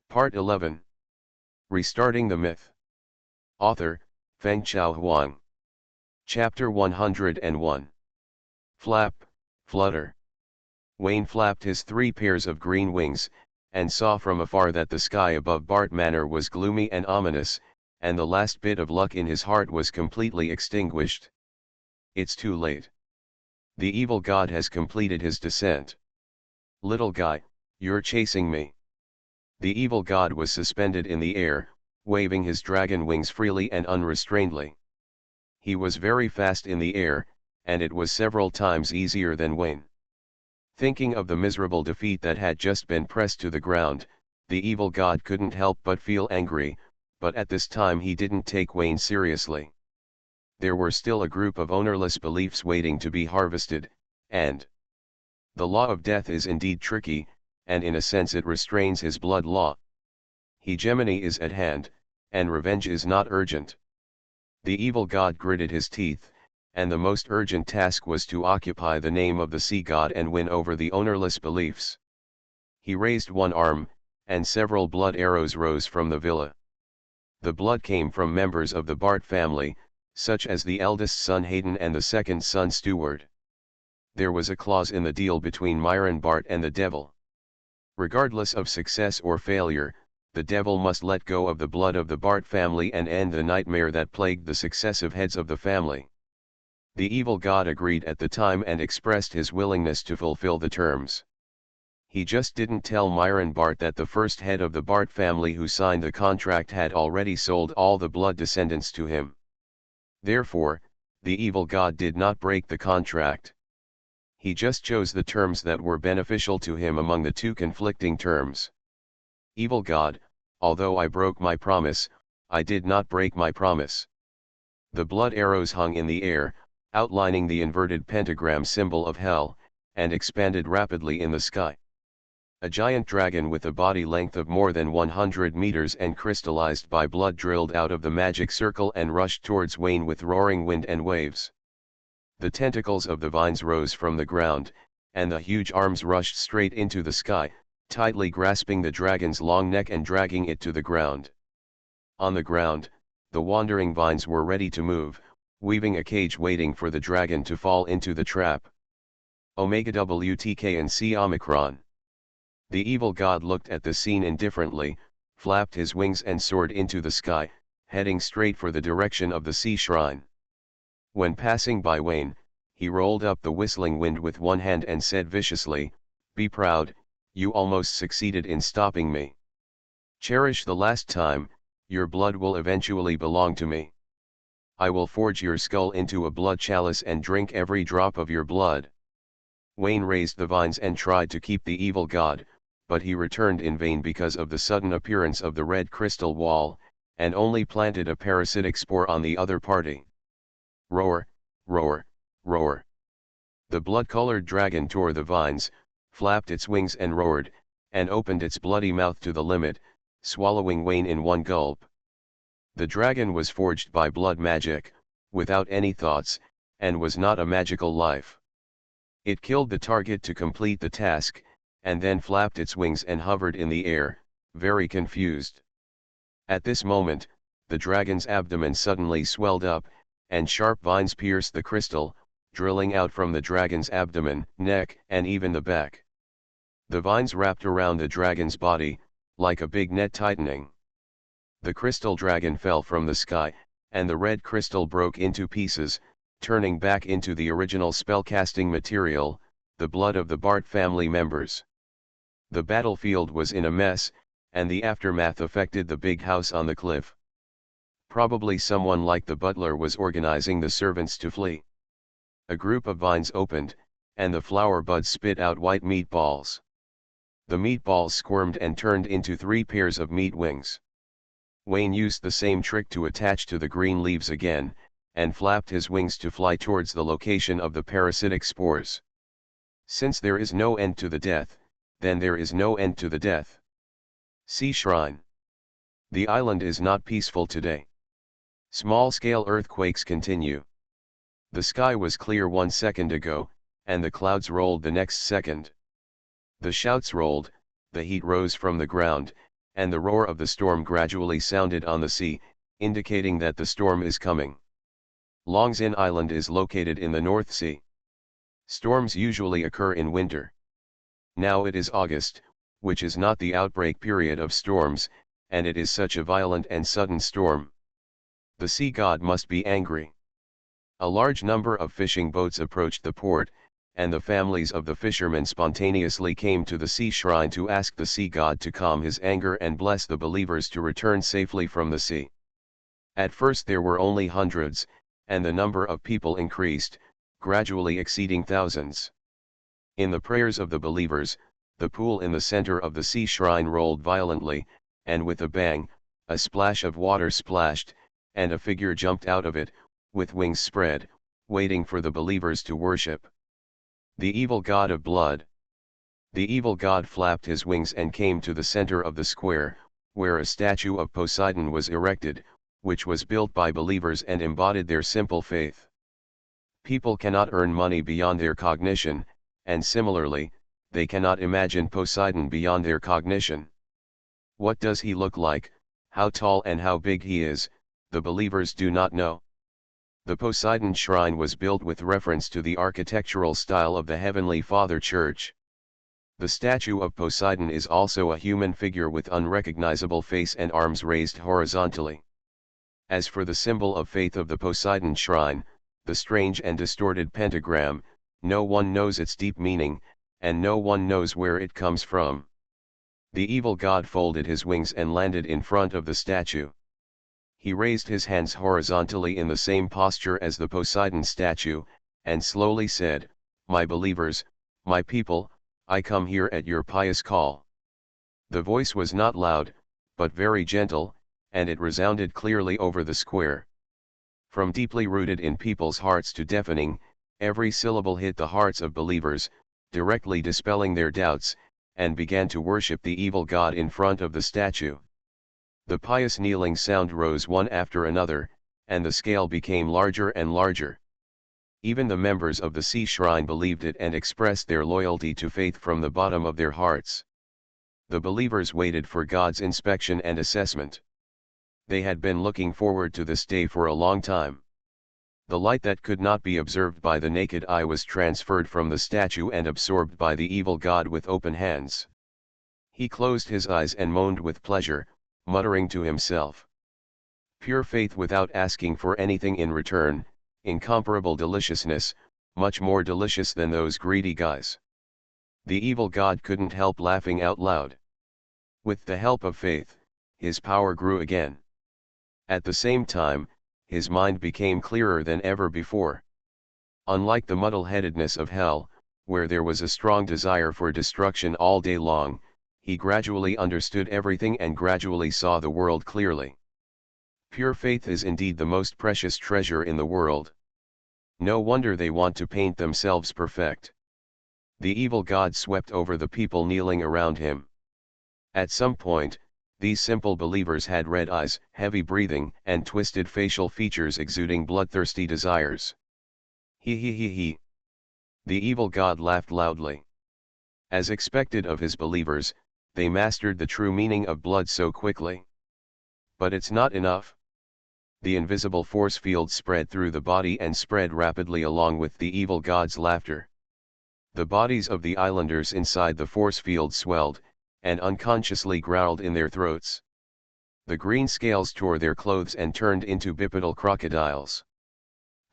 Part 11. Restarting the Myth. Author, Fengchao Huang. Chapter 101. Flap, Flutter. Wayne flapped his 3 pairs of green wings, and saw from afar that the sky above Bart Manor was gloomy and ominous, and the last bit of luck in his heart was completely extinguished. It's too late. The evil god has completed his descent. Little guy, you're chasing me. The evil god was suspended in the air, waving his dragon wings freely and unrestrainedly. He was very fast in the air, and it was several times easier than Wayne. Thinking of the miserable defeat that had just been pressed to the ground, the evil god couldn't help but feel angry, but at this time he didn't take Wayne seriously. There were still a group of ownerless beliefs waiting to be harvested, and the law of death is indeed tricky, and in a sense it restrains his blood law. Hegemony is at hand, and revenge is not urgent. The evil god gritted his teeth, and the most urgent task was to occupy the name of the sea god and win over the ownerless beliefs. He raised one arm, and several blood arrows rose from the villa. The blood came from members of the Bart family, such as the eldest son Hayden and the second son Stewart. There was a clause in the deal between Myron Bart and the devil. Regardless of success or failure, the devil must let go of the blood of the Bart family and end the nightmare that plagued the successive heads of the family. The evil god agreed at the time and expressed his willingness to fulfill the terms. He just didn't tell Myron Bart that the first head of the Bart family who signed the contract had already sold all the blood descendants to him. Therefore, the evil god did not break the contract. He just chose the terms that were beneficial to him among the 2 conflicting terms. Evil God, although I broke my promise, I did not break my promise. The blood arrows hung in the air, outlining the inverted pentagram symbol of hell, and expanded rapidly in the sky. A giant dragon with a body length of more than 100 meters and crystallized by blood drilled out of the magic circle and rushed towards Wayne with roaring wind and waves. The tentacles of the vines rose from the ground, and the huge arms rushed straight into the sky, tightly grasping the dragon's long neck and dragging it to the ground. On the ground, the wandering vines were ready to move, weaving a cage waiting for the dragon to fall into the trap. Omega WTK and C Omicron. The evil god looked at the scene indifferently, flapped his wings and soared into the sky, heading straight for the direction of the sea shrine. When passing by Wayne, he rolled up the whistling wind with one hand and said viciously, "Be proud, you almost succeeded in stopping me. Cherish the last time, your blood will eventually belong to me. I will forge your skull into a blood chalice and drink every drop of your blood." Wayne raised the vines and tried to keep the evil god, but he returned in vain because of the sudden appearance of the red crystal wall, and only planted a parasitic spore on the other party. Roar, roar, roar. The blood-colored dragon tore the vines, flapped its wings and roared, and opened its bloody mouth to the limit, swallowing Wayne in one gulp. The dragon was forged by blood magic, without any thoughts, and was not a magical life. It killed the target to complete the task, and then flapped its wings and hovered in the air, very confused. At this moment, the dragon's abdomen suddenly swelled up, and sharp vines pierced the crystal, drilling out from the dragon's abdomen, neck, and even the back. The vines wrapped around the dragon's body, like a big net tightening. The crystal dragon fell from the sky, and the red crystal broke into pieces, turning back into the original spellcasting material, the blood of the Bart family members. The battlefield was in a mess, and the aftermath affected the big house on the cliff. Probably someone like the butler was organizing the servants to flee. A group of vines opened, and the flower buds spit out white meatballs. The meatballs squirmed and turned into 3 pairs of meat wings. Wayne used the same trick to attach to the green leaves again, and flapped his wings to fly towards the location of the parasitic spores. Since there is no end to the death, then there is no end to the death. Sea Shrine. The island is not peaceful today. Small-scale earthquakes continue. The sky was clear 1 second ago, and the clouds rolled the next second. The shouts rolled, the heat rose from the ground, and the roar of the storm gradually sounded on the sea, indicating that the storm is coming. Long's Inn Island is located in the North Sea. Storms usually occur in winter. Now it is August, which is not the outbreak period of storms, and it is such a violent and sudden storm. The sea god must be angry. A large number of fishing boats approached the port, and the families of the fishermen spontaneously came to the sea shrine to ask the sea god to calm his anger and bless the believers to return safely from the sea. At first there were only hundreds, and the number of people increased, gradually exceeding thousands. In the prayers of the believers, the pool in the center of the sea shrine rolled violently, and with a bang, a splash of water splashed, and a figure jumped out of it, with wings spread, waiting for the believers to worship. The evil god of blood. The evil god flapped his wings and came to the center of the square, where a statue of Poseidon was erected, which was built by believers and embodied their simple faith. People cannot earn money beyond their cognition, and similarly, they cannot imagine Poseidon beyond their cognition. What does he look like, how tall and how big he is, the believers do not know. The Poseidon shrine was built with reference to the architectural style of the Heavenly Father Church. The statue of Poseidon is also a human figure with unrecognizable face and arms raised horizontally. As for the symbol of faith of the Poseidon shrine, the strange and distorted pentagram, no one knows its deep meaning, and no one knows where it comes from. The evil god folded his wings and landed in front of the statue. He raised his hands horizontally in the same posture as the Poseidon statue, and slowly said, "My believers, my people, I come here at your pious call." The voice was not loud, but very gentle, and it resounded clearly over the square. From deeply rooted in people's hearts to deafening, every syllable hit the hearts of believers, directly dispelling their doubts, and began to worship the evil god in front of the statue. The pious kneeling sound rose one after another, and the scale became larger and larger. Even the members of the sea shrine believed it and expressed their loyalty to faith from the bottom of their hearts. The believers waited for God's inspection and assessment. They had been looking forward to this day for a long time. The light that could not be observed by the naked eye was transferred from the statue and absorbed by the evil god with open hands. He closed his eyes and moaned with pleasure, muttering to himself, "Pure faith without asking for anything in return, incomparable deliciousness, much more delicious than those greedy guys." The evil god couldn't help laughing out loud. With the help of faith, his power grew again. At the same time, his mind became clearer than ever before. Unlike the muddle-headedness of hell, where there was a strong desire for destruction all day long, he gradually understood everything and gradually saw the world clearly. Pure faith is indeed the most precious treasure in the world. No wonder they want to paint themselves perfect. The evil god swept over the people kneeling around him. At some point, these simple believers had red eyes, heavy breathing, and twisted facial features exuding bloodthirsty desires. He. The evil god laughed loudly. As expected of his believers, they mastered the true meaning of blood so quickly. But it's not enough. The invisible force field spread through the body and spread rapidly along with the evil god's laughter. The bodies of the islanders inside the force field swelled, and unconsciously growled in their throats. The green scales tore their clothes and turned into bipedal crocodiles.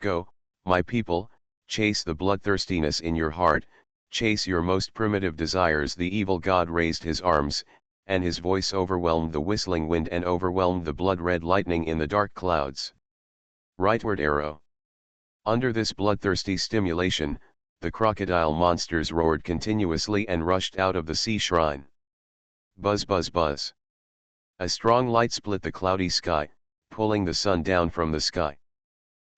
Go, my people, chase the bloodthirstiness in your heart, chase your most primitive desires. The evil god raised his arms, and his voice overwhelmed the whistling wind and overwhelmed the blood-red lightning in the dark clouds. Rightward arrow. Under this bloodthirsty stimulation, the crocodile monsters roared continuously and rushed out of the sea shrine. Buzz buzz buzz. A strong light split the cloudy sky, pulling the sun down from the sky.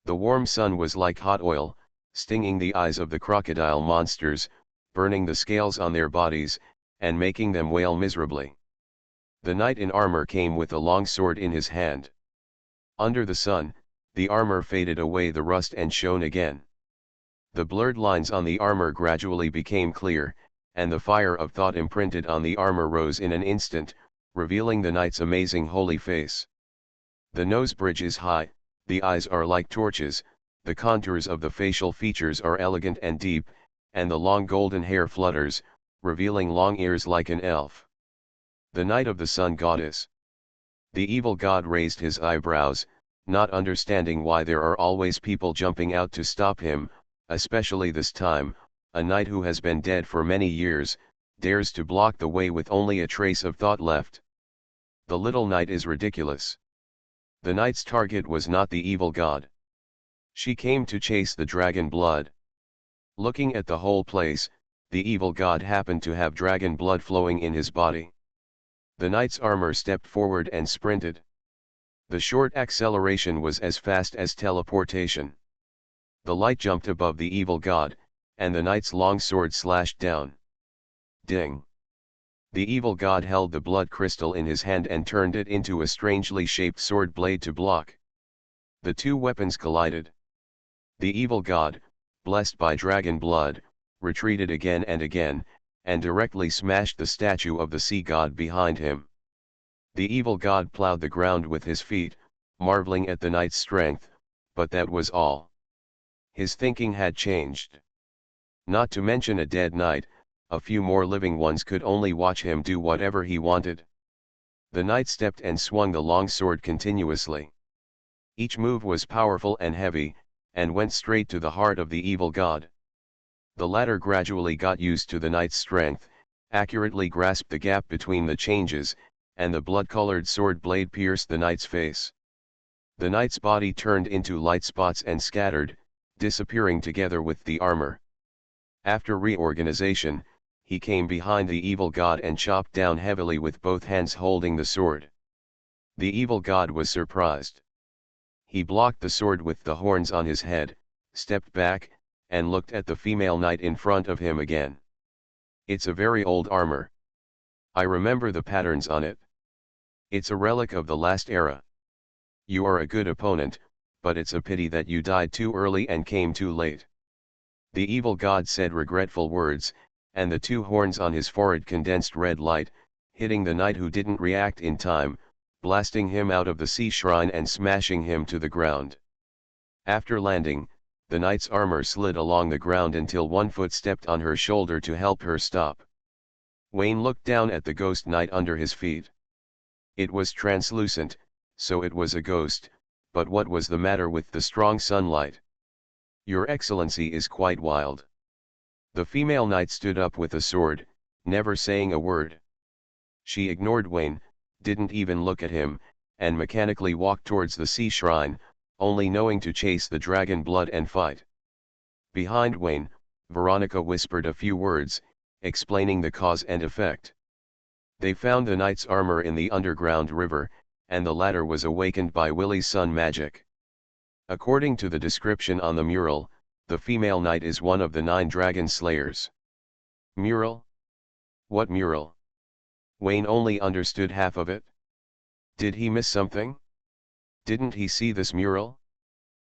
The warm sun was like hot oil, stinging the eyes of the crocodile monsters, burning the scales on their bodies, and making them wail miserably. The knight in armor came with a long sword in his hand. Under the sun, the armor faded away the rust and shone again. The blurred lines on the armor gradually became clear, and the fire of thought imprinted on the armor rose in an instant, revealing the knight's amazing holy face. The nose bridge is high, the eyes are like torches, the contours of the facial features are elegant and deep, and the long golden hair flutters, revealing long ears like an elf. The Knight of the Sun Goddess. The evil god raised his eyebrows, not understanding why there are always people jumping out to stop him, especially this time. A knight who has been dead for many years, dares to block the way with only a trace of thought left. The little knight is ridiculous. The knight's target was not the evil god. She came to chase the dragon blood. Looking at the whole place, the evil god happened to have dragon blood flowing in his body. The knight's armor stepped forward and sprinted. The short acceleration was as fast as teleportation. The light jumped above the evil god, and the knight's long sword slashed down. Ding! The evil god held the blood crystal in his hand and turned it into a strangely shaped sword blade to block. The two weapons collided. The evil god, blessed by dragon blood, retreated again and again, and directly smashed the statue of the sea god behind him. The evil god plowed the ground with his feet, marveling at the knight's strength, but that was all. His thinking had changed. Not to mention a dead knight, a few more living ones could only watch him do whatever he wanted. The knight stepped and swung the long sword continuously. Each move was powerful and heavy, and went straight to the heart of the evil god. The latter gradually got used to the knight's strength, accurately grasped the gap between the changes, and the blood-colored sword blade pierced the knight's face. The knight's body turned into light spots and scattered, disappearing together with the armor. After reorganization, he came behind the evil god and chopped down heavily with both hands holding the sword. The evil god was surprised. He blocked the sword with the horns on his head, stepped back, and looked at the female knight in front of him again. It's a very old armor. I remember the patterns on it. It's a relic of the last era. You are a good opponent, but it's a pity that you died too early and came too late. The evil god said regretful words, and the two horns on his forehead condensed red light, hitting the knight who didn't react in time, blasting him out of the sea shrine and smashing him to the ground. After landing, the knight's armor slid along the ground until one foot stepped on her shoulder to help her stop. Wayne looked down at the ghost knight under his feet. It was translucent, so it was a ghost, but what was the matter with the strong sunlight? Your Excellency is quite wild. The female knight stood up with a sword, never saying a word. She ignored Wayne, didn't even look at him, and mechanically walked towards the sea shrine, only knowing to chase the dragon blood and fight. Behind Wayne, Veronica whispered a few words, explaining the cause and effect. They found the knight's armor in the underground river, and the latter was awakened by Willie's sun magic. According to the description on the mural, the female knight is one of the 9 dragon slayers. Mural? What mural? Wayne only understood half of it. Did he miss something? Didn't he see this mural?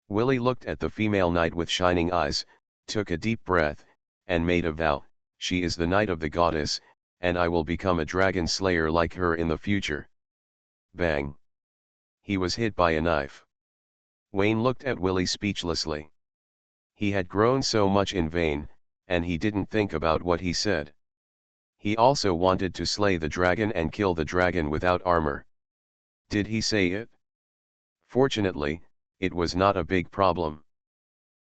Willie looked at the female knight with shining eyes, took a deep breath, and made a vow. She is the knight of the goddess, and I will become a dragon slayer like her in the future. Bang! He was hit by a knife. Wayne looked at Willie speechlessly. He had grown so much in vain, and he didn't think about what he said. He also wanted to slay the dragon and kill the dragon without armor. Did he say it? Fortunately, it was not a big problem.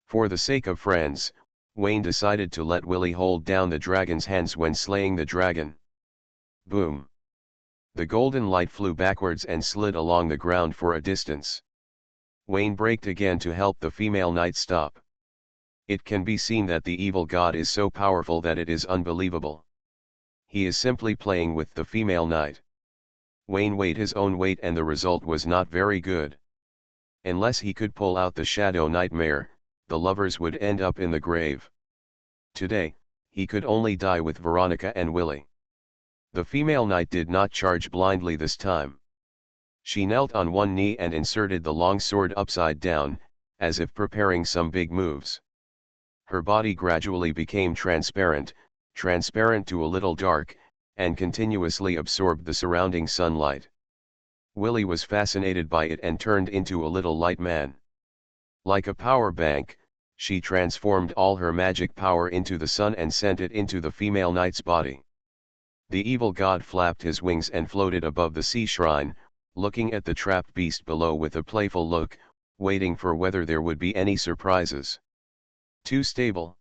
For the sake of friends, Wayne decided to let Willie hold down the dragon's hands when slaying the dragon. Boom! The golden light flew backwards and slid along the ground for a distance. Wayne braked again to help the female knight stop. It can be seen that the evil god is so powerful that it is unbelievable. He is simply playing with the female knight. Wayne weighed his own weight and the result was not very good. Unless he could pull out the shadow nightmare, the lovers would end up in the grave. Today, he could only die with Veronica and Willie. The female knight did not charge blindly this time. She knelt on one knee and inserted the long sword upside down, as if preparing some big moves. Her body gradually became transparent to a little dark, and continuously absorbed the surrounding sunlight. Willie was fascinated by it and turned into a little light man. Like a power bank, she transformed all her magic power into the sun and sent it into the female knight's body. The evil god flapped his wings and floated above the sea shrine, looking at the trapped beast below with a playful look, waiting for whether there would be any surprises. Too stable.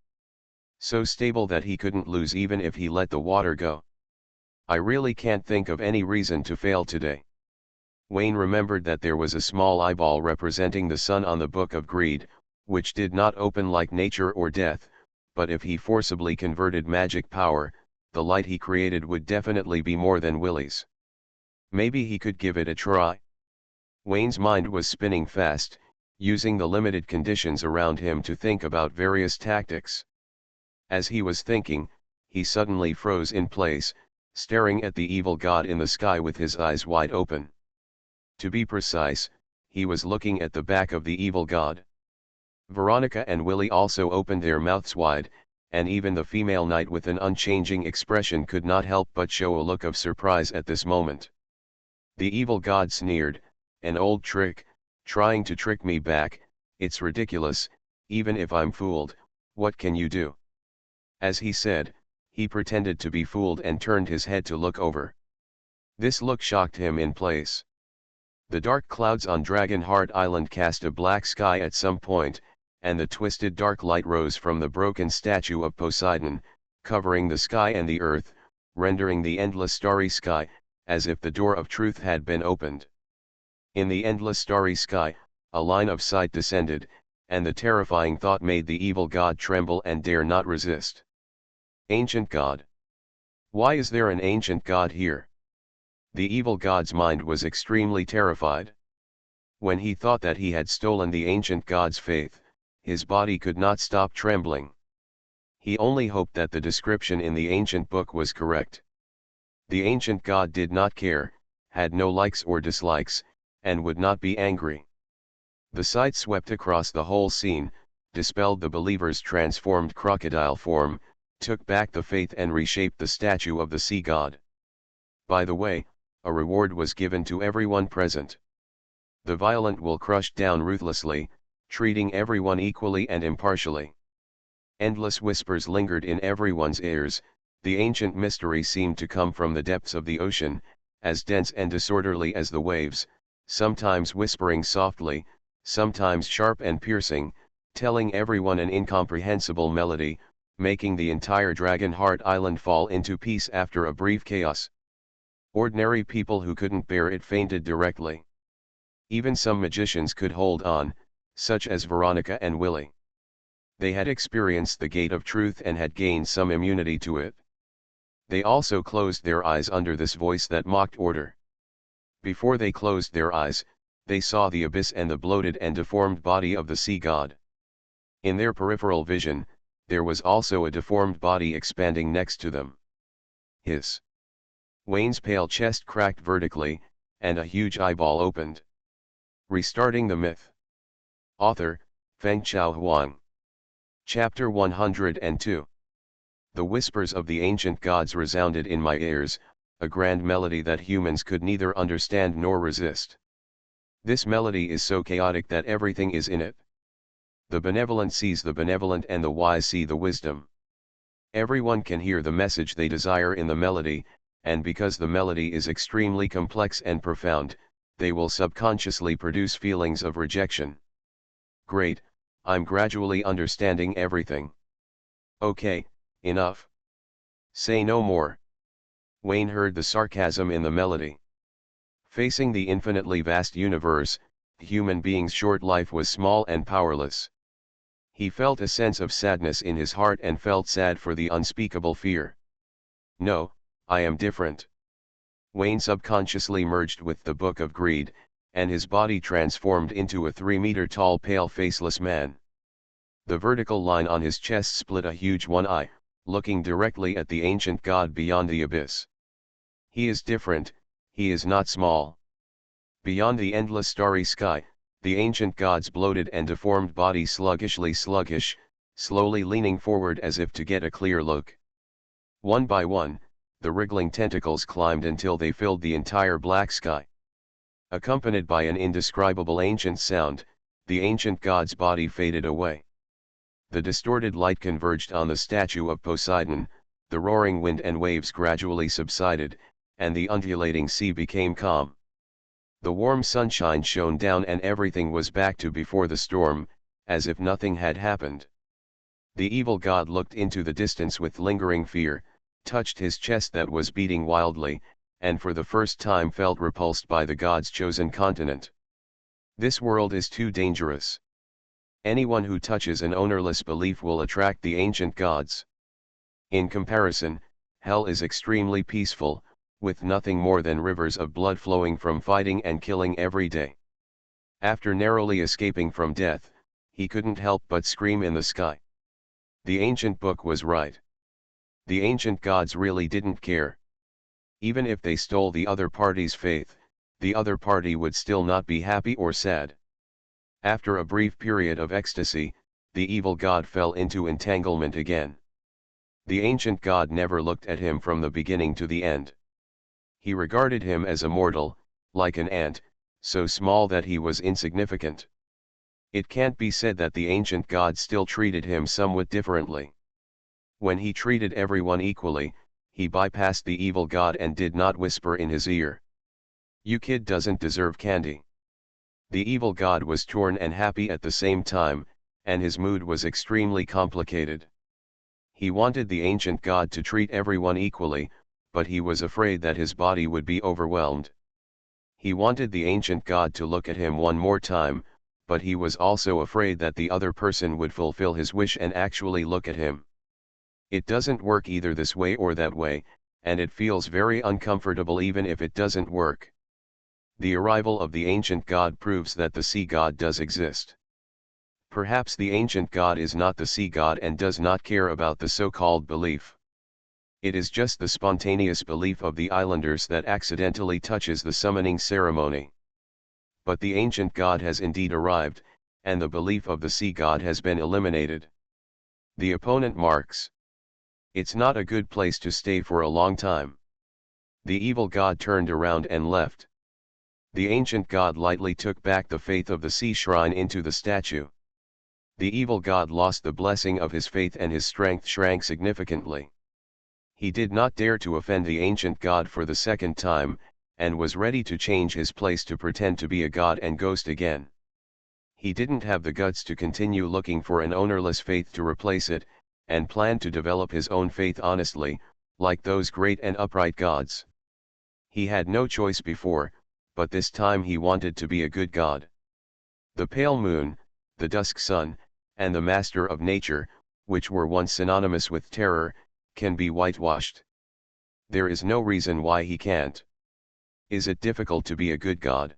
So stable that he couldn't lose even if he let the water go. I really can't think of any reason to fail today. Wayne remembered that there was a small eyeball representing the sun on the Book of Greed, which did not open like nature or death, but if he forcibly converted magic power, the light he created would definitely be more than Willie's. Maybe he could give it a try. Wayne's mind was spinning fast, using the limited conditions around him to think about various tactics. As he was thinking, he suddenly froze in place, staring at the evil god in the sky with his eyes wide open. To be precise, he was looking at the back of the evil god. Veronica and Willie also opened their mouths wide, and even the female knight with an unchanging expression could not help but show a look of surprise at this moment. The evil god sneered, "An old trick, trying to trick me back, it's ridiculous, even if I'm fooled, what can you do?" As he said, he pretended to be fooled and turned his head to look over. This look shocked him in place. The dark clouds on Dragonheart Island cast a black sky at some point, and the twisted dark light rose from the broken statue of Poseidon, covering the sky and the earth, rendering the endless starry sky, as if the door of truth had been opened. In the endless starry sky, a line of sight descended, and the terrifying thought made the evil god tremble and dare not resist. Ancient god. Why is there an ancient god here? The evil god's mind was extremely terrified. When he thought that he had stolen the ancient god's faith, his body could not stop trembling. He only hoped that the description in the ancient book was correct. The ancient god did not care, had no likes or dislikes, and would not be angry. The sight swept across the whole scene, dispelled the believer's transformed crocodile form, took back the faith and reshaped the statue of the sea god. By the way, a reward was given to everyone present. The violent will crushed down ruthlessly, treating everyone equally and impartially. Endless whispers lingered in everyone's ears. The ancient mystery seemed to come from the depths of the ocean, as dense and disorderly as the waves, sometimes whispering softly, sometimes sharp and piercing, telling everyone an incomprehensible melody, making the entire Dragonheart Island fall into peace after a brief chaos. Ordinary people who couldn't bear it fainted directly. Even some magicians could hold on, such as Veronica and Willie. They had experienced the gate of truth and had gained some immunity to it. They also closed their eyes under this voice that mocked order. Before they closed their eyes, they saw the abyss and the bloated and deformed body of the sea god. In their peripheral vision, there was also a deformed body expanding next to them. Hiss. Wayne's pale chest cracked vertically, and a huge eyeball opened. Restarting the myth. Author, Fengchao Huang. Chapter 102. The whispers of the ancient gods resounded in my ears, a grand melody that humans could neither understand nor resist. This melody is so chaotic that everything is in it. The benevolent sees the benevolent and the wise see the wisdom. Everyone can hear the message they desire in the melody, and because the melody is extremely complex and profound, they will subconsciously produce feelings of rejection. Great, I'm gradually understanding everything. Okay, enough. Say no more. Wayne heard the sarcasm in the melody. Facing the infinitely vast universe, human being's short life was small and powerless. He felt a sense of sadness in his heart and felt sad for the unspeakable fear. No, I am different. Wayne subconsciously merged with the Book of Greed, and his body transformed into a 3-meter-tall pale faceless man. The vertical line on his chest split a huge one eye, looking directly at the ancient god beyond the abyss. He is different, he is not small. Beyond the endless starry sky, the ancient god's bloated and deformed body sluggishly sluggish, slowly leaning forward as if to get a clear look. One by one, The wriggling tentacles climbed until they filled the entire black sky. Accompanied by an indescribable ancient sound, the ancient god's body faded away. The distorted light converged on the statue of Poseidon, the roaring wind and waves gradually subsided, and the undulating sea became calm. The warm sunshine shone down and everything was back to before the storm, as if nothing had happened. The evil god looked into the distance with lingering fear, touched his chest that was beating wildly, and for the first time felt repulsed by the god's chosen continent. This world is too dangerous. Anyone who touches an ownerless belief will attract the ancient gods. In comparison, hell is extremely peaceful, with nothing more than rivers of blood flowing from fighting and killing every day. After narrowly escaping from death, he couldn't help but scream in the sky. The ancient book was right. The ancient gods really didn't care. Even if they stole the other party's faith, the other party would still not be happy or sad. After a brief period of ecstasy, the evil god fell into entanglement again. The ancient god never looked at him from the beginning to the end. He regarded him as a mortal, like an ant, so small that he was insignificant. It can't be said that the ancient god still treated him somewhat differently. When he treated everyone equally, he bypassed the evil god and did not whisper in his ear, "You kid doesn't deserve candy." The evil god was torn and happy at the same time, and his mood was extremely complicated. He wanted the ancient god to treat everyone equally, but he was afraid that his body would be overwhelmed. He wanted the ancient god to look at him one more time, but he was also afraid that the other person would fulfill his wish and actually look at him. It doesn't work either this way or that way, and it feels very uncomfortable even if it doesn't work. The arrival of the ancient god proves that the sea god does exist. Perhaps the ancient god is not the sea god and does not care about the so-called belief. It is just the spontaneous belief of the islanders that accidentally touches the summoning ceremony. But the ancient god has indeed arrived, and the belief of the sea god has been eliminated. The opponent marks. It's not a good place to stay for a long time. The evil god turned around and left. The ancient god lightly took back the faith of the sea shrine into the statue. The evil god lost the blessing of his faith and his strength shrank significantly. He did not dare to offend the ancient god for the second time, and was ready to change his place to pretend to be a god and ghost again. He didn't have the guts to continue looking for an ownerless faith to replace it, and planned to develop his own faith honestly, like those great and upright gods. He had no choice before, but this time he wanted to be a good god. The pale moon, the dusk sun, and the master of nature, which were once synonymous with terror, can be whitewashed. There is no reason why he can't. Is it difficult to be a good god?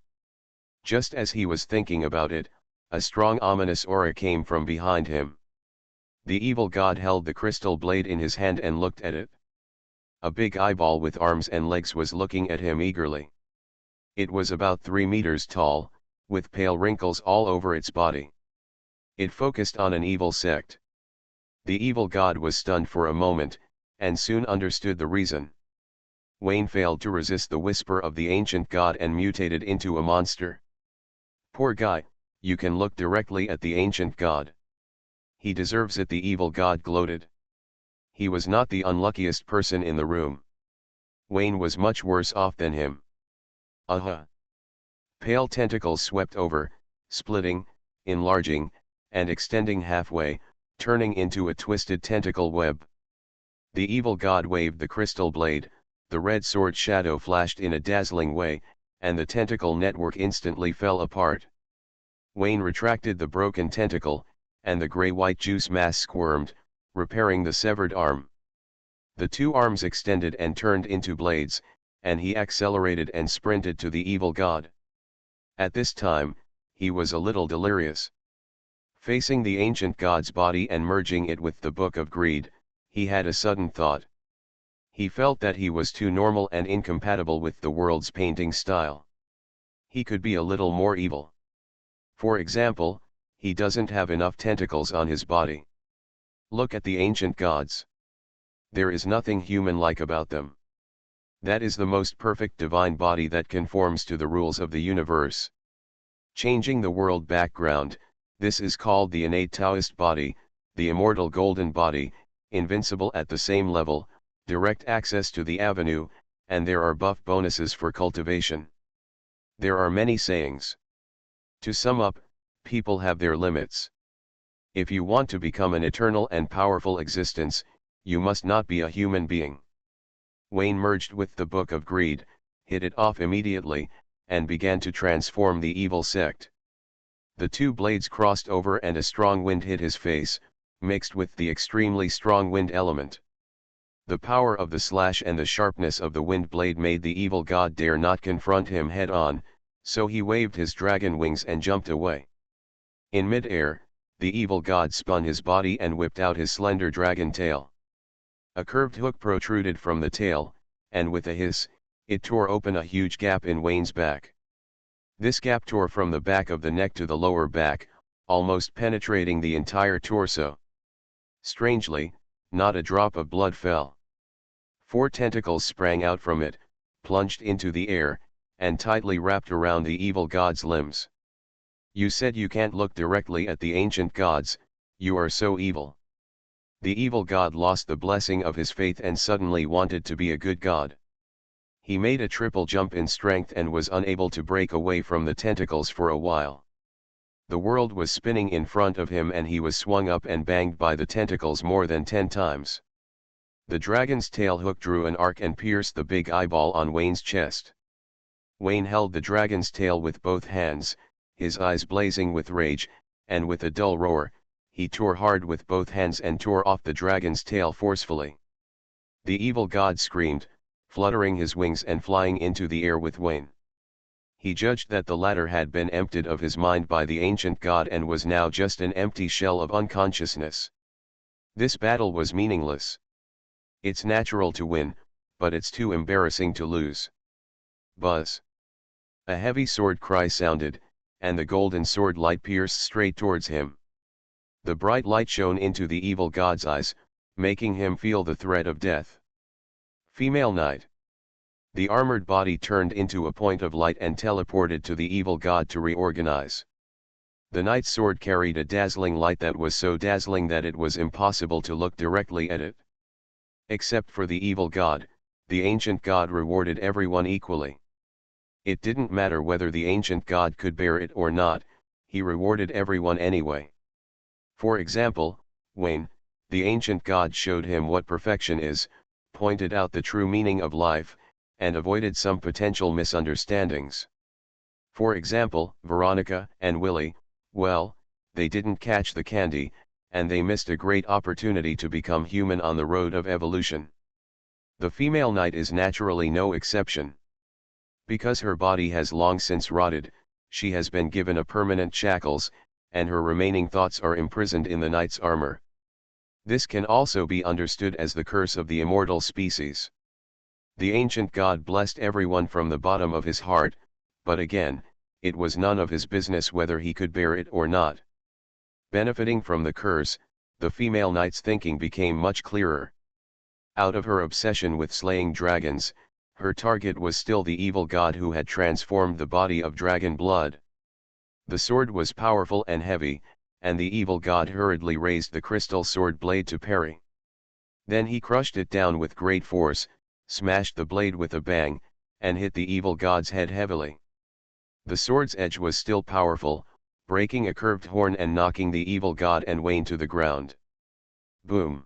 Just as he was thinking about it, a strong ominous aura came from behind him. The evil god held the crystal blade in his hand and looked at it. A big eyeball with arms and legs was looking at him eagerly. It was about 3 meters tall, with pale wrinkles all over its body. It focused on an evil sect. The evil god was stunned for a moment, and soon understood the reason. Wayne failed to resist the whisper of the ancient god and mutated into a monster. Poor guy, you can look directly at the ancient god. He deserves it, the evil god gloated. He was not the unluckiest person in the room. Wayne was much worse off than him. Pale tentacles swept over, splitting, enlarging, and extending halfway, turning into a twisted tentacle web. The evil god waved the crystal blade, the red sword shadow flashed in a dazzling way, and the tentacle network instantly fell apart. Wayne retracted the broken tentacle, and the gray-white juice mass squirmed, repairing the severed arm. The two arms extended and turned into blades, and he accelerated and sprinted to the evil god. At this time, he was a little delirious. Facing the ancient god's body and merging it with the Book of Greed, he had a sudden thought. He felt that he was too normal and incompatible with the world's painting style. He could be a little more evil. For example, he doesn't have enough tentacles on his body. Look at the ancient gods. There is nothing human-like about them. That is the most perfect divine body that conforms to the rules of the universe. Changing the world background, this is called the innate Taoist body, the immortal golden body, invincible at the same level, direct access to the avenue, and there are buff bonuses for cultivation. There are many sayings. To sum up, people have their limits. If you want to become an eternal and powerful existence, you must not be a human being. Wayne merged with the Book of Greed, hit it off immediately, and began to transform the evil sect. The two blades crossed over and a strong wind hit his face, mixed with the extremely strong wind element. The power of the slash and the sharpness of the wind blade made the evil god dare not confront him head-on, so he waved his dragon wings and jumped away. In mid-air, the evil god spun his body and whipped out his slender dragon tail. A curved hook protruded from the tail, and with a hiss, it tore open a huge gap in Wayne's back. This gap tore from the back of the neck to the lower back, almost penetrating the entire torso. Strangely, not a drop of blood fell. 4 tentacles sprang out from it, plunged into the air, and tightly wrapped around the evil god's limbs. You said you can't look directly at the ancient gods, you are so evil. The evil god lost the blessing of his faith and suddenly wanted to be a good god. He made a triple jump in strength and was unable to break away from the tentacles for a while. The world was spinning in front of him and he was swung up and banged by the tentacles more than 10 times. The dragon's tail hook drew an arc and pierced the big eyeball on Wayne's chest. Wayne held the dragon's tail with both hands, his eyes blazing with rage, and with a dull roar, he tore hard with both hands and tore off the dragon's tail forcefully. The evil god screamed, fluttering his wings and flying into the air with Wayne. He judged that the latter had been emptied of his mind by the ancient god and was now just an empty shell of unconsciousness. This battle was meaningless. It's natural to win, but it's too embarrassing to lose. Buzz. A heavy sword cry sounded, and the golden sword light pierced straight towards him. The bright light shone into the evil god's eyes, making him feel the threat of death. Female Knight. The armored body turned into a point of light and teleported to the evil god to reorganize. The knight's sword carried a dazzling light that was so dazzling that it was impossible to look directly at it. Except for the evil god, the ancient god rewarded everyone equally. It didn't matter whether the ancient god could bear it or not, he rewarded everyone anyway. For example, Wayne, the ancient god showed him what perfection is, pointed out the true meaning of life, and avoided some potential misunderstandings. For example, Veronica and Willie, well, they didn't catch the candy, and they missed a great opportunity to become human on the road of evolution. The female knight is naturally no exception. Because her body has long since rotted, she has been given a permanent shackles, and her remaining thoughts are imprisoned in the knight's armor. This can also be understood as the curse of the immortal species. The ancient god blessed everyone from the bottom of his heart, but again, it was none of his business whether he could bear it or not. Benefiting from the curse, the female knight's thinking became much clearer. Out of her obsession with slaying dragons, her target was still the evil god who had transformed the body of dragon blood. The sword was powerful and heavy, and the evil god hurriedly raised the crystal sword blade to parry. Then he crushed it down with great force, smashed the blade with a bang, and hit the evil god's head heavily. The sword's edge was still powerful, breaking a curved horn and knocking the evil god and Wayne to the ground. Boom!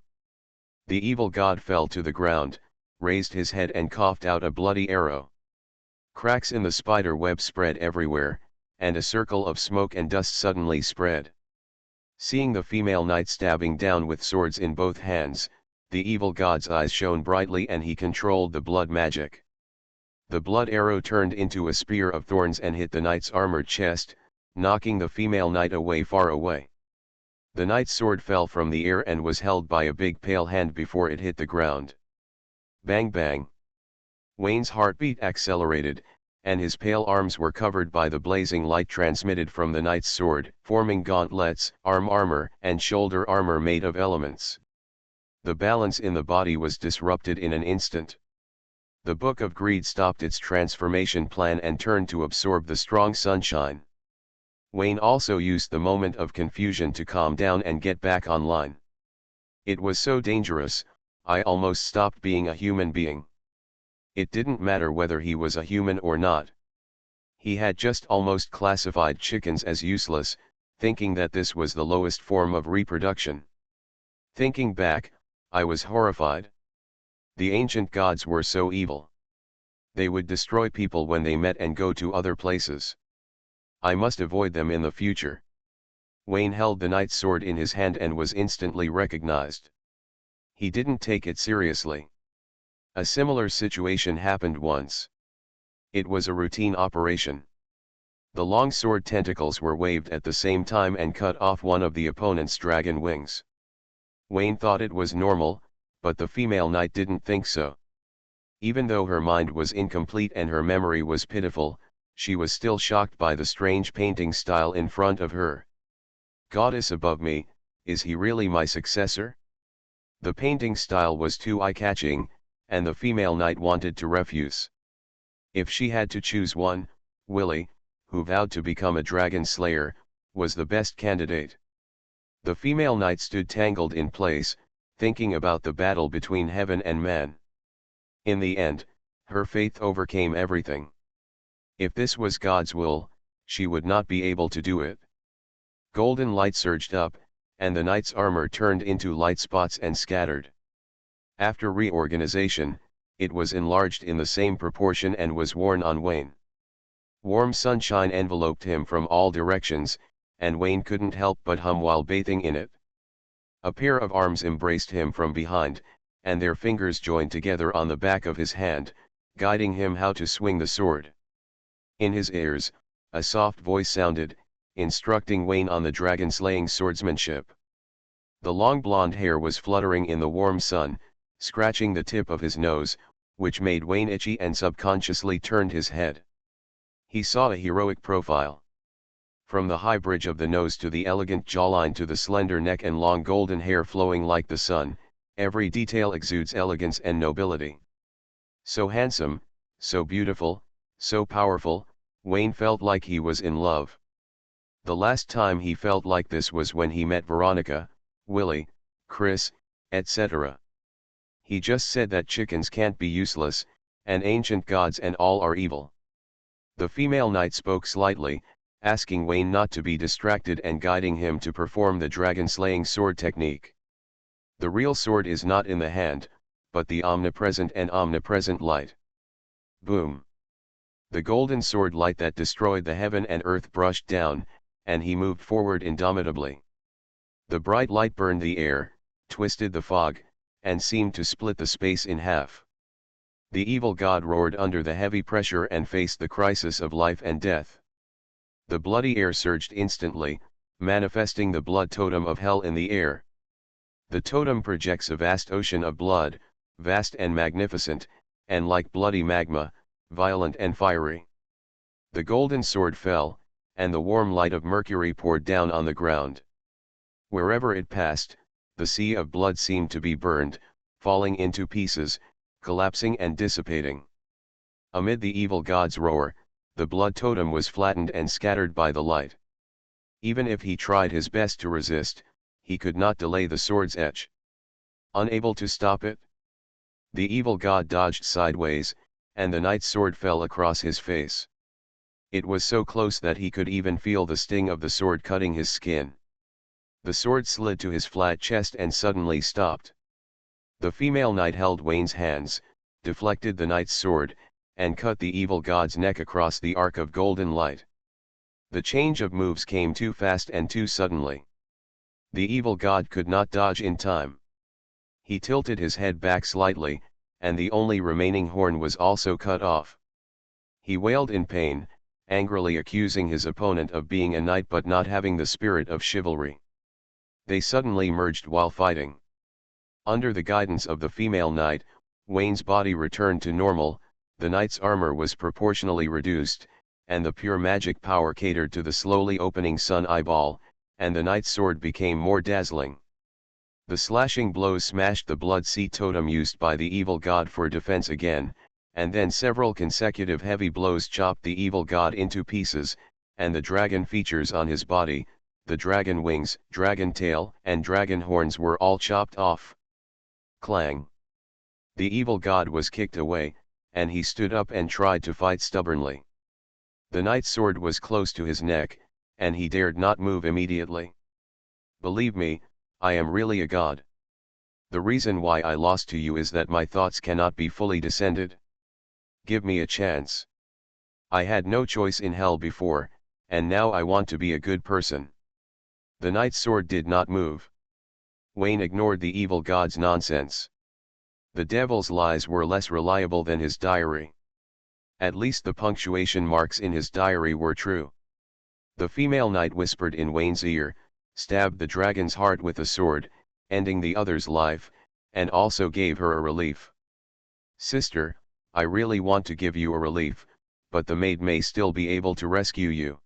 The evil god fell to the ground, raised his head and coughed out a bloody arrow. Cracks in the spider web spread everywhere, and a circle of smoke and dust suddenly spread. Seeing the female knight stabbing down with swords in both hands, the evil god's eyes shone brightly and he controlled the blood magic. The blood arrow turned into a spear of thorns and hit the knight's armored chest, knocking the female knight away far away. The knight's sword fell from the air and was held by a big pale hand before it hit the ground. Bang bang! Wayne's heartbeat accelerated, and his pale arms were covered by the blazing light transmitted from the knight's sword, forming gauntlets, arm armor, and shoulder armor made of elements. The balance in the body was disrupted in an instant. The Book of Greed stopped its transformation plan and turned to absorb the strong sunshine. Wayne also used the moment of confusion to calm down and get back online. It was so dangerous, I almost stopped being a human being. It didn't matter whether he was a human or not. He had just almost classified chickens as useless, thinking that this was the lowest form of reproduction. Thinking back, I was horrified. The ancient gods were so evil. They would destroy people when they met and go to other places. I must avoid them in the future. Wayne held the knight's sword in his hand and was instantly recognized. He didn't take it seriously. A similar situation happened once. It was a routine operation. The long sword tentacles were waved at the same time and cut off one of the opponent's dragon wings. Wayne thought it was normal, but the female knight didn't think so. Even though her mind was incomplete and her memory was pitiful, she was still shocked by the strange painting style in front of her. Goddess above me, is he really my successor? The painting style was too eye-catching, and the female knight wanted to refuse. If she had to choose one, Willie, who vowed to become a dragon slayer, was the best candidate. The female knight stood tangled in place, thinking about the battle between heaven and man. In the end, her faith overcame everything. If this was God's will, she would not be able to do it. Golden light surged up, and the knight's armor turned into light spots and scattered. After reorganization, it was enlarged in the same proportion and was worn on Wayne. Warm sunshine enveloped him from all directions, and Wayne couldn't help but hum while bathing in it. A pair of arms embraced him from behind, and their fingers joined together on the back of his hand, guiding him how to swing the sword. In his ears, a soft voice sounded, instructing Wayne on the dragon-slaying swordsmanship. The long blonde hair was fluttering in the warm sun, scratching the tip of his nose, which made Wayne itchy and subconsciously turned his head. He saw a heroic profile. From the high bridge of the nose to the elegant jawline to the slender neck and long golden hair flowing like the sun, every detail exudes elegance and nobility. So handsome, so beautiful, so powerful, Wayne felt like he was in love. The last time he felt like this was when he met Veronica, Willie, Chris, etc. He just said that chickens can't be useless, and ancient gods and all are evil. The female knight spoke slightly, asking Wayne not to be distracted and guiding him to perform the dragon-slaying sword technique. The real sword is not in the hand, but the omnipresent and omnipresent light. Boom! The golden sword light that destroyed the heaven and earth brushed down, and he moved forward indomitably. The bright light burned the air, twisted the fog, and seemed to split the space in half. The evil god roared under the heavy pressure and faced the crisis of life and death. The bloody air surged instantly, manifesting the blood totem of hell in the air. The totem projects a vast ocean of blood, vast and magnificent, and like bloody magma, violent and fiery. The golden sword fell, and the warm light of Mercury poured down on the ground. Wherever it passed, the sea of blood seemed to be burned, falling into pieces, collapsing and dissipating. Amid the evil god's roar, the blood totem was flattened and scattered by the light. Even if he tried his best to resist, he could not delay the sword's edge. Unable to stop it, the evil god dodged sideways, and the knight's sword fell across his face. It was so close that he could even feel the sting of the sword cutting his skin. The sword slid to his flat chest and suddenly stopped. The female knight held Wayne's hands, deflected the knight's sword, and cut the evil god's neck across the arc of golden light. The change of moves came too fast and too suddenly. The evil god could not dodge in time. He tilted his head back slightly, and the only remaining horn was also cut off. He wailed in pain, angrily accusing his opponent of being a knight but not having the spirit of chivalry. They suddenly merged while fighting. Under the guidance of the female knight, Wayne's body returned to normal, the knight's armor was proportionally reduced, and the pure magic power catered to the slowly opening sun eyeball, and the knight's sword became more dazzling. The slashing blows smashed the blood sea totem used by the evil god for defense again, and then several consecutive heavy blows chopped the evil god into pieces, and the dragon features on his body, the dragon wings, dragon tail, and dragon horns were all chopped off. Clang! The evil god was kicked away, and he stood up and tried to fight stubbornly. The knight's sword was close to his neck, and he dared not move immediately. Believe me, I am really a god. The reason why I lost to you is that my thoughts cannot be fully descended. Give me a chance. I had no choice in hell before, and now I want to be a good person. The knight's sword did not move. Wayne ignored the evil god's nonsense. The devil's lies were less reliable than his diary. At least the punctuation marks in his diary were true. The female knight whispered in Wayne's ear, stabbed the dragon's heart with a sword, ending the other's life, and also gave her a relief. Sister, I really want to give you a relief, but the maid may still be able to rescue you.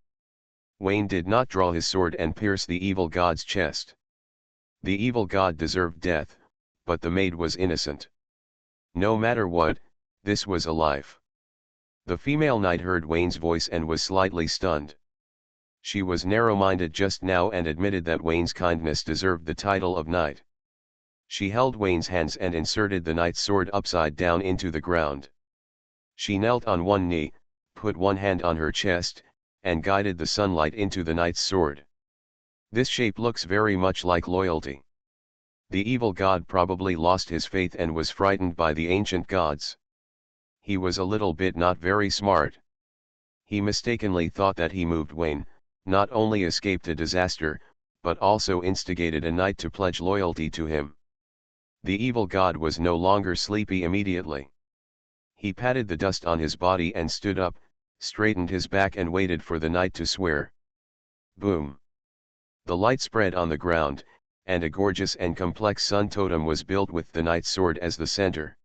Wayne did not draw his sword and pierce the evil god's chest. The evil god deserved death, but the maid was innocent. No matter what, this was a life. The female knight heard Wayne's voice and was slightly stunned. She was narrow-minded just now and admitted that Wayne's kindness deserved the title of knight. She held Wayne's hands and inserted the knight's sword upside down into the ground. She knelt on one knee, put one hand on her chest, and guided the sunlight into the knight's sword. This shape looks very much like loyalty. The evil god probably lost his faith and was frightened by the ancient gods. He was a little bit not very smart. He mistakenly thought that he moved Wayne, not only escaped a disaster, but also instigated a knight to pledge loyalty to him. The evil god was no longer sleepy immediately. He patted the dust on his body and stood up, straightened his back and waited for the knight to swear. Boom! The light spread on the ground, and a gorgeous and complex sun totem was built with the knight's sword as the center.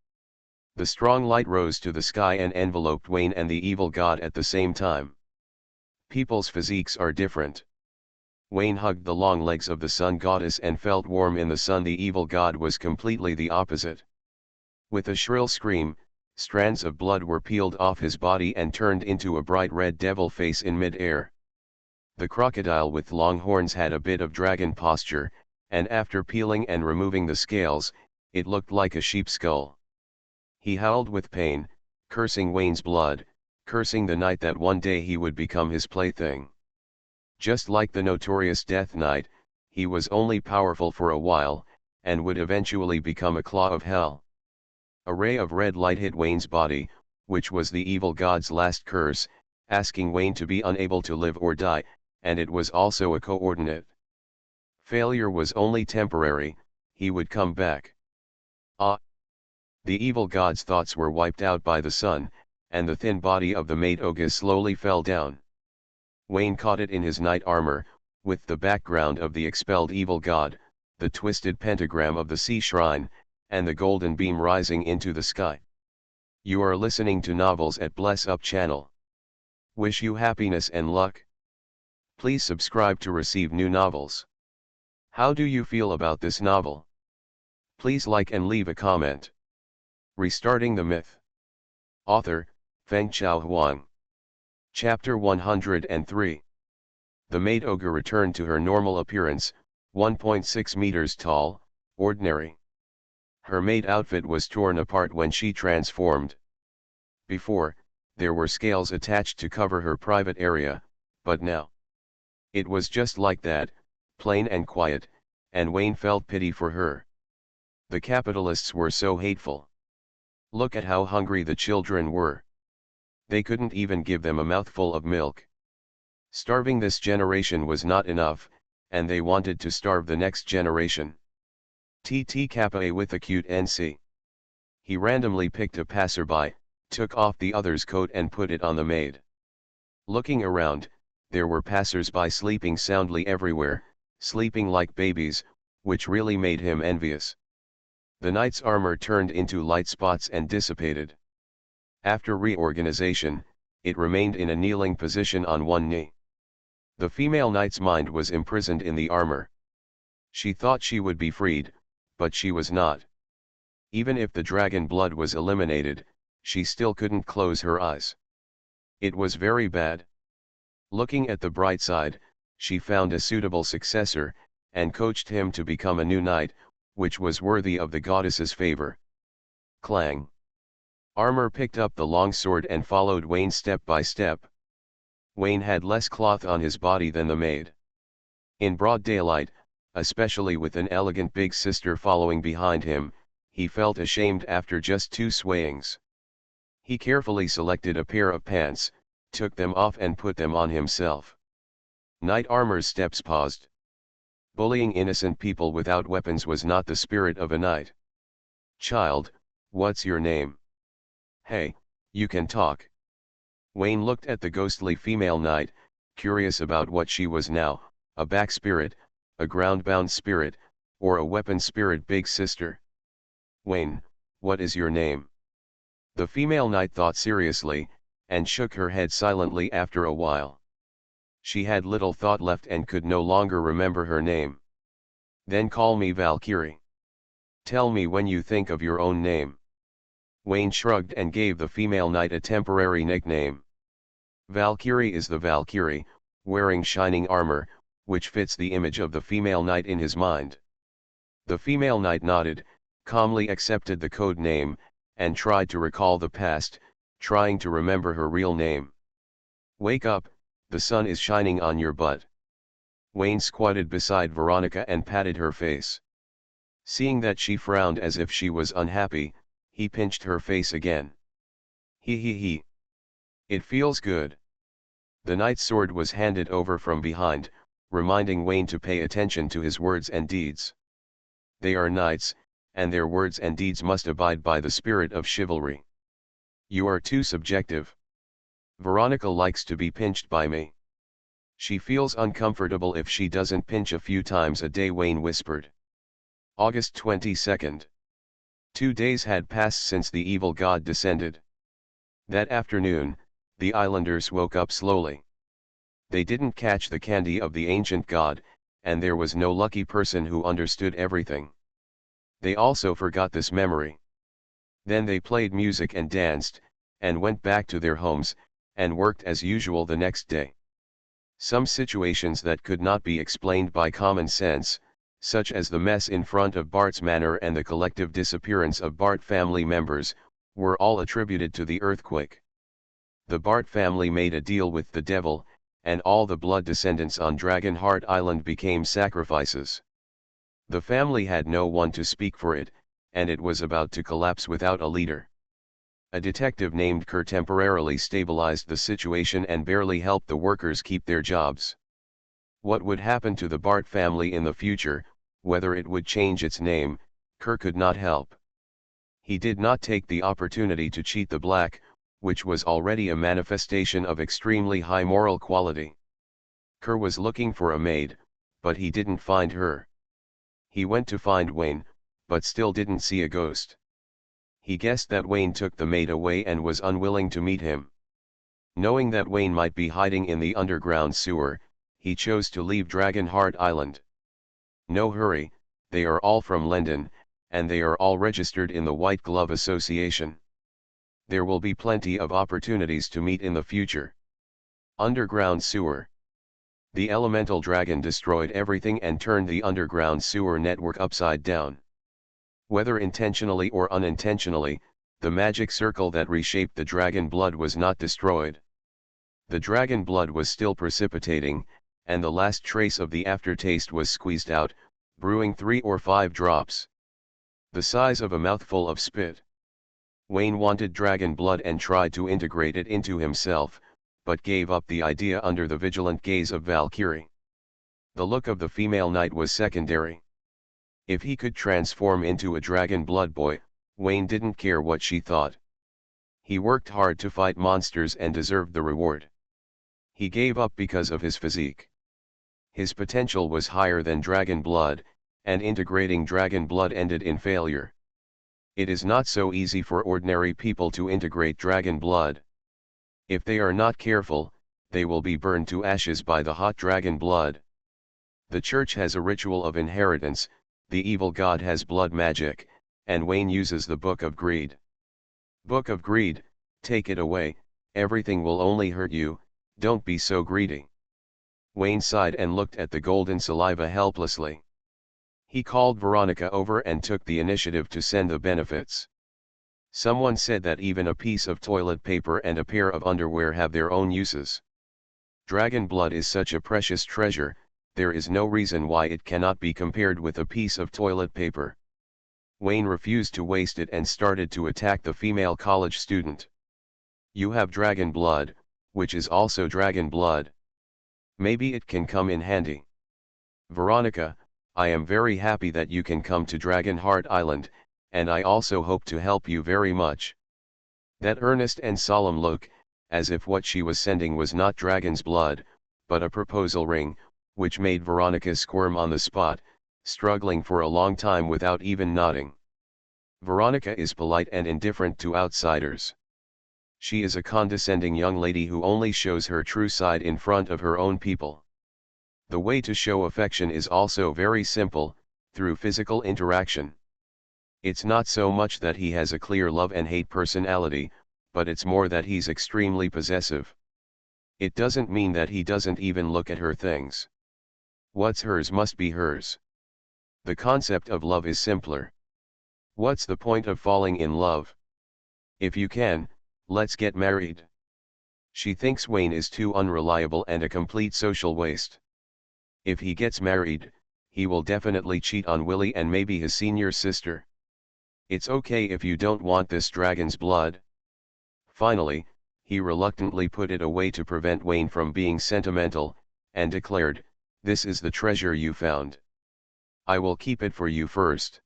The strong light rose to the sky and enveloped Wayne and the evil god at the same time. People's physiques are different. Wayne hugged the long legs of the sun goddess and felt warm in the sun. The evil god was completely the opposite. With a shrill scream, strands of blood were peeled off his body and turned into a bright red devil face in mid-air. The crocodile with long horns had a bit of dragon posture, and after peeling and removing the scales, it looked like a sheep skull. He howled with pain, cursing Wayne's blood, cursing the night that one day he would become his plaything. Just like the notorious Death Knight, he was only powerful for a while, and would eventually become a claw of hell. A ray of red light hit Wayne's body, which was the evil god's last curse, asking Wayne to be unable to live or die, and it was also a coordinate. Failure was only temporary, he would come back. Ah! The evil god's thoughts were wiped out by the sun, and the thin body of the maid Oga slowly fell down. Wayne caught it in his knight armor, with the background of the expelled evil god, the twisted pentagram of the sea shrine, and the golden beam rising into the sky. You are listening to Novels at Bless Up channel. Wish you happiness and luck. Please subscribe to receive new novels. How do you feel about this novel? Please like and leave a comment. Restarting the Myth. Author, Fengchao Huang. Chapter 103. The maid ogre returned to her normal appearance, 1.6 meters tall, ordinary. Her maid outfit was torn apart when she transformed. Before, there were scales attached to cover her private area, but now it was just like that, plain and quiet, and Wayne felt pity for her. The capitalists were so hateful. Look at how hungry the children were. They couldn't even give them a mouthful of milk. Starving this generation was not enough, and they wanted to starve the next generation. TT Kappa with acute NC. He randomly picked a passerby, took off the other's coat and put it on the maid. Looking around, there were passersby sleeping soundly everywhere, sleeping like babies, which really made him envious. The knight's armor turned into light spots and dissipated. After reorganization, it remained in a kneeling position on one knee. The female knight's mind was imprisoned in the armor. She thought she would be freed, but she was not. Even if the dragon blood was eliminated, she still couldn't close her eyes. It was very bad. Looking at the bright side, she found a suitable successor, and coached him to become a new knight, which was worthy of the goddess's favor. Clang! Armor picked up the long sword and followed Wayne step by step. Wayne had less cloth on his body than the maid. In broad daylight, especially with an elegant big sister following behind him, he felt ashamed after just 2 swayings. He carefully selected a pair of pants, took them off and put them on himself. Knight Armor's steps paused. Bullying innocent people without weapons was not the spirit of a knight. "Child, what's your name?" "Hey, you can talk." Wayne looked at the ghostly female knight, curious about what she was now, a back spirit, a ground-bound spirit, or a weapon spirit big sister. "Wayne, what is your name?" The female knight thought seriously, and shook her head silently after a while. She had little thought left and could no longer remember her name. "Then call me Valkyrie. Tell me when you think of your own name." Wayne shrugged and gave the female knight a temporary nickname. Valkyrie is the Valkyrie, wearing shining armor, which fits the image of the female knight in his mind. The female knight nodded, calmly accepted the code name, and tried to recall the past, trying to remember her real name. "Wake up, the sun is shining on your butt." Wayne squatted beside Veronica and patted her face. Seeing that she frowned as if she was unhappy, he pinched her face again. He. It feels good." The knight's sword was handed over from behind, reminding Wayne to pay attention to his words and deeds. They are knights, and their words and deeds must abide by the spirit of chivalry. "You are too subjective. Veronica likes to be pinched by me. She feels uncomfortable if she doesn't pinch a few times a day," Wayne whispered. August 22nd. 2 days had passed since the evil god descended. That afternoon, the islanders woke up slowly. They didn't catch the candy of the ancient god, and there was no lucky person who understood everything. They also forgot this memory. Then they played music and danced, and went back to their homes, and worked as usual the next day. Some situations that could not be explained by common sense, such as the mess in front of Bart's manor and the collective disappearance of Bart family members, were all attributed to the earthquake. The Bart family made a deal with the devil, and all the blood descendants on Dragonheart Island became sacrifices. The family had no one to speak for it, and it was about to collapse without a leader. A detective named Kerr temporarily stabilized the situation and barely helped the workers keep their jobs. What would happen to the Bart family in the future, whether it would change its name, Kerr could not help. He did not take the opportunity to cheat the black, which was already a manifestation of extremely high moral quality. Kerr was looking for a maid, but he didn't find her. He went to find Wayne, but still didn't see a ghost. He guessed that Wayne took the maid away and was unwilling to meet him. Knowing that Wayne might be hiding in the underground sewer, he chose to leave Dragonheart Island. No hurry, they are all from London, and they are all registered in the White Glove Association. There will be plenty of opportunities to meet in the future. Underground sewer. The elemental dragon destroyed everything and turned the underground sewer network upside down. Whether intentionally or unintentionally, the magic circle that reshaped the dragon blood was not destroyed. The dragon blood was still precipitating, and the last trace of the aftertaste was squeezed out, brewing 3 or 5 drops. The size of a mouthful of spit. Wayne wanted dragon blood and tried to integrate it into himself, but gave up the idea under the vigilant gaze of Valkyrie. The look of the female knight was secondary. If he could transform into a dragon blood boy, Wayne didn't care what she thought. He worked hard to fight monsters and deserved the reward. He gave up because of his physique. His potential was higher than dragon blood, and integrating dragon blood ended in failure. It is not so easy for ordinary people to integrate dragon blood. If they are not careful, they will be burned to ashes by the hot dragon blood. The church has a ritual of inheritance, the evil god has blood magic, and Wayne uses the Book of Greed. Book of greed, take it away, everything will only hurt you, don't be so greedy. Wayne sighed and looked at the golden saliva helplessly. He called Veronica over and took the initiative to send the benefits. Someone said that even a piece of toilet paper and a pair of underwear have their own uses. Dragon blood is such a precious treasure, there is no reason why it cannot be compared with a piece of toilet paper. Wayne refused to waste it and started to attack the female college student. You have dragon blood, which is also dragon blood. Maybe it can come in handy. Veronica, I am very happy that you can come to Dragon Heart Island, and I also hope to help you very much. That earnest and solemn look, as if what she was sending was not dragon's blood, but a proposal ring, which made Veronica squirm on the spot, struggling for a long time without even nodding. Veronica is polite and indifferent to outsiders. She is a condescending young lady who only shows her true side in front of her own people. The way to show affection is also very simple, through physical interaction. It's not so much that he has a clear love and hate personality, but it's more that he's extremely possessive. It doesn't mean that he doesn't even look at her things. What's hers must be hers. The concept of love is simpler. What's the point of falling in love? If you can, let's get married. She thinks Wayne is too unreliable and a complete social waste. If he gets married, he will definitely cheat on Willie and maybe his senior sister. It's okay if you don't want this dragon's blood. Finally, he reluctantly put it away to prevent Wayne from being sentimental, and declared, "This is the treasure you found. I will keep it for you first.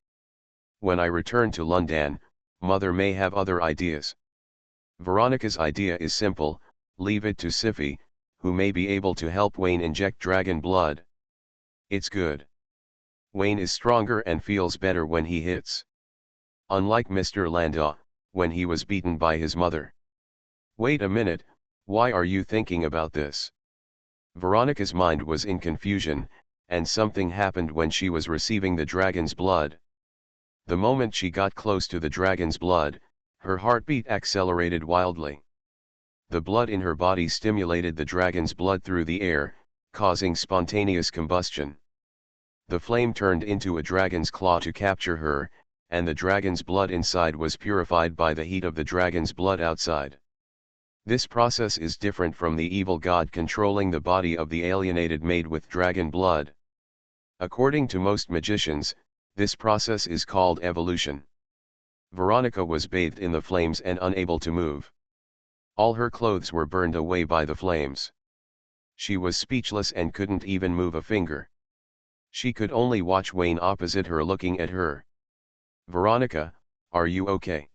When I return to London, Mother may have other ideas." Veronica's idea is simple, leave it to Siffy, who may be able to help Wayne inject dragon blood. It's good. Wayne is stronger and feels better when he hits. Unlike Mr. Landau, when he was beaten by his mother. Wait a minute, why are you thinking about this? Veronica's mind was in confusion, and something happened when she was receiving the dragon's blood. The moment she got close to the dragon's blood, her heartbeat accelerated wildly. The blood in her body stimulated the dragon's blood through the air, causing spontaneous combustion. The flame turned into a dragon's claw to capture her, and the dragon's blood inside was purified by the heat of the dragon's blood outside. This process is different from the evil god controlling the body of the alienated maid with dragon blood. According to most magicians, this process is called evolution. Veronica was bathed in the flames and unable to move. All her clothes were burned away by the flames. She was speechless and couldn't even move a finger. She could only watch Wayne opposite her looking at her. "Veronica, are you okay?"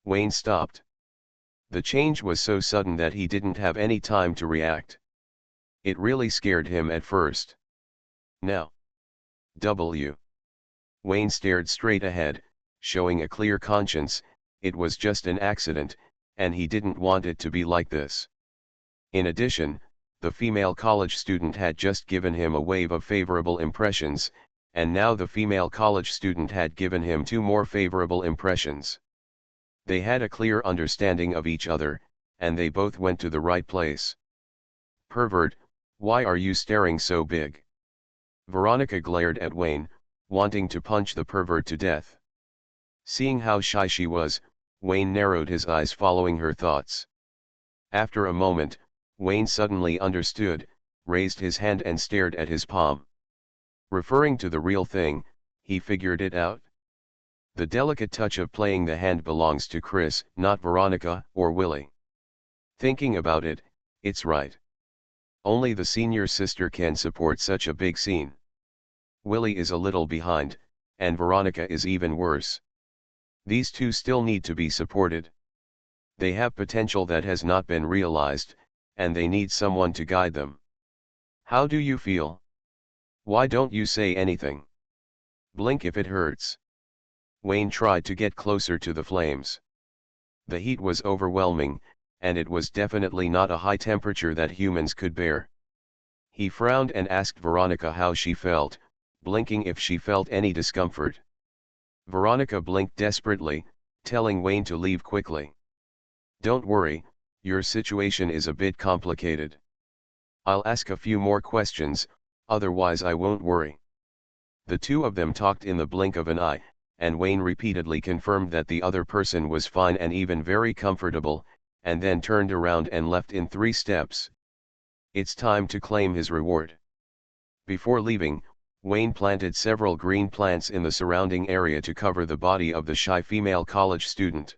Wayne stopped. The change was so sudden that he didn't have any time to react. It really scared him at first. "Now. W." Wayne stared straight ahead, showing a clear conscience. It was just an accident, and he didn't want it to be like this. In addition, the female college student had just given him a wave of favorable impressions, and now the female college student had given him two more favorable impressions. They had a clear understanding of each other, and they both went to the right place. "Pervert, why are you staring so big?" Veronica glared at Wayne, wanting to punch the pervert to death. Seeing how shy she was, Wayne narrowed his eyes following her thoughts. After a moment, Wayne suddenly understood, raised his hand and stared at his palm. Referring to the real thing, he figured it out. The delicate touch of playing the hand belongs to Chris, not Veronica or Willie. Thinking about it, it's right. Only the senior sister can support such a big scene. Willie is a little behind, and Veronica is even worse. These two still need to be supported. They have potential that has not been realized, and they need someone to guide them. "How do you feel? Why don't you say anything? Blink if it hurts." Wayne tried to get closer to the flames. The heat was overwhelming, and it was definitely not a high temperature that humans could bear. He frowned and asked Veronica how she felt, blinking if she felt any discomfort. Veronica blinked desperately, telling Wayne to leave quickly. "Don't worry, your situation is a bit complicated. I'll ask a few more questions, otherwise I won't worry." The two of them talked in the blink of an eye, and Wayne repeatedly confirmed that the other person was fine and even very comfortable, and then turned around and left in 3 steps. It's time to claim his reward. Before leaving, Wayne planted several green plants in the surrounding area to cover the body of the shy female college student.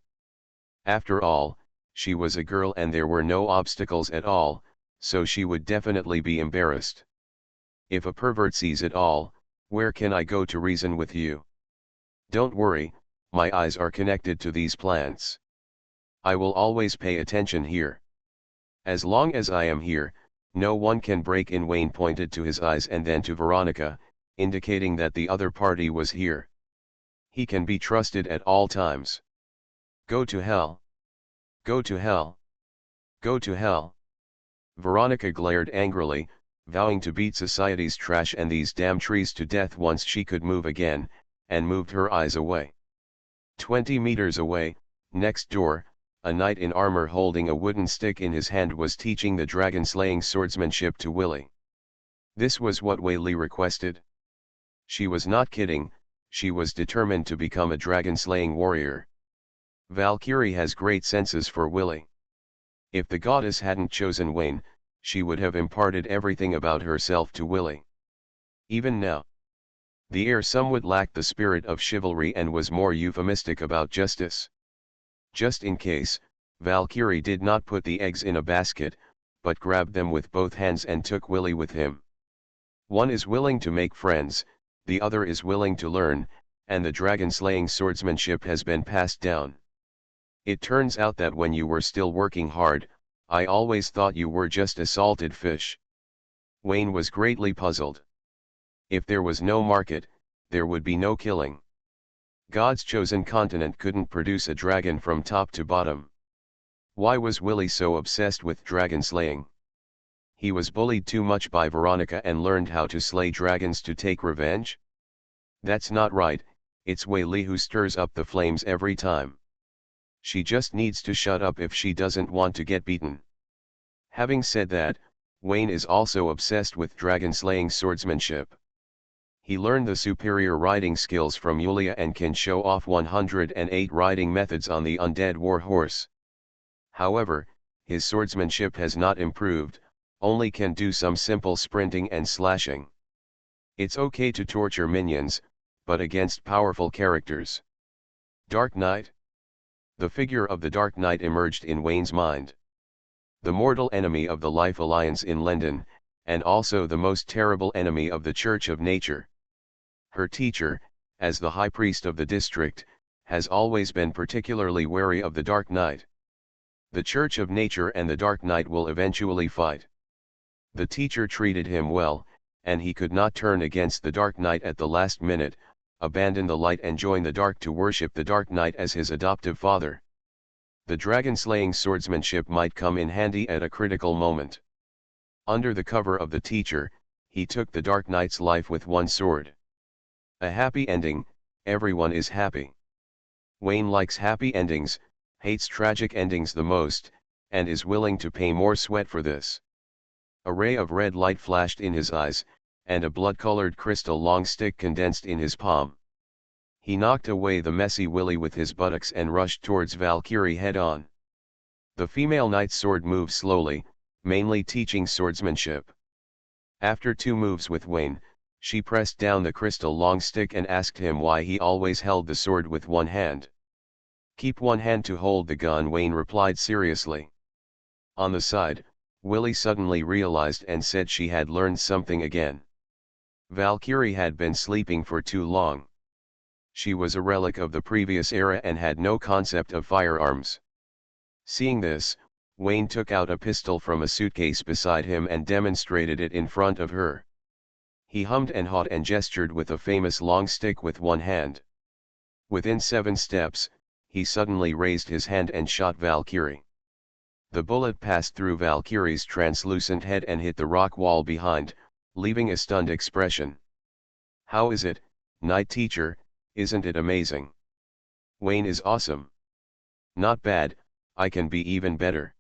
After all, she was a girl and there were no obstacles at all, so she would definitely be embarrassed. "If a pervert sees it all, where can I go to reason with you? Don't worry, my eyes are connected to these plants. I will always pay attention here. As long as I am here, no one can break in." Wayne pointed to his eyes and then to Veronica, indicating that the other party was here. "He can be trusted at all times. Go to hell. Go to hell. Go to hell." Veronica glared angrily, vowing to beat society's trash and these damn trees to death once she could move again, and moved her eyes away. 20 meters away, next door, a knight in armor holding a wooden stick in his hand was teaching the dragon-slaying swordsmanship to Willie. This was what Whaley requested. She was not kidding, she was determined to become a dragon-slaying warrior. Valkyrie has great senses for Willie. If the goddess hadn't chosen Wayne, she would have imparted everything about herself to Willie. Even now, the heir somewhat lacked the spirit of chivalry and was more euphemistic about justice. Just in case, Valkyrie did not put the eggs in a basket, but grabbed them with both hands and took Willie with him. One is willing to make friends, the other is willing to learn, and the dragon-slaying swordsmanship has been passed down. It turns out that when you were still working hard, I always thought you were just a salted fish. Wayne was greatly puzzled. If there was no market, there would be no killing. God's chosen continent couldn't produce a dragon from top to bottom. Why was Willie so obsessed with dragon slaying? He was bullied too much by Veronica and learned how to slay dragons to take revenge? That's not right, it's Whaley who stirs up the flames every time. She just needs to shut up if she doesn't want to get beaten. Having said that, Wayne is also obsessed with dragon-slaying swordsmanship. He learned the superior riding skills from Yulia and can show off 108 riding methods on the undead war horse. However, his swordsmanship has not improved, only can do some simple sprinting and slashing. It's okay to torture minions, but against powerful characters. Dark Knight? The figure of the Dark Knight emerged in Wayne's mind. The mortal enemy of the Life Alliance in London, and also the most terrible enemy of the Church of Nature. Her teacher, as the High Priest of the district, has always been particularly wary of the Dark Knight. The Church of Nature and the Dark Knight will eventually fight. The teacher treated him well, and he could not turn against the Dark Knight at the last minute, abandon the light and join the dark to worship the Dark Knight as his adoptive father. The dragon-slaying swordsmanship might come in handy at a critical moment. Under the cover of the teacher, he took the Dark Knight's life with one sword. A happy ending, everyone is happy. Wayne likes happy endings, hates tragic endings the most, and is willing to pay more sweat for this. A ray of red light flashed in his eyes, and a blood-colored crystal long stick condensed in his palm. He knocked away the messy Willie with his buttocks and rushed towards Valkyrie head-on. The female knight's sword moved slowly, mainly teaching swordsmanship. After 2 moves with Wayne, she pressed down the crystal long stick and asked him why he always held the sword with one hand. "Keep one hand to hold the gun," Wayne replied seriously. On the side, Willie suddenly realized and said she had learned something again. Valkyrie had been sleeping for too long. She was a relic of the previous era and had no concept of firearms. Seeing this, Wayne took out a pistol from a suitcase beside him and demonstrated it in front of her. He hummed and hawed and gestured with a famous long stick with one hand. Within 7 steps, he suddenly raised his hand and shot Valkyrie. The bullet passed through Valkyrie's translucent head and hit the rock wall behind, leaving a stunned expression. "How is it, Night Teacher, isn't it amazing? Wayne is awesome." Not bad, I can be even better.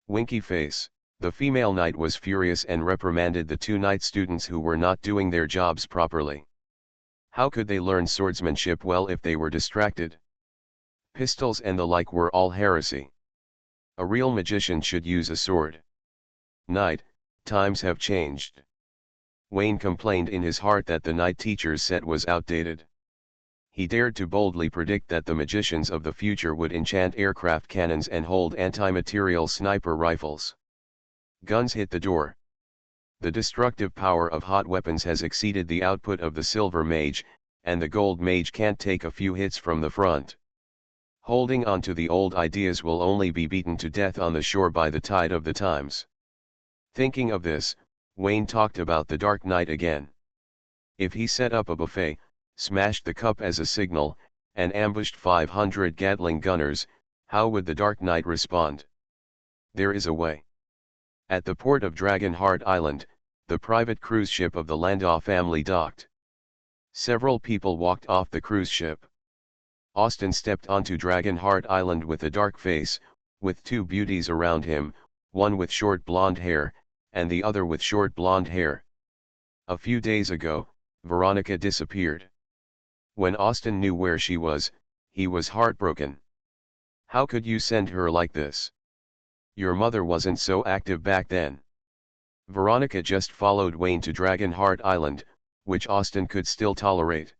Winky face. The female knight was furious and reprimanded the two knight students who were not doing their jobs properly. How could they learn swordsmanship well if they were distracted? Pistols and the like were all heresy. A real magician should use a sword. Knight, times have changed. Wayne complained in his heart that the knight teacher's set was outdated. He dared to boldly predict that the magicians of the future would enchant aircraft cannons and hold anti-material sniper rifles. Guns hit the door. The destructive power of hot weapons has exceeded the output of the silver mage, and the gold mage can't take a few hits from the front. Holding on to the old ideas will only be beaten to death on the shore by the tide of the times. Thinking of this, Wayne talked about the Dark Knight again. If he set up a buffet, smashed the cup as a signal, and ambushed 500 Gatling gunners, how would the Dark Knight respond? There is a way. At the port of Dragonheart Island, the private cruise ship of the Landau family docked. Several people walked off the cruise ship. Austin stepped onto Dragonheart Island with a dark face, with two beauties around him, one with short blonde hair, and the other with short blonde hair. A few days ago, Veronica disappeared. When Austin knew where she was, he was heartbroken. How could you send her like this? Your mother wasn't so active back then. Veronica just followed Wayne to Dragonheart Island, which Austin could still tolerate.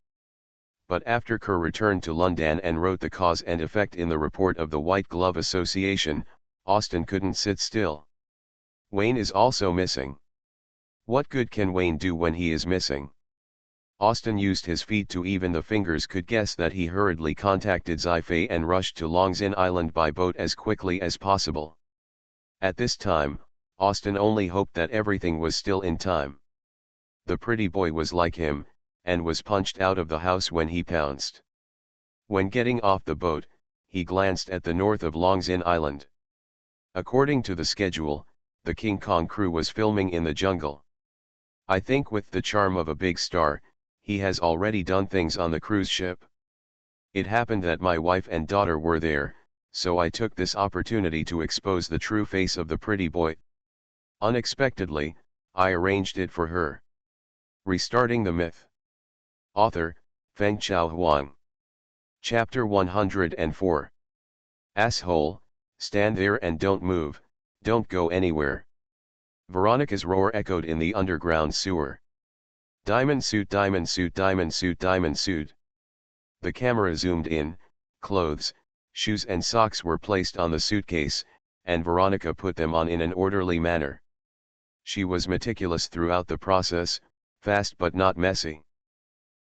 But after Kerr returned to London and wrote the cause and effect in the report of the White Glove Association, Austin couldn't sit still. Wayne is also missing. What good can Wayne do when he is missing? Austin used his feet to even the fingers could guess that he hurriedly contacted Sci-fi and rushed to Long's Inn Island by boat as quickly as possible. At this time, Austin only hoped that everything was still in time. The pretty boy was like him, and was punched out of the house when he pounced. When getting off the boat, he glanced at the north of Long's Inn Island. According to the schedule, the King Kong crew was filming in the jungle. I think with the charm of a big star, he has already done things on the cruise ship. It happened that my wife and daughter were there, so I took this opportunity to expose the true face of the pretty boy. Unexpectedly, I arranged it for her. Restarting the myth. Author, Feng Chao Huang. Chapter 104. Asshole, stand there and don't move, don't go anywhere. Veronica's roar echoed in the underground sewer. Diamond suit, diamond suit, diamond suit, diamond suit. The camera zoomed in, clothes, shoes and socks were placed on the suitcase, and Veronica put them on in an orderly manner. She was meticulous throughout the process, fast but not messy.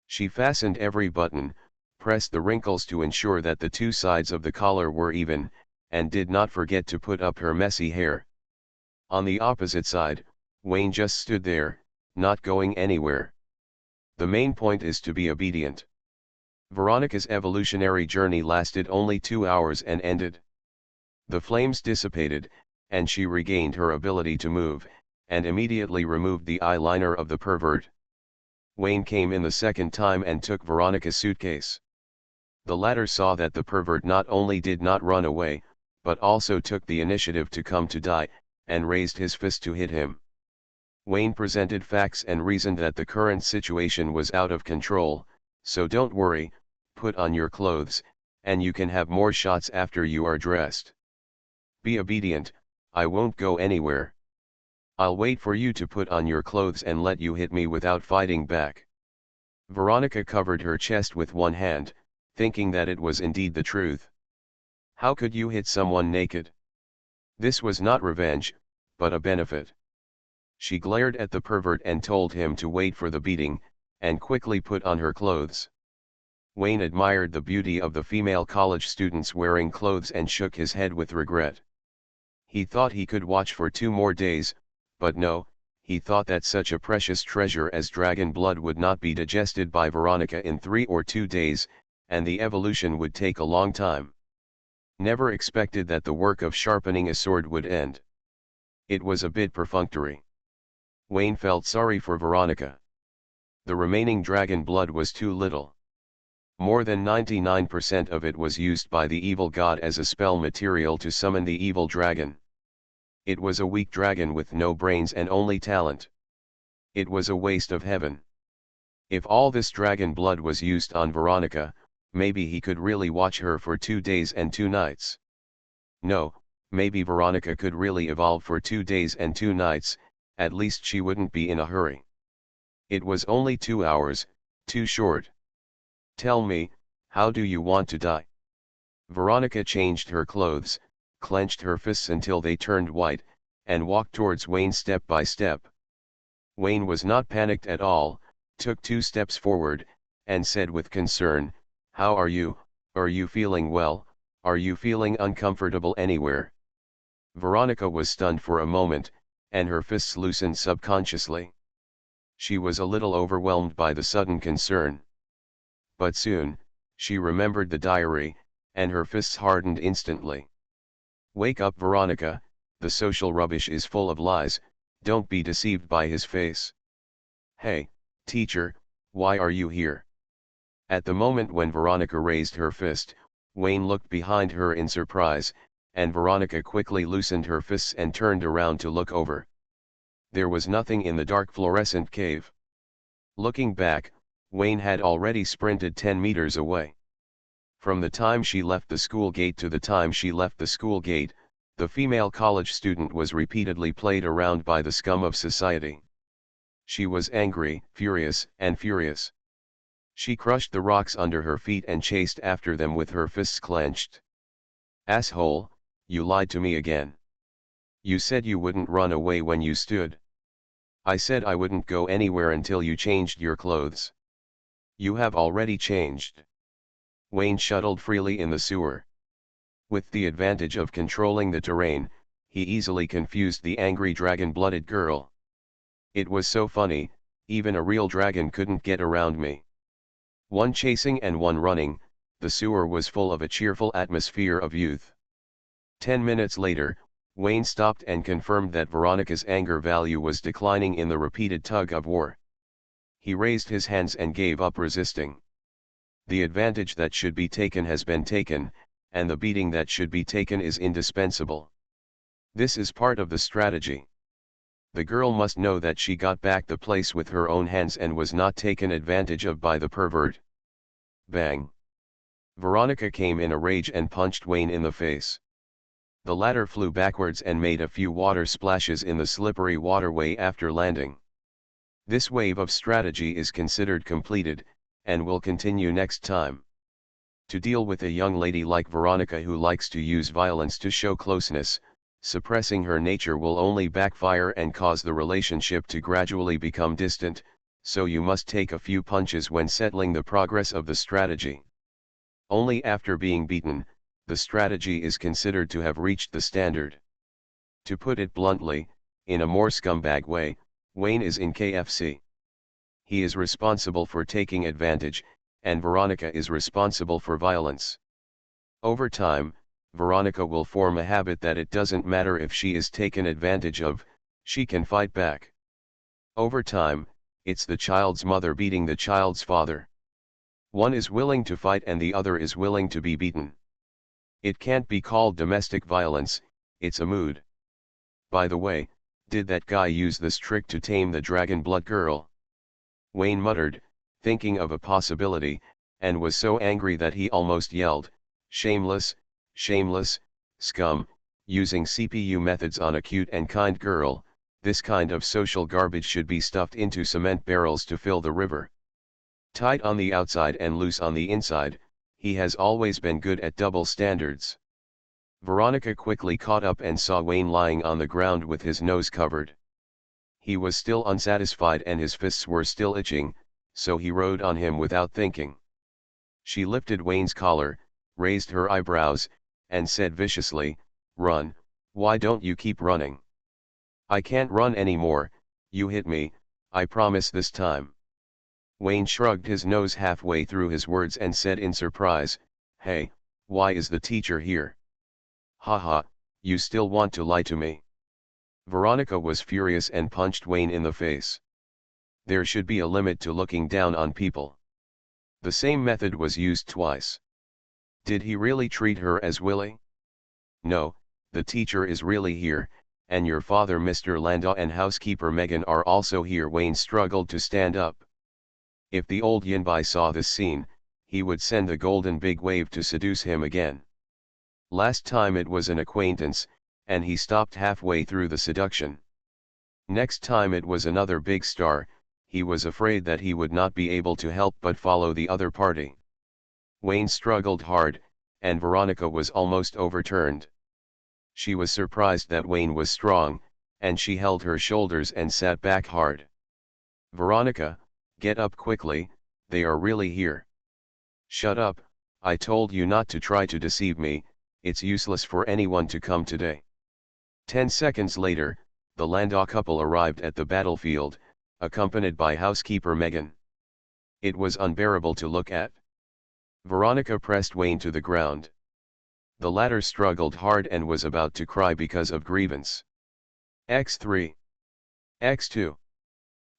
She fastened every button, pressed the wrinkles to ensure that the two sides of the collar were even, and did not forget to put up her messy hair. On the opposite side, Wayne just stood there, not going anywhere. The main point is to be obedient. Veronica's evolutionary journey lasted only 2 hours and ended. The flames dissipated, and she regained her ability to move, and immediately removed the eyeliner of the pervert. Wayne came in the second time and took Veronica's suitcase. The latter saw that the pervert not only did not run away, but also took the initiative to come to die, and raised his fist to hit him. Wayne presented facts and reasoned that the current situation was out of control, so don't worry, put on your clothes, and you can have more shots after you are dressed. Be obedient, I won't go anywhere. I'll wait for you to put on your clothes and let you hit me without fighting back. Veronica covered her chest with one hand, thinking that it was indeed the truth. How could you hit someone naked? This was not revenge, but a benefit. She glared at the pervert and told him to wait for the beating, and quickly put on her clothes. Wayne admired the beauty of the female college students wearing clothes and shook his head with regret. He thought he could watch for 2 more days, but no, he thought that such a precious treasure as dragon blood would not be digested by Veronica in 3 or 2 days, and the evolution would take a long time. Never expected that the work of sharpening a sword would end. It was a bit perfunctory. Wayne felt sorry for Veronica. The remaining dragon blood was too little. More than 99% of it was used by the evil god as a spell material to summon the evil dragon. It was a weak dragon with no brains and only talent. It was a waste of heaven. If all this dragon blood was used on Veronica, maybe he could really watch her for 2 days and 2 nights. No, maybe Veronica could really evolve for 2 days and 2 nights, at least she wouldn't be in a hurry. It was only 2 hours, too short. Tell me, how do you want to die? Veronica changed her clothes, clenched her fists until they turned white, and walked towards Wayne step by step. Wayne was not panicked at all, took 2 steps forward, and said with concern, "How are you? Are you feeling well? Are you feeling uncomfortable anywhere?" Veronica was stunned for a moment, and her fists loosened subconsciously. She was a little overwhelmed by the sudden concern. But soon, she remembered the diary, and her fists hardened instantly. "Wake up, Veronica, the social rubbish is full of lies, don't be deceived by his face. Hey, teacher, why are you here?" At the moment when Veronica raised her fist, Wayne looked behind her in surprise, and Veronica quickly loosened her fists and turned around to look over. There was nothing in the dark fluorescent cave. Looking back, Wayne had already sprinted 10 meters away. From the time she left the school gate to the time she left the school gate, the female college student was repeatedly played around by the scum of society. She was angry, furious, and furious. She crushed the rocks under her feet and chased after them with her fists clenched. "Asshole, you lied to me again. You said you wouldn't run away when you stood. I said I wouldn't go anywhere until you changed your clothes. You have already changed." Wayne shuttled freely in the sewer. With the advantage of controlling the terrain, he easily confused the angry dragon-blooded girl. "It was so funny, even a real dragon couldn't get around me." One chasing and one running, the sewer was full of a cheerful atmosphere of youth. 10 minutes later, Wayne stopped and confirmed that Veronica's anger value was declining in the repeated tug of war. He raised his hands and gave up resisting. The advantage that should be taken has been taken, and the beating that should be taken is indispensable. This is part of the strategy. The girl must know that she got back the place with her own hands and was not taken advantage of by the pervert. Bang! Veronica came in a rage and punched Wayne in the face. The latter flew backwards and made a few water splashes in the slippery waterway after landing. This wave of strategy is considered completed, and will continue next time. To deal with a young lady like Veronica who likes to use violence to show closeness, suppressing her nature will only backfire and cause the relationship to gradually become distant, so you must take a few punches when settling the progress of the strategy. Only after being beaten, the strategy is considered to have reached the standard. To put it bluntly, in a more scumbag way, Wayne is in KFC. He is responsible for taking advantage, and Veronica is responsible for violence. Over time, Veronica will form a habit that it doesn't matter if she is taken advantage of, she can fight back. Over time, it's the child's mother beating the child's father. One is willing to fight and the other is willing to be beaten. It can't be called domestic violence, it's a mood. By the way, did that guy use this trick to tame the dragon blood girl? Wayne muttered, thinking of a possibility, and was so angry that he almost yelled, "Shameless, shameless, scum, using CPU methods on a cute and kind girl, this kind of social garbage should be stuffed into cement barrels to fill the river. Tight on the outside and loose on the inside, he has always been good at double standards." Veronica quickly caught up and saw Wayne lying on the ground with his nose covered. He was still unsatisfied and his fists were still itching, so he rode on him without thinking. She lifted Wayne's collar, raised her eyebrows, and said viciously, "Run, why don't you keep running?" "I can't run anymore, you hit me, I promise this time." Wayne shrugged his nose halfway through his words and said in surprise, "Hey, why is the teacher here?" "Haha, you still want to lie to me." Veronica was furious and punched Wayne in the face. There should be a limit to looking down on people. The same method was used twice. Did he really treat her as Willie? No, the teacher is really here, and your father Mr. Landau and housekeeper Megan are also here. Wayne struggled to stand up. If the old Yinbai saw this scene, he would send the golden big wave to seduce him again. Last time it was an acquaintance, and he stopped halfway through the seduction. Next time it was another big star, he was afraid that he would not be able to help but follow the other party. Wayne struggled hard, and Veronica was almost overturned. She was surprised that Wayne was strong, and she held her shoulders and sat back hard. Veronica, get up quickly, they are really here. Shut up, I told you not to try to deceive me, it's useless for anyone to come today. 10 seconds later, the Landau couple arrived at the battlefield, accompanied by housekeeper Megan. It was unbearable to look at. Veronica pressed Wayne to the ground. The latter struggled hard and was about to cry because of grievance. X3. X2.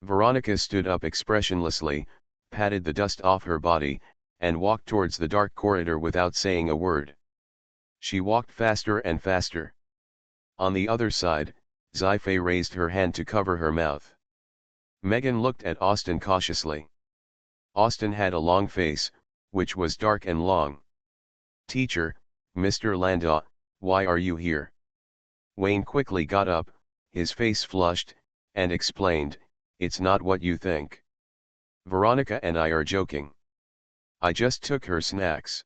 Veronica stood up expressionlessly, patted the dust off her body, and walked towards the dark corridor without saying a word. She walked faster and faster. On the other side, Sci-fi raised her hand to cover her mouth. Megan looked at Austin cautiously. Austin had a long face, which was dark and long. Teacher, Mr. Landau, why are you here? Wayne quickly got up, his face flushed, and explained, it's not what you think. Veronica and I are joking. I just took her snacks.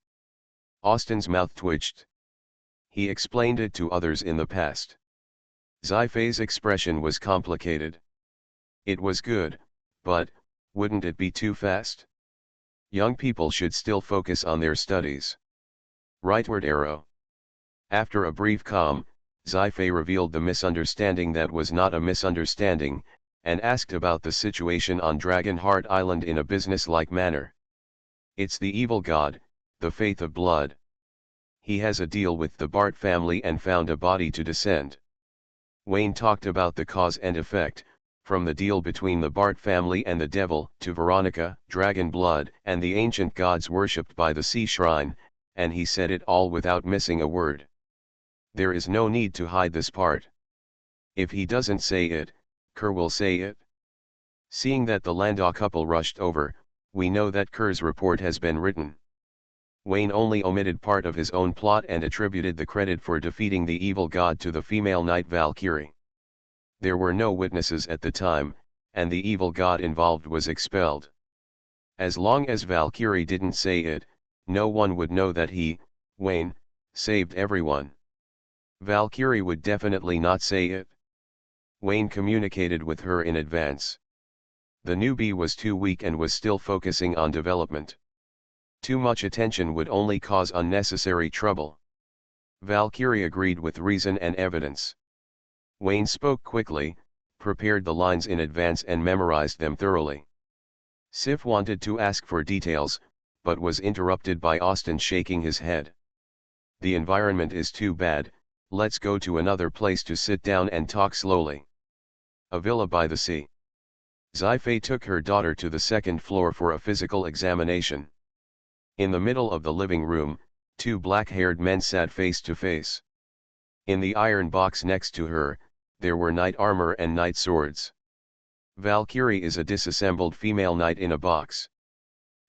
Austin's mouth twitched. He explained it to others in the past. Sci-fi's expression was complicated. It was good, but, wouldn't it be too fast? Young people should still focus on their studies. Rightward arrow. After a brief calm, Sci-fi revealed the misunderstanding that was not a misunderstanding, and asked about the situation on Dragonheart Island in a business-like manner. It's the evil god, the Faith of Blood. He has a deal with the Bart family and found a body to descend. Wayne talked about the cause and effect, from the deal between the Bart family and the devil to Veronica, dragon blood, and the ancient gods worshipped by the sea shrine, and he said it all without missing a word. There is no need to hide this part. If he doesn't say it, Kerr will say it. Seeing that the Landau couple rushed over, we know that Kerr's report has been written. Wayne only omitted part of his own plot and attributed the credit for defeating the evil god to the female knight Valkyrie. There were no witnesses at the time, and the evil god involved was expelled. As long as Valkyrie didn't say it, no one would know that he, Wayne, saved everyone. Valkyrie would definitely not say it. Wayne communicated with her in advance. The newbie was too weak and was still focusing on development. Too much attention would only cause unnecessary trouble. Valkyrie agreed with reason and evidence. Wayne spoke quickly, prepared the lines in advance and memorized them thoroughly. Sif wanted to ask for details, but was interrupted by Austin shaking his head. The environment is too bad, let's go to another place to sit down and talk slowly. A villa by the sea. Sci-fi took her daughter to the second floor for a physical examination. In the middle of the living room, two black-haired men sat face to face. In the iron box next to her, there were knight armor and knight swords. Valkyrie is a disassembled female knight in a box.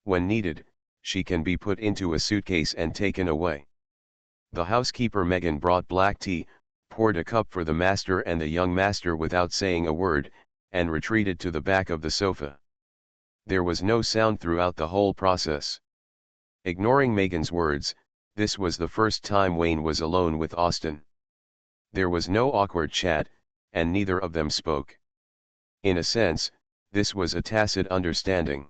When needed, she can be put into a suitcase and taken away. The housekeeper Megan brought black tea, poured a cup for the master and the young master without saying a word, and retreated to the back of the sofa. There was no sound throughout the whole process. Ignoring Megan's words, this was the first time Wayne was alone with Austin. There was no awkward chat, and neither of them spoke. In a sense, this was a tacit understanding.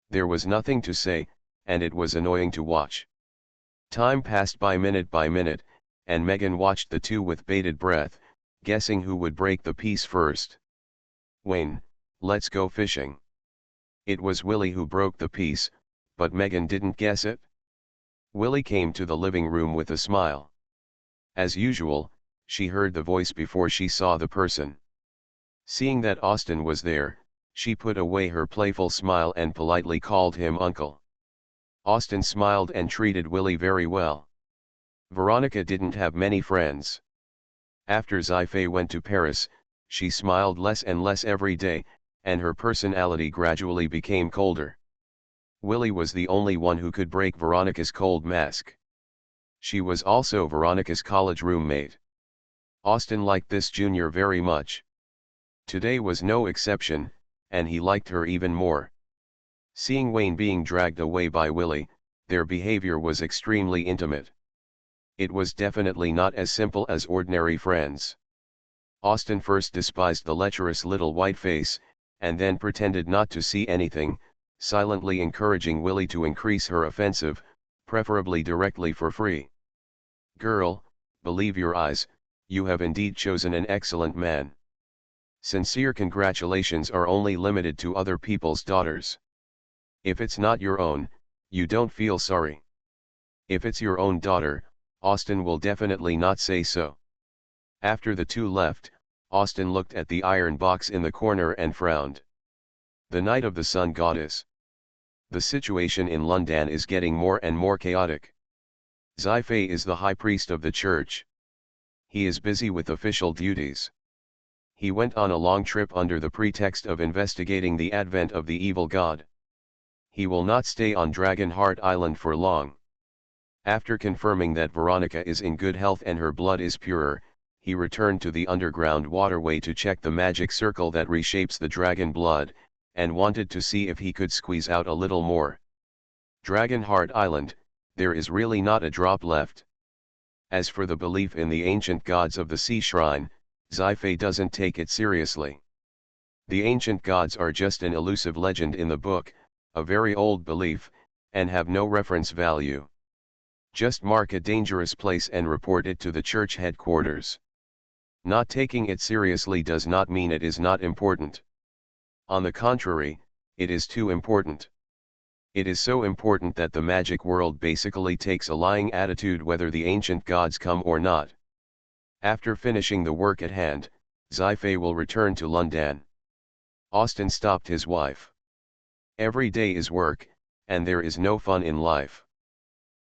There was nothing to say, and it was annoying to watch. Time passed by minute, and Megan watched the two with bated breath, guessing who would break the peace first. Wayne, let's go fishing. It was Willie who broke the peace, but Megan didn't guess it. Willie came to the living room with a smile. As usual, she heard the voice before she saw the person. Seeing that Austin was there, she put away her playful smile and politely called him uncle. Austin smiled and treated Willie very well. Veronica didn't have many friends. After Sci-fi went to Paris, she smiled less and less every day, and her personality gradually became colder. Willie was the only one who could break Veronica's cold mask. She was also Veronica's college roommate. Austin liked this junior very much. Today was no exception, and he liked her even more. Seeing Wayne being dragged away by Willie, their behavior was extremely intimate. It was definitely not as simple as ordinary friends. Austin first despised the lecherous little white face, and then pretended not to see anything, silently encouraging Willie to increase her offensive, preferably directly for free. "Girl, believe your eyes, you have indeed chosen an excellent man. Sincere congratulations are only limited to other people's daughters. If it's not your own, you don't feel sorry. If it's your own daughter, Austin will definitely not say so." After the two left, Austin looked at the iron box in the corner and frowned. The night of the sun goddess. The situation in London is getting more and more chaotic. Sci-fi is the high priest of the church. He is busy with official duties. He went on a long trip under the pretext of investigating the advent of the evil god. He will not stay on Dragonheart Island for long. After confirming that Veronica is in good health and her blood is purer, he returned to the underground waterway to check the magic circle that reshapes the dragon blood, and wanted to see if he could squeeze out a little more. Dragonheart Island, there is really not a drop left. As for the belief in the ancient gods of the sea shrine, Sci-fi doesn't take it seriously. The ancient gods are just an elusive legend in the book, a very old belief, and have no reference value. Just mark a dangerous place and report it to the church headquarters. Not taking it seriously does not mean it is not important. On the contrary, it is too important. It is so important that the magic world basically takes a lying attitude whether the ancient gods come or not. After finishing the work at hand, Sci-fi will return to London. Austin stopped his wife. Every day is work, and there is no fun in life.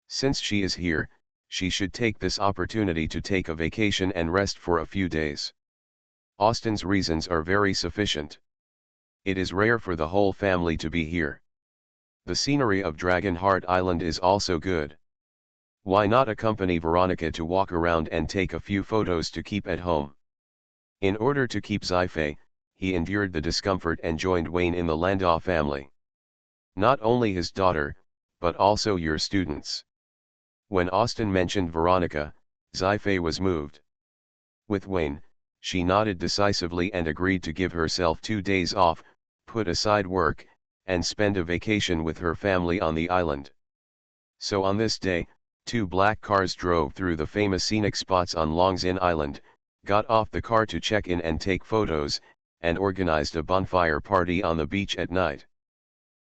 Since she is here, she should take this opportunity to take a vacation and rest for a few days. Austin's reasons are very sufficient. It is rare for the whole family to be here. The scenery of Dragonheart Island is also good. Why not accompany Veronica to walk around and take a few photos to keep at home? In order to keep Sci-fi, he endured the discomfort and joined Wayne in the Landau family. Not only his daughter, but also your students. When Austin mentioned Veronica, Sci-fi was moved. With Wayne, she nodded decisively and agreed to give herself 2 days off, put aside work, and spend a vacation with her family on the island. So on this day, 2 black cars drove through the famous scenic spots on Long's Inn Island, got off the car to check in and take photos, and organized a bonfire party on the beach at night.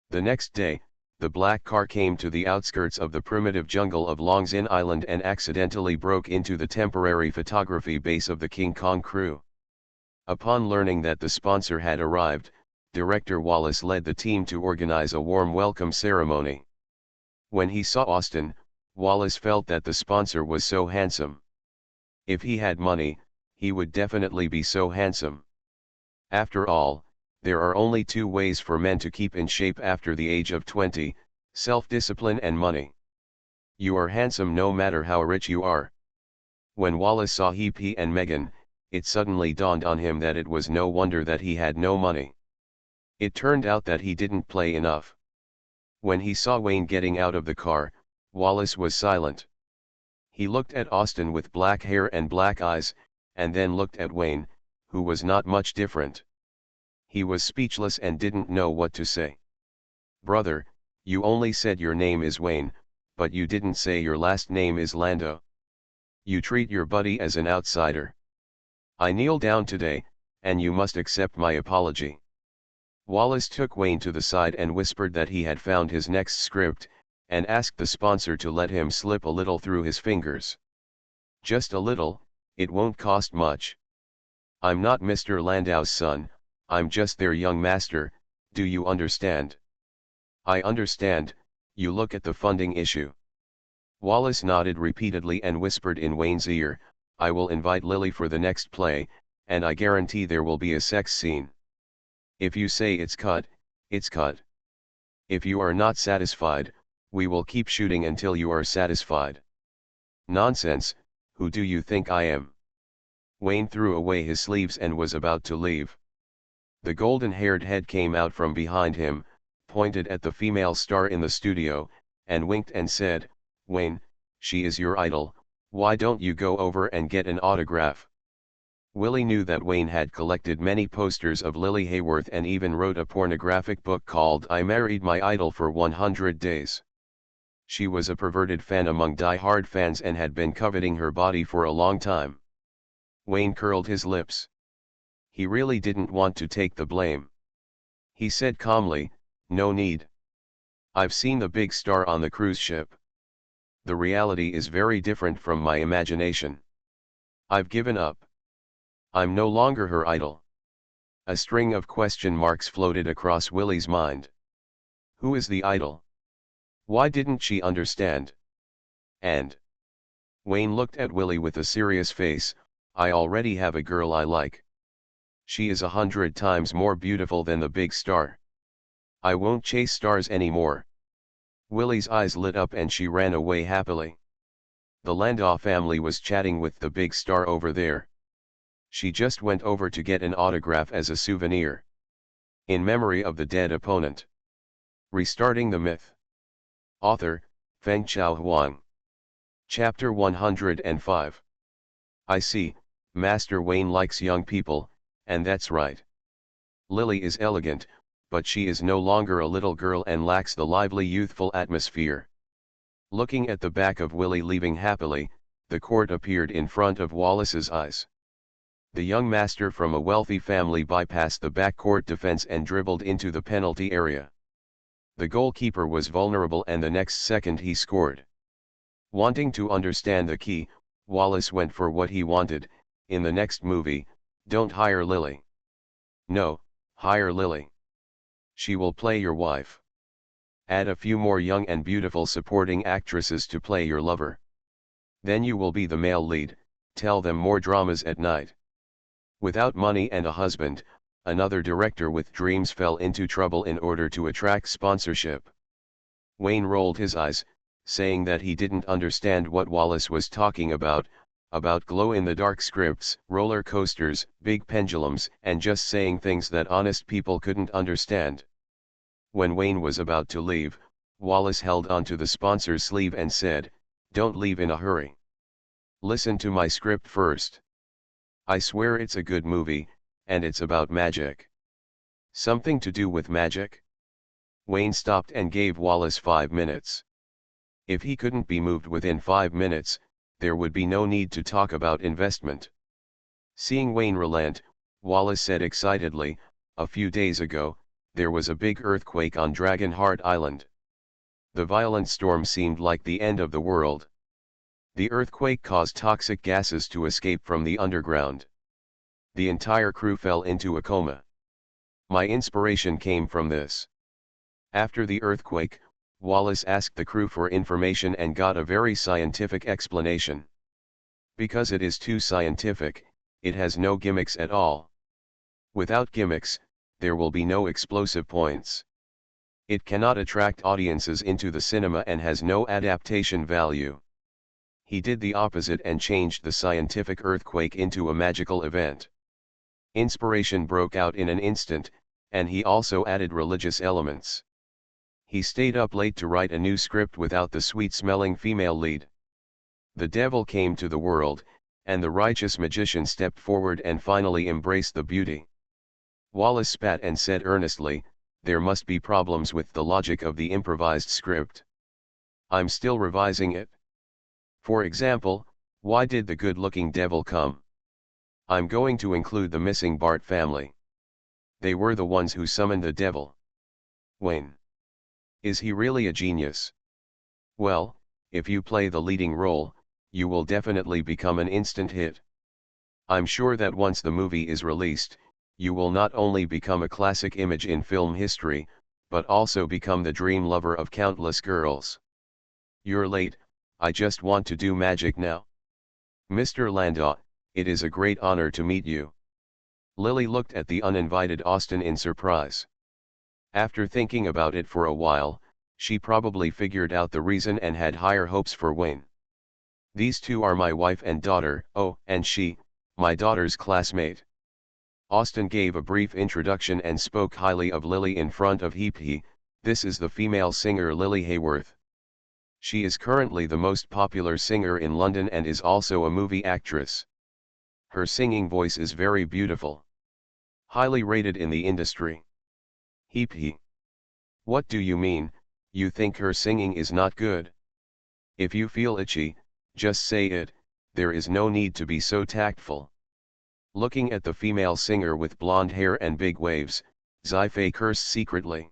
The next day, the black car came to the outskirts of the primitive jungle of Long's Inn Island and accidentally broke into the temporary photography base of the King Kong crew. Upon learning that the sponsor had arrived, Director Wallace led the team to organize a warm welcome ceremony. When he saw Austin, Wallace felt that the sponsor was so handsome. If he had money, he would definitely be so handsome. After all, there are only 2 ways for men to keep in shape after the age of 20, self-discipline and money. You are handsome no matter how rich you are. When Wallace saw He and Megan, it suddenly dawned on him that it was no wonder that he had no money. It turned out that he didn't play enough. When he saw Wayne getting out of the car, Wallace was silent. He looked at Austin with black hair and black eyes, and then looked at Wayne, who was not much different. He was speechless and didn't know what to say. "Brother, you only said your name is Wayne, but you didn't say your last name is Landau. You treat your buddy as an outsider. I kneel down today, and you must accept my apology." Wallace took Wayne to the side and whispered that he had found his next script, and asked the sponsor to let him slip a little through his fingers. "Just a little, it won't cost much. I'm not Mr. Landau's son, I'm just their young master, do you understand?" "I understand, You look at the funding issue. Wallace nodded repeatedly and whispered in Wayne's ear, I will invite Lily for the next play, and I guarantee there will be a sex scene. If you say it's cut, it's cut. If you are not satisfied, we will keep shooting until you are satisfied. Nonsense, who do you think I am? Wayne threw away his sleeves and was about to leave. The golden-haired head came out from behind him, pointed at the female star in the studio, and winked and said, Wayne, she is your idol, why don't you go over and get an autograph? Willie knew that Wayne had collected many posters of Lily Hayworth and even wrote a pornographic book called I Married My Idol for 100 Days. She was a perverted fan among die-hard fans and had been coveting her body for a long time. Wayne curled his lips. He really didn't want to take the blame. He said calmly, no need. I've seen the big star on the cruise ship. The reality is very different from my imagination. I've given up. I'm no longer her idol. A string of question marks floated across Willie's mind. Who is the idol? Why didn't she understand? And Wayne looked at Willie with a serious face, I already have a girl I like. She is 100 times more beautiful than the big star. I won't chase stars anymore. Willie's eyes lit up and she ran away happily. The Landau family was chatting with the big star over there. She just went over to get an autograph as a souvenir. In memory of the dead opponent. Restarting the Myth. Author, Fengchao Huang. Chapter 105. I see, Master Wayne likes young people, and that's right. Lily is elegant, but she is no longer a little girl and lacks the lively youthful atmosphere. Looking at the back of Willie leaving happily, the court appeared in front of Wallace's eyes. The young master from a wealthy family bypassed the backcourt defense and dribbled into the penalty area. The goalkeeper was vulnerable and the next second he scored. Wanting to understand the key, Wallace went for what he wanted. In the next movie, don't hire Lily. No, hire Lily. She will play your wife. Add a few more young and beautiful supporting actresses to play your lover. Then you will be the male lead, tell them more dramas at night. Without money and a husband, another director with dreams fell into trouble in order to attract sponsorship. Wayne rolled his eyes, saying that he didn't understand what Wallace was talking about glow-in-the-dark scripts, roller coasters, big pendulums, and just saying things that honest people couldn't understand. When Wayne was about to leave, Wallace held onto the sponsor's sleeve and said, don't leave in a hurry. Listen to my script first. I swear it's a good movie, and it's about magic. Something to do with magic? Wayne stopped and gave Wallace 5 minutes. If he couldn't be moved within 5 minutes, there would be no need to talk about investment. Seeing Wayne relent, Wallace said excitedly, a few days ago, there was a big earthquake on Dragonheart Island. The violent storm seemed like the end of the world. The earthquake caused toxic gases to escape from the underground. The entire crew fell into a coma. My inspiration came from this. After the earthquake, Wallace asked the crew for information and got a very scientific explanation. Because it is too scientific, it has no gimmicks at all. Without gimmicks, there will be no explosive points. It cannot attract audiences into the cinema and has no adaptation value. He did the opposite and changed the scientific earthquake into a magical event. Inspiration broke out in an instant, and he also added religious elements. He stayed up late to write a new script without the sweet-smelling female lead. The devil came to the world, and the righteous magician stepped forward and finally embraced the beauty. Wallace spat and said earnestly, there must be problems with the logic of the improvised script. I'm still revising it. For example, why did the good-looking devil come? I'm going to include the missing Bart family. They were the ones who summoned the devil. Wayne. Is he really a genius? Well, if you play the leading role, you will definitely become an instant hit. I'm sure that once the movie is released, you will not only become a classic image in film history, but also become the dream lover of countless girls. You're late, I just want to do magic now. Mr. Landau, it is a great honor to meet you. Lily looked at the uninvited Austin in surprise. After thinking about it for a while, she probably figured out the reason and had higher hopes for Wayne. These two are my wife and daughter, oh, and she, my daughter's classmate. Austin gave a brief introduction and spoke highly of Lily in front of Heapy. This is the female singer Lily Hayworth. She is currently the most popular singer in London and is also a movie actress. Her singing voice is very beautiful. Highly rated in the industry. Heapy. What do you mean, you think her singing is not good? If you feel itchy, just say it, there is no need to be so tactful. Looking at the female singer with blonde hair and big waves, Sci-fi cursed secretly.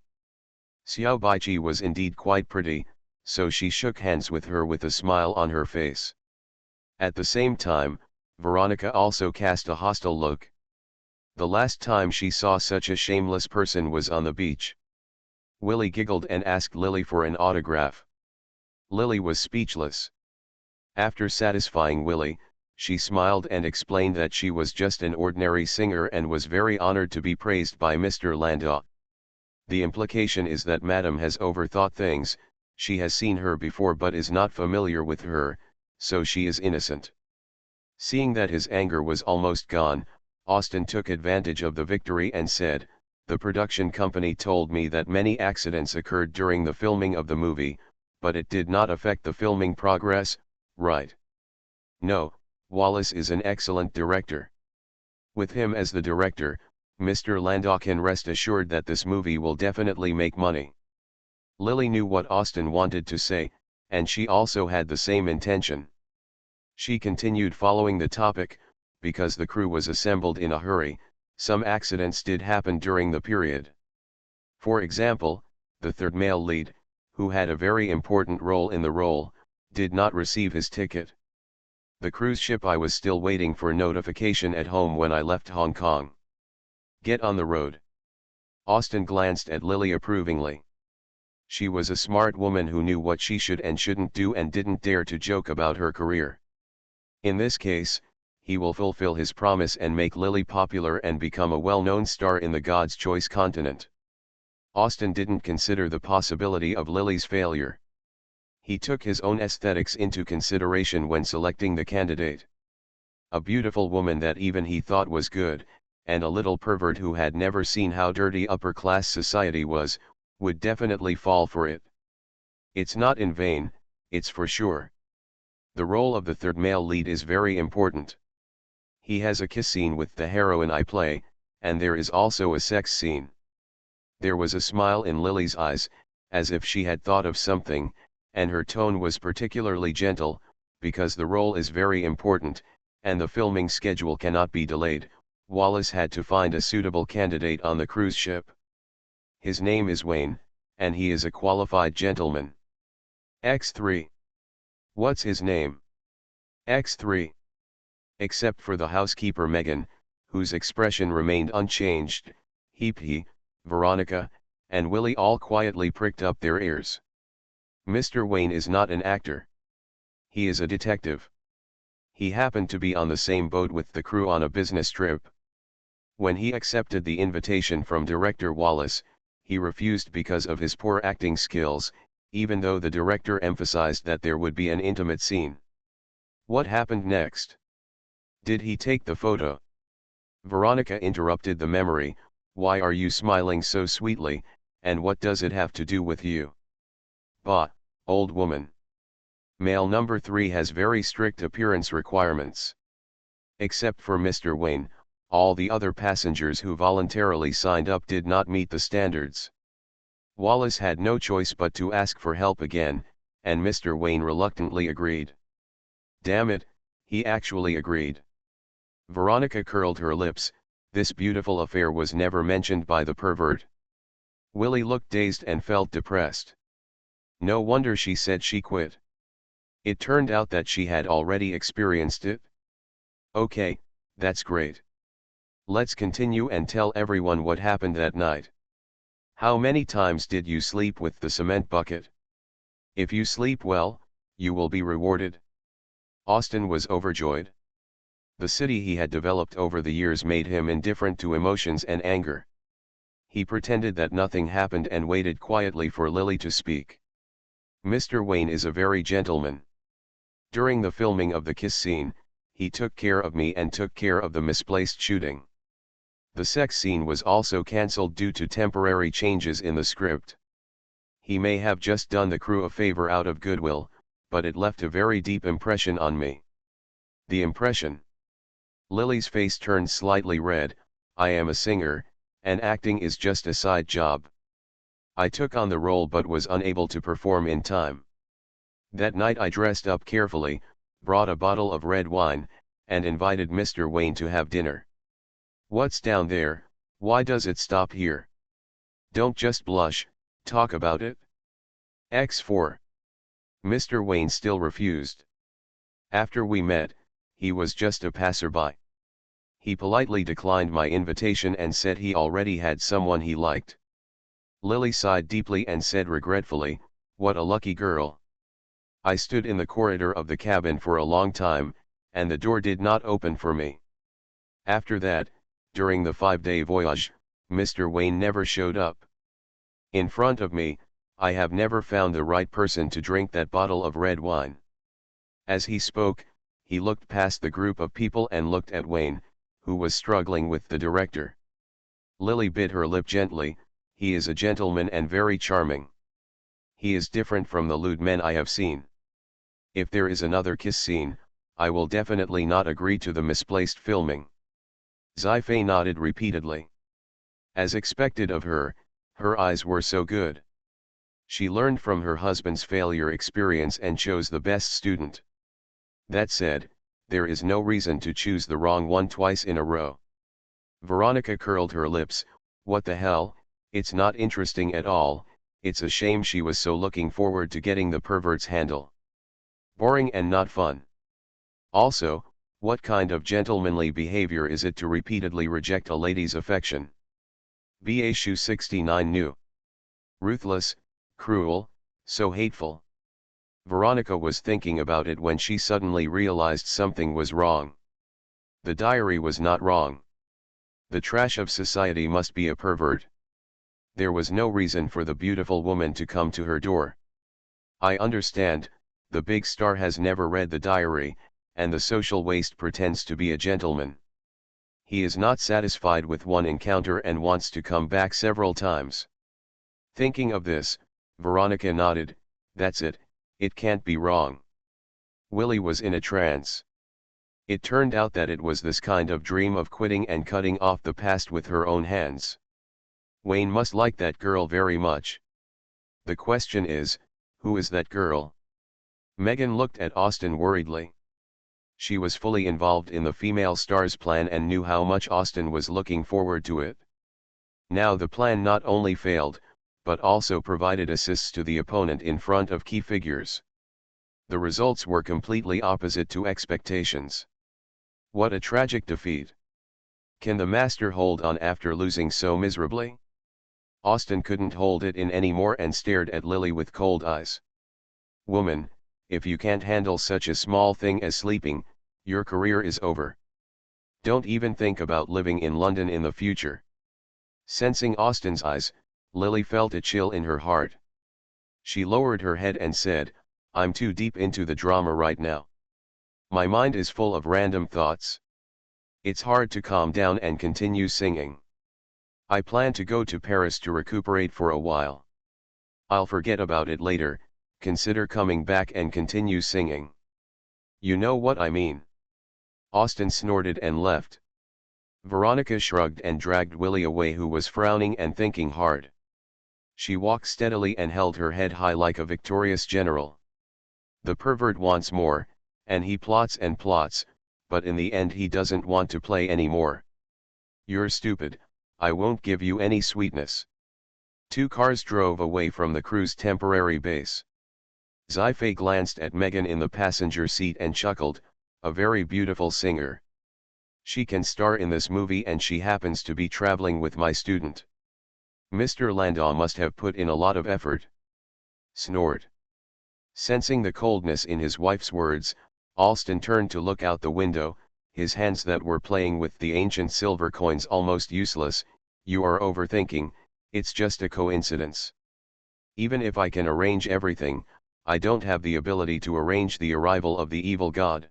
Xiao Baichi was indeed quite pretty, so she shook hands with her with a smile on her face. At the same time, Veronica also cast a hostile look. The last time she saw such a shameless person was on the beach. Willie giggled and asked Lily for an autograph. Lily was speechless. After satisfying Willie, she smiled and explained that she was just an ordinary singer and was very honored to be praised by Mr. Landau. The implication is that Madame has overthought things. She has seen her before but is not familiar with her, so she is innocent. Seeing that his anger was almost gone, Austin took advantage of the victory and said, "The production company told me that many accidents occurred during the filming of the movie, but it did not affect the filming progress, right?" "No, Wallace is an excellent director. With him as the director, Mr. Landau can rest assured that this movie will definitely make money." Lily knew what Austin wanted to say, and she also had the same intention. She continued following the topic, because the crew was assembled in a hurry, some accidents did happen during the period. For example, the third male lead, who had a very important role in the role, did not receive his ticket. The cruise ship I was still waiting for notification at home when I left Hong Kong. Get on the road. Austin glanced at Lily approvingly. She was a smart woman who knew what she should and shouldn't do and didn't dare to joke about her career. In this case, he will fulfill his promise and make Lily popular and become a well-known star in the God's Choice continent. Austin didn't consider the possibility of Lily's failure. He took his own aesthetics into consideration when selecting the candidate. A beautiful woman that even he thought was good, and a little pervert who had never seen how dirty upper-class society was, would definitely fall for it. It's not in vain, it's for sure. The role of the third male lead is very important. He has a kiss scene with the heroine I play, and there is also a sex scene. There was a smile in Lily's eyes, as if she had thought of something, and her tone was particularly gentle, because the role is very important, and the filming schedule cannot be delayed. Wallace had to find a suitable candidate on the cruise ship. His name is Wayne, and he is a qualified gentleman. X3. What's his name? X3. Except for the housekeeper Megan, whose expression remained unchanged, Heapy, Veronica, and Willie all quietly pricked up their ears. Mr. Wayne is not an actor. He is a detective. He happened to be on the same boat with the crew on a business trip. When he accepted the invitation from director Wallace, he refused because of his poor acting skills, even though the director emphasized that there would be an intimate scene. What happened next? Did he take the photo? Veronica interrupted the memory. Why are you smiling so sweetly, and what does it have to do with you? Bah, old woman. Male number 3 has very strict appearance requirements. Except for Mr. Wayne, all the other passengers who voluntarily signed up did not meet the standards. Wallace had no choice but to ask for help again, and Mr. Wayne reluctantly agreed. Damn it, he actually agreed. Veronica curled her lips. This beautiful affair was never mentioned by the pervert. Willie looked dazed and felt depressed. No wonder she said she quit. It turned out that she had already experienced it. Okay, that's great. Let's continue and tell everyone what happened that night. How many times did you sleep with the cement bucket? If you sleep well, you will be rewarded. Austin was overjoyed. The city he had developed over the years made him indifferent to emotions and anger. He pretended that nothing happened and waited quietly for Lily to speak. Mr. Wayne is a very gentleman. During the filming of the kiss scene, he took care of me and took care of the misplaced shooting. The sex scene was also cancelled due to temporary changes in the script. He may have just done the crew a favor out of goodwill, but it left a very deep impression on me. The impression. Lily's face turned slightly red. I am a singer, and acting is just a side job. I took on the role but was unable to perform in time. That night I dressed up carefully, brought a bottle of red wine, and invited Mr. Wayne to have dinner. What's down there? Why does it stop here? Don't just blush, talk about it. X4. Mr. Wayne still refused. After we met, he was just a passerby. He politely declined my invitation and said he already had someone he liked. Lily sighed deeply and said regretfully, "What a lucky girl." I stood in the corridor of the cabin for a long time, and the door did not open for me. After that, during the 5-day voyage, Mr. Wayne never showed up. In front of me, I have never found the right person to drink that bottle of red wine. As he spoke, he looked past the group of people and looked at Wayne, who was struggling with the director. Lily bit her lip gently. He is a gentleman and very charming. He is different from the lewd men I have seen. If there is another kiss scene, I will definitely not agree to the misplaced filming. Sci-fi nodded repeatedly. As expected of her, her eyes were so good. She learned from her husband's failure experience and chose the best student. That said, there is no reason to choose the wrong one twice in a row. Veronica curled her lips. What the hell, it's not interesting at all. It's a shame she was so looking forward to getting the pervert's handle. Boring and not fun. Also, what kind of gentlemanly behavior is it to repeatedly reject a lady's affection? Bashu 69 new. Ruthless, cruel, so hateful. Veronica was thinking about it when she suddenly realized something was wrong. The diary was not wrong. The trash of society must be a pervert. There was no reason for the beautiful woman to come to her door. I understand, the big star has never read the diary, and the social waste pretends to be a gentleman. He is not satisfied with one encounter and wants to come back several times. Thinking of this, Veronica nodded. That's it, it can't be wrong. Willie was in a trance. It turned out that it was this kind of dream of quitting and cutting off the past with her own hands. Wayne must like that girl very much. The question is, who is that girl? Megan looked at Austin worriedly. She was fully involved in the female star's plan and knew how much Austin was looking forward to it. Now the plan not only failed, but also provided assists to the opponent in front of key figures. The results were completely opposite to expectations. What a tragic defeat. Can the master hold on after losing so miserably? Austin couldn't hold it in anymore and stared at Lily with cold eyes. Woman, if you can't handle such a small thing as sleeping, your career is over. Don't even think about living in London in the future. Sensing Austin's eyes, Lily felt a chill in her heart. She lowered her head and said, I'm too deep into the drama right now. My mind is full of random thoughts. It's hard to calm down and continue singing. I plan to go to Paris to recuperate for a while. I'll forget about it later, consider coming back and continue singing. You know what I mean. Austin snorted and left. Veronica shrugged and dragged Willie away, who was frowning and thinking hard. She walked steadily and held her head high like a victorious general. The pervert wants more, and he plots and plots, but in the end he doesn't want to play anymore. You're stupid, I won't give you any sweetness. 2 cars drove away from the crew's temporary base. Sci-fi glanced at Megan in the passenger seat and chuckled, a very beautiful singer. She can star in this movie and she happens to be traveling with my student. Mr. Landau must have put in a lot of effort. Snort. Sensing the coldness in his wife's words, Alston turned to look out the window, his hands that were playing with the ancient silver coins almost useless. You are overthinking, it's just a coincidence. Even if I can arrange everything, I don't have the ability to arrange the arrival of the evil god.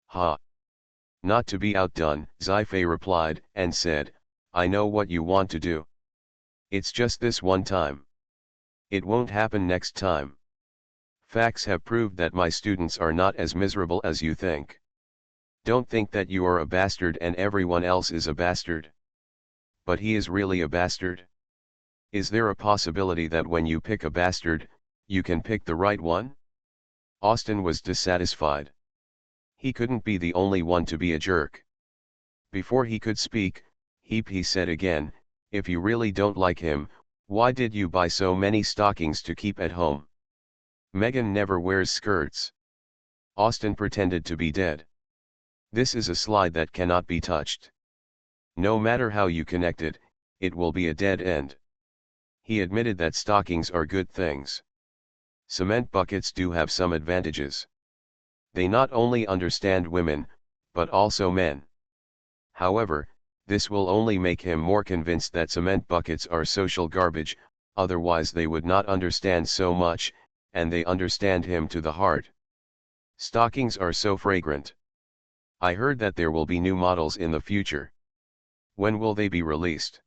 Ha! Not to be outdone, Xi-Fei replied, and said, I know what you want to do. It's just this one time. It won't happen next time. Facts have proved that my students are not as miserable as you think. Don't think that you are a bastard and everyone else is a bastard. But he is really a bastard? Is there a possibility that when you pick a bastard, you can pick the right one? Austin was dissatisfied. He couldn't be the only one to be a jerk. Before he could speak, he said again, if you really don't like him, why did you buy so many stockings to keep at home? Megan never wears skirts. Austin pretended to be dead. This is a slide that cannot be touched. No matter how you connect it, it will be a dead end. He admitted that stockings are good things. Cement buckets do have some advantages. They not only understand women, but also men. However, this will only make him more convinced that cement buckets are social garbage, otherwise they would not understand so much, and they understand him to the heart. Stockings are so fragrant. I heard that there will be new models in the future. When will they be released?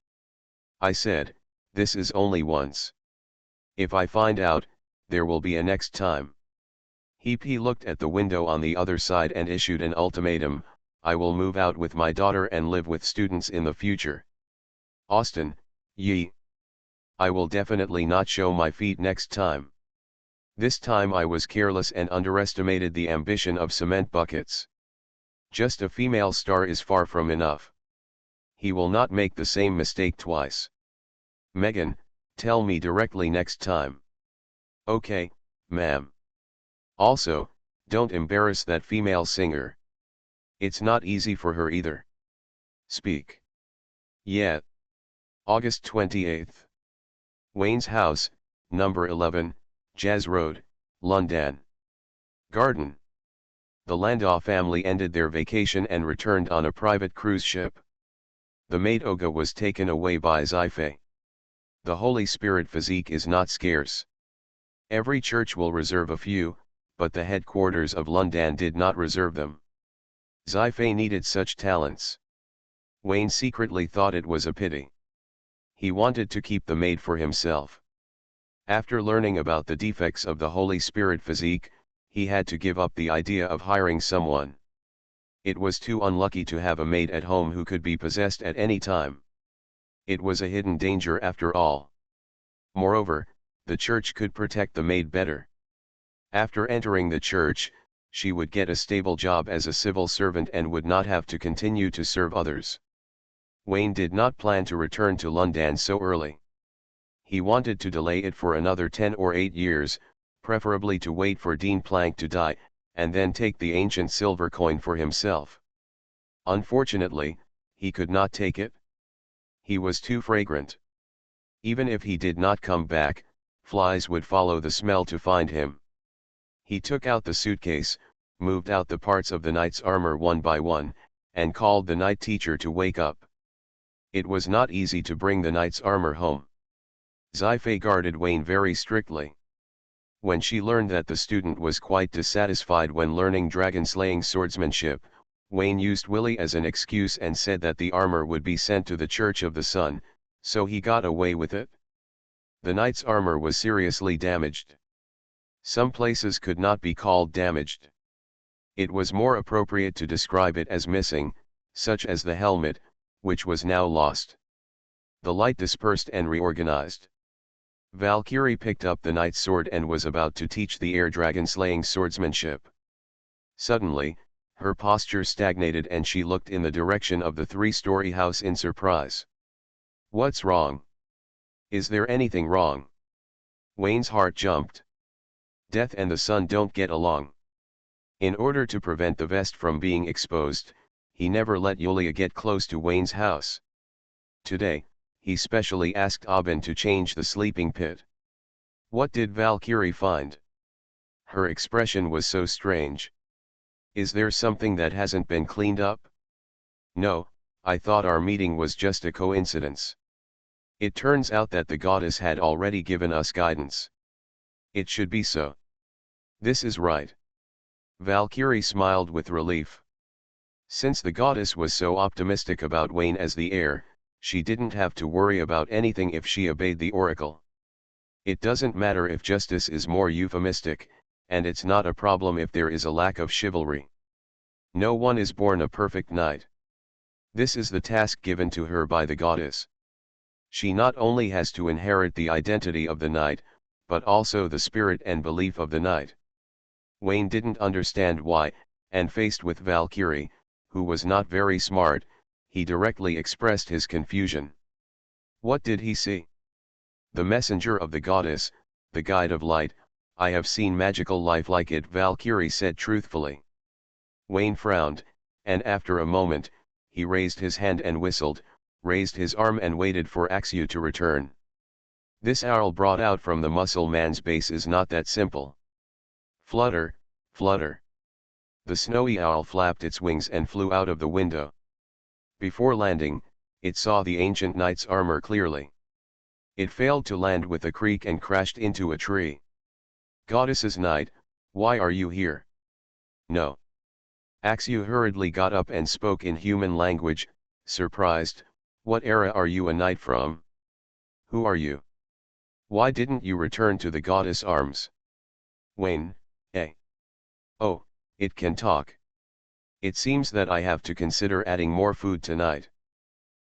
I said, this is only once. If I find out, there will be a next time. He looked at the window on the other side and issued an ultimatum, I will move out with my daughter and live with students in the future. Austin, I will definitely not show my feet next time. This time I was careless and underestimated the ambition of cement buckets. Just a female star is far from enough. He will not make the same mistake twice. Megan, tell me directly next time. Okay, ma'am. Also, don't embarrass that female singer. It's not easy for her either. Speak. Yeah. August 28th. Wayne's house, number 11, Jazz Road, London. Garden. The Landau family ended their vacation and returned on a private cruise ship. The maid Olga was taken away by Xi-Fei. The Holy Spirit physique is not scarce. Every church will reserve a few, but the headquarters of London did not reserve them. Xi-Fei needed such talents. Wayne secretly thought it was a pity. He wanted to keep the maid for himself. After learning about the defects of the Holy Spirit physique, he had to give up the idea of hiring someone. It was too unlucky to have a maid at home who could be possessed at any time. It was a hidden danger after all. Moreover, the church could protect the maid better. After entering the church, she would get a stable job as a civil servant and would not have to continue to serve others. Wayne did not plan to return to London so early. He wanted to delay it for another 10 or 8 years, preferably to wait for Dean Plank to die, and then take the ancient silver coin for himself. Unfortunately, he could not take it. He was too fragrant. Even if he did not come back, flies would follow the smell to find him. He took out the suitcase, moved out the parts of the knight's armor one by one, and called the night teacher to wake up. It was not easy to bring the knight's armor home. Xi-Fei guarded Wayne very strictly. When she learned that the student was quite dissatisfied when learning dragon-slaying swordsmanship, Wayne used Willie as an excuse and said that the armor would be sent to the Church of the Sun, so he got away with it. The knight's armor was seriously damaged. Some places could not be called damaged. It was more appropriate to describe it as missing, such as the helmet, which was now lost. The light dispersed and reorganized. Valkyrie picked up the knight's sword and was about to teach the air dragon-slaying swordsmanship. Suddenly, her posture stagnated and she looked in the direction of the 3-story house in surprise. What's wrong? Is there anything wrong? Wayne's heart jumped. Death and the sun don't get along. In order to prevent the vest from being exposed, he never let Yulia get close to Wayne's house. Today, he specially asked Aubin to change the sleeping pit. What did Valkyrie find? Her expression was so strange. Is there something that hasn't been cleaned up? No, I thought our meeting was just a coincidence. It turns out that the goddess had already given us guidance. It should be so. This is right. Valkyrie smiled with relief. Since the goddess was so optimistic about Wayne as the heir, she didn't have to worry about anything if she obeyed the oracle. It doesn't matter if justice is more euphemistic, and it's not a problem if there is a lack of chivalry. No one is born a perfect knight. This is the task given to her by the goddess. She not only has to inherit the identity of the knight, but also the spirit and belief of the knight. Wayne didn't understand why, and faced with Valkyrie, who was not very smart, he directly expressed his confusion. What did he see? The messenger of the goddess, the guide of light. I have seen magical life like it, Valkyrie said truthfully. Wayne frowned, and after a moment, he raised his hand and whistled, raised his arm and waited for Axu to return. This owl brought out from the muscle man's base is not that simple. Flutter, flutter. The snowy owl flapped its wings and flew out of the window. Before landing, it saw the ancient knight's armor clearly. It failed to land with a creak and crashed into a tree. Goddess's knight, why are you here? No. Axu hurriedly got up and spoke in human language, surprised. What era are you a knight from? Who are you? Why didn't you return to the goddess' arms? Wayne, eh? Oh, it can talk. It seems that I have to consider adding more food tonight.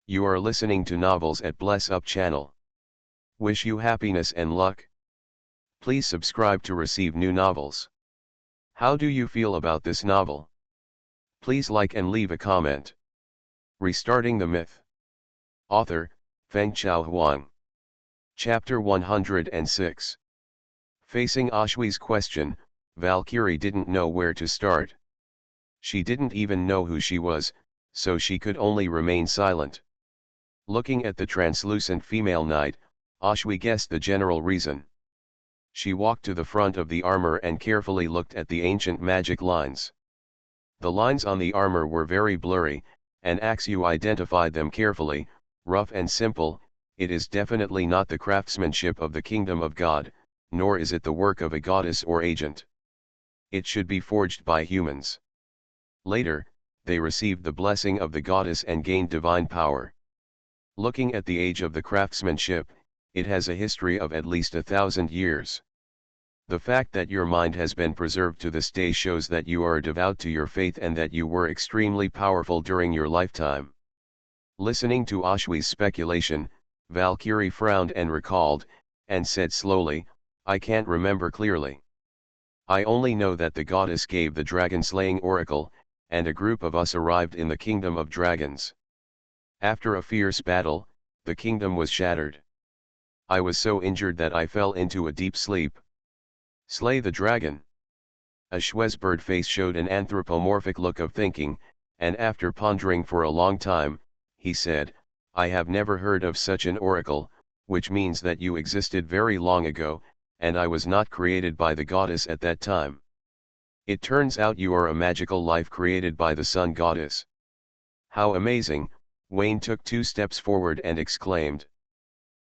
You are listening to Novels at Bless Up channel. Wish you happiness and luck. Please subscribe to receive new novels. How do you feel about this novel? Please like and leave a comment. Restarting the Myth. Author, Fengchao Huang. Chapter 106. Facing Ashui's question, Valkyrie didn't know where to start. She didn't even know who she was, so she could only remain silent. Looking at the translucent female knight, Ashui guessed the general reason. She walked to the front of the armor and carefully looked at the ancient magic lines. The lines on the armor were very blurry, and Axu identified them carefully, rough and simple. It is definitely not the craftsmanship of the kingdom of God, nor is it the work of a goddess or agent. It should be forged by humans. Later, they received the blessing of the goddess and gained divine power. Looking at the age of the craftsmanship, it has a history of at least 1,000 years. The fact that your mind has been preserved to this day shows that you are devout to your faith and that you were extremely powerful during your lifetime. Listening to Ashui's speculation, Valkyrie frowned and recalled, and said slowly, I can't remember clearly. I only know that the goddess gave the dragon-slaying oracle, and a group of us arrived in the kingdom of dragons. After a fierce battle, the kingdom was shattered. I was so injured that I fell into a deep sleep. Slay the dragon. Ashui's bird face showed an anthropomorphic look of thinking, and after pondering for a long time, he said, I have never heard of such an oracle, which means that you existed very long ago, and I was not created by the goddess at that time. It turns out you are a magical life created by the sun goddess. How amazing! Wayne took 2 steps forward and exclaimed.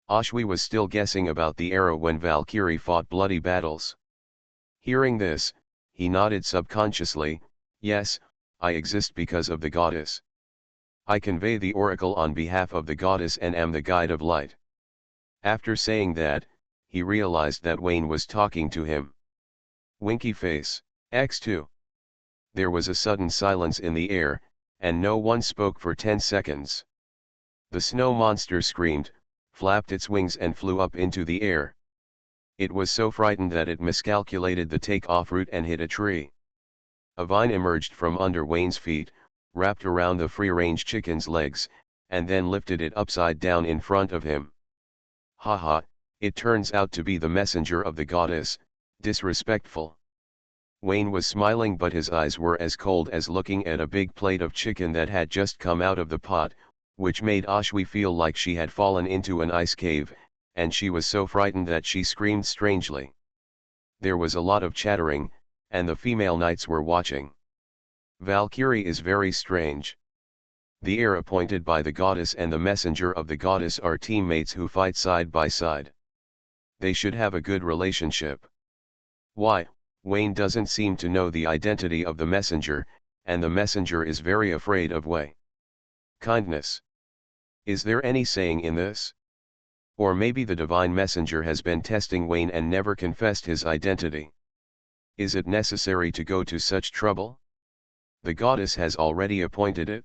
Ashui was still guessing about the era when Valkyrie fought bloody battles. Hearing this, he nodded subconsciously, yes, I exist because of the goddess. I convey the oracle on behalf of the goddess and am the guide of light. After saying that, he realized that Wayne was talking to him. Winky face, X2. There was a sudden silence in the air, and no one spoke for 10 seconds. The snow monster screamed, flapped its wings and flew up into the air. It was so frightened that it miscalculated the take-off route and hit a tree. A vine emerged from under Wayne's feet, wrapped around the free-range chicken's legs, and then lifted it upside down in front of him. Haha, it turns out to be the messenger of the goddess, disrespectful. Wayne was smiling, but his eyes were as cold as looking at a big plate of chicken that had just come out of the pot, which made Ashwi feel like she had fallen into an ice cave, and she was so frightened that she screamed strangely. There was a lot of chattering, and the female knights were watching. Valkyrie is very strange. The heir appointed by the goddess and the messenger of the goddess are teammates who fight side by side. They should have a good relationship. Why, Wayne doesn't seem to know the identity of the messenger, and the messenger is very afraid of Wei. Kindness. Is there any saying in this? Or maybe the divine messenger has been testing Wayne and never confessed his identity. Is it necessary to go to such trouble? The goddess has already appointed it.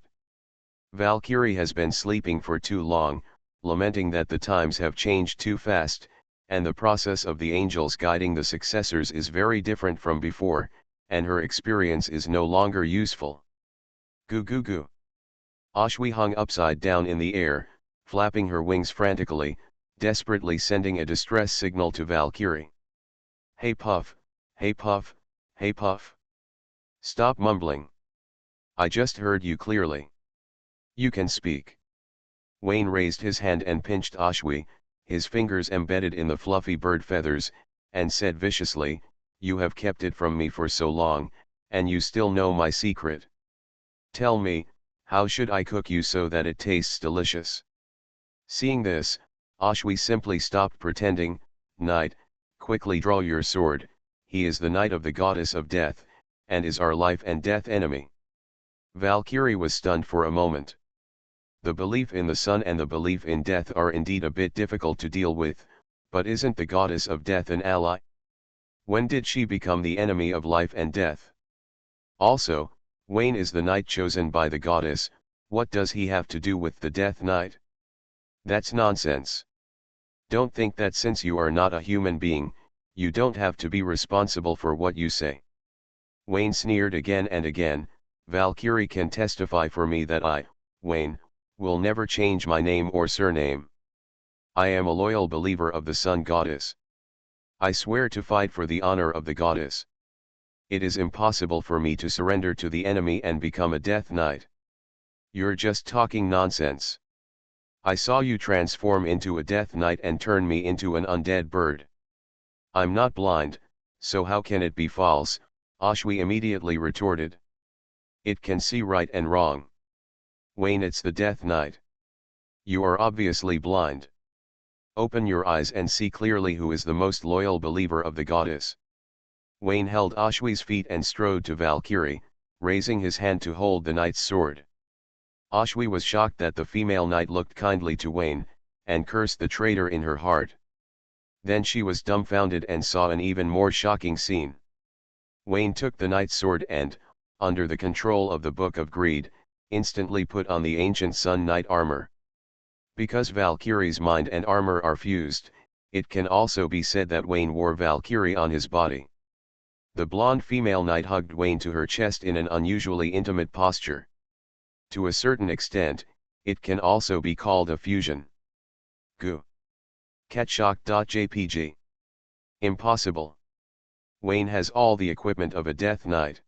Valkyrie has been sleeping for too long, lamenting that the times have changed too fast, and the process of the angels guiding the successors is very different from before, and her experience is no longer useful. Goo goo goo. Ashwi hung upside down in the air, flapping her wings frantically, desperately sending a distress signal to Valkyrie. Hey Puff, hey Puff, hey Puff. Stop mumbling. I just heard you clearly. You can speak. Wayne raised his hand and pinched Ashwi, his fingers embedded in the fluffy bird feathers, and said viciously, "You have kept it from me for so long, and you still know my secret. Tell me, how should I cook you so that it tastes delicious?" Seeing this, Ashwi simply stopped pretending. "Knight, quickly draw your sword, he is the knight of the goddess of death, and is our life and death enemy." Valkyrie was stunned for a moment. The belief in the sun and the belief in death are indeed a bit difficult to deal with, but isn't the goddess of death an ally? When did she become the enemy of life and death? Also, Wayne is the knight chosen by the goddess. What does he have to do with the Death Knight? That's nonsense. Don't think that since you are not a human being, you don't have to be responsible for what you say. Wayne sneered again and again. Valkyrie can testify for me that I, Wayne, will never change my name or surname. I am a loyal believer of the Sun Goddess. I swear to fight for the honor of the goddess. It is impossible for me to surrender to the enemy and become a Death Knight. You're just talking nonsense. I saw you transform into a Death Knight and turn me into an undead bird. I'm not blind, so how can it be false? Ashwi immediately retorted. It can see right and wrong. Wayne, it's the Death Knight. You are obviously blind. Open your eyes and see clearly who is the most loyal believer of the goddess. Wayne held Ashwi's feet and strode to Valkyrie, raising his hand to hold the knight's sword. Ashwi was shocked that the female knight looked kindly to Wayne, and cursed the traitor in her heart. Then she was dumbfounded and saw an even more shocking scene. Wayne took the knight's sword and, under the control of the Book of Greed, instantly put on the ancient Sun Knight armor. Because Valkyrie's mind and armor are fused, it can also be said that Wayne wore Valkyrie on his body. The blonde female knight hugged Wayne to her chest in an unusually intimate posture. To a certain extent, it can also be called a fusion. Goo. Catshock.jpg. Impossible. Wayne has all the equipment of a Death Knight.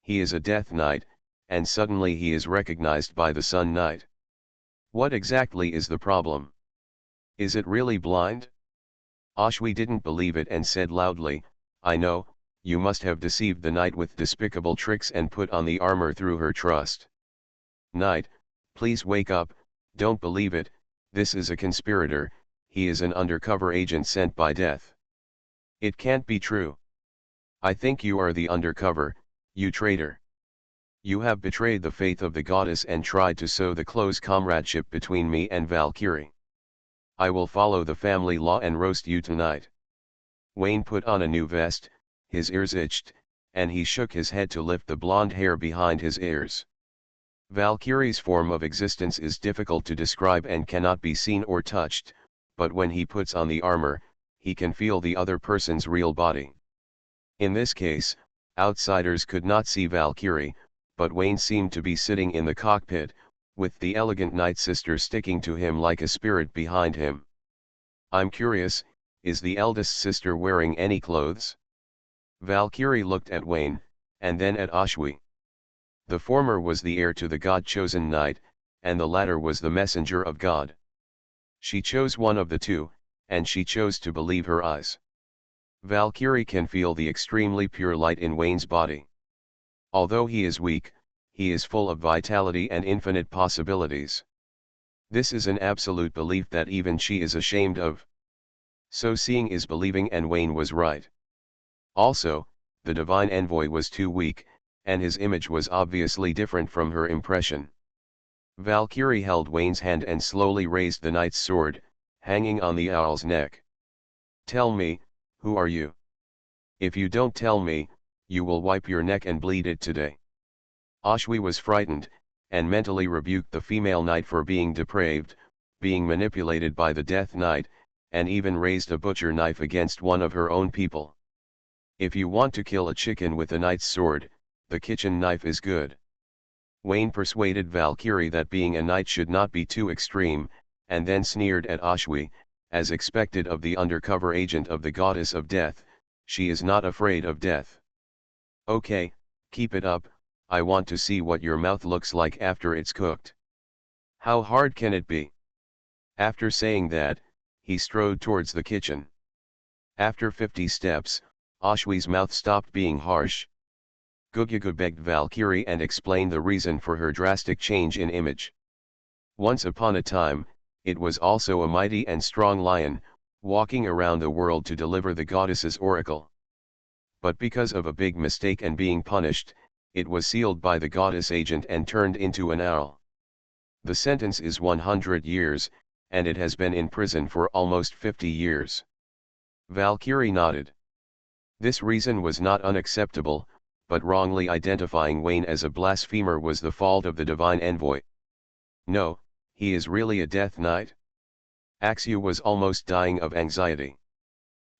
He is a Death Knight, and suddenly he is recognized by the Sun Knight. What exactly is the problem? Is it really blind? Ashwi didn't believe it and said loudly, "I know, you must have deceived the knight with despicable tricks and put on the armor through her trust. Knight, please wake up, don't believe it, this is a conspirator, he is an undercover agent sent by death. It can't be true. I think you are the undercover, you traitor. You have betrayed the faith of the goddess and tried to sow the close comradeship between me and Valkyrie. I will follow the family law and roast you tonight." Wayne put on a new vest, his ears itched, and he shook his head to lift the blonde hair behind his ears. Valkyrie's form of existence is difficult to describe and cannot be seen or touched, but when he puts on the armor, he can feel the other person's real body. In this case, outsiders could not see Valkyrie, but Wayne seemed to be sitting in the cockpit, with the elegant Night Sister sticking to him like a spirit behind him. I'm curious, is the eldest sister wearing any clothes? Valkyrie looked at Wayne, and then at Ashwi. The former was the heir to the god-chosen knight, and the latter was the messenger of God. She chose one of the two, and she chose to believe her eyes. Valkyrie can feel the extremely pure light in Wayne's body. Although he is weak, he is full of vitality and infinite possibilities. This is an absolute belief that even she is ashamed of. So seeing is believing, and Wayne was right. Also, the divine envoy was too weak, and his image was obviously different from her impression. Valkyrie held Wayne's hand and slowly raised the knight's sword, hanging on the owl's neck. "Tell me, who are you? If you don't tell me, you will wipe your neck and bleed it today." Ashwi was frightened, and mentally rebuked the female knight for being depraved, being manipulated by the Death Knight, and even raised a butcher knife against one of her own people. If you want to kill a chicken with a knight's sword, the kitchen knife is good. Wayne persuaded Valkyrie that being a knight should not be too extreme, and then sneered at Ashwi, as expected of the undercover agent of the goddess of death. "She is not afraid of death. Okay, keep it up, I want to see what your mouth looks like after it's cooked. How hard can it be?" After saying that, he strode towards the kitchen. After 50 steps, Ashwi's mouth stopped being harsh. Gugyagud begged Valkyrie and explained the reason for her drastic change in image. Once upon a time, it was also a mighty and strong lion, walking around the world to deliver the goddess's oracle. But because of a big mistake and being punished, it was sealed by the goddess agent and turned into an owl. The sentence is 100 years, and it has been in prison for almost 50 years. Valkyrie nodded. This reason was not unacceptable, but wrongly identifying Wayne as a blasphemer was the fault of the divine envoy. No, he is really a death knight. Axia was almost dying of anxiety.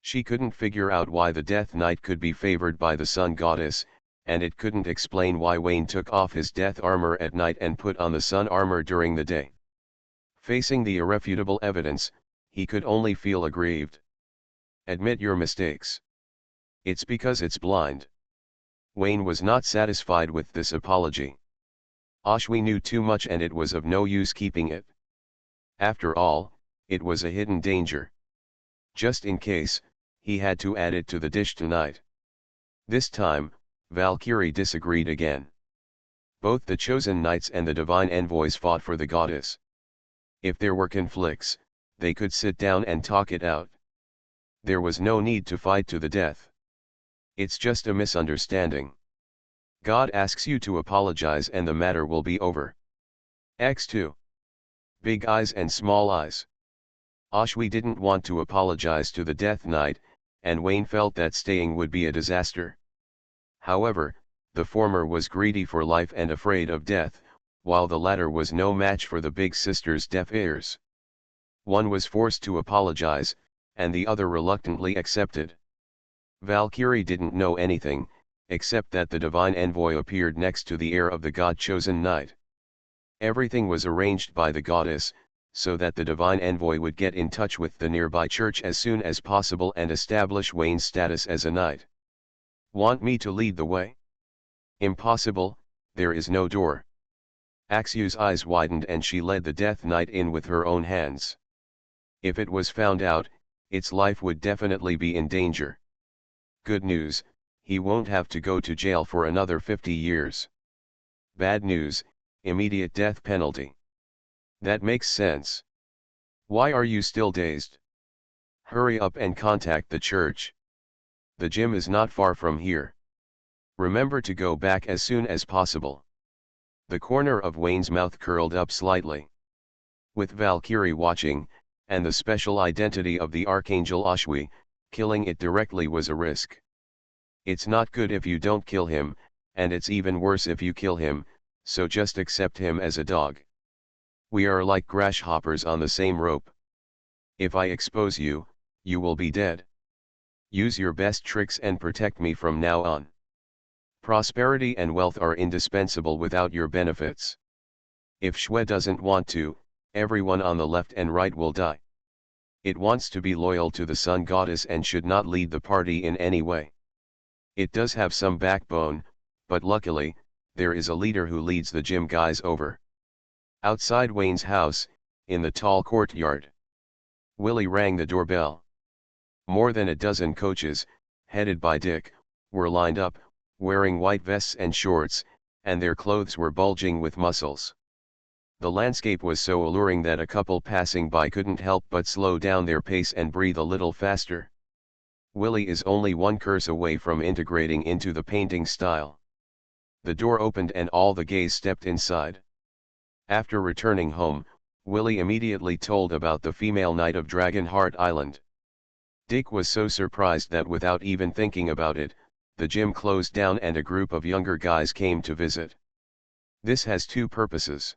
She couldn't figure out why the Death Knight could be favored by the Sun Goddess, and it couldn't explain why Wayne took off his death armor at night and put on the sun armor during the day. Facing the irrefutable evidence, he could only feel aggrieved. "Admit your mistakes. It's because it's blind." Wayne was not satisfied with this apology. Ashwi knew too much and it was of no use keeping it. After all, it was a hidden danger. Just in case, he had to add it to the dish tonight. This time, Valkyrie disagreed again. Both the chosen knights and the divine envoys fought for the goddess. If there were conflicts, they could sit down and talk it out. There was no need to fight to the death. It's just a misunderstanding. God asks you to apologize and the matter will be over. X2. Big eyes and small eyes. Ashwi didn't want to apologize to the Death Knight, and Wayne felt that staying would be a disaster. However, the former was greedy for life and afraid of death, while the latter was no match for the big sister's deaf ears. One was forced to apologize, and the other reluctantly accepted. Valkyrie didn't know anything, except that the divine envoy appeared next to the heir of the god-chosen knight. Everything was arranged by the goddess, so that the divine envoy would get in touch with the nearby church as soon as possible and establish Wayne's status as a knight. "Want me to lead the way?" "Impossible, there is no door." Axiu's eyes widened and she led the Death Knight in with her own hands. If it was found out, its life would definitely be in danger. Good news, he won't have to go to jail for another 50 years. Bad news, immediate death penalty. That makes sense. Why are you still dazed? Hurry up and contact the church. The gym is not far from here. Remember to go back as soon as possible. The corner of Wayne's mouth curled up slightly. With Valkyrie watching, and the special identity of the Archangel Ashwi, killing it directly was a risk. It's not good if you don't kill him, and it's even worse if you kill him, so just accept him as a dog. We are like grasshoppers on the same rope. If I expose you, you will be dead. Use your best tricks and protect me from now on. Prosperity and wealth are indispensable without your benefits. If Shwe doesn't want to, everyone on the left and right will die. It wants to be loyal to the Sun Goddess and should not lead the party in any way. It does have some backbone, but luckily, there is a leader who leads the gym guys over. Outside Wayne's house, in the tall courtyard, Willie rang the doorbell. More than a dozen coaches, headed by Dick, were lined up, wearing white vests and shorts, and their clothes were bulging with muscles. The landscape was so alluring that a couple passing by couldn't help but slow down their pace and breathe a little faster. Willie is only one curse away from integrating into the painting style. The door opened and all the gays stepped inside. After returning home, Willie immediately told about the female knight of Dragonheart Island. Dick was so surprised that without even thinking about it, the gym closed down and a group of younger guys came to visit. This has two purposes.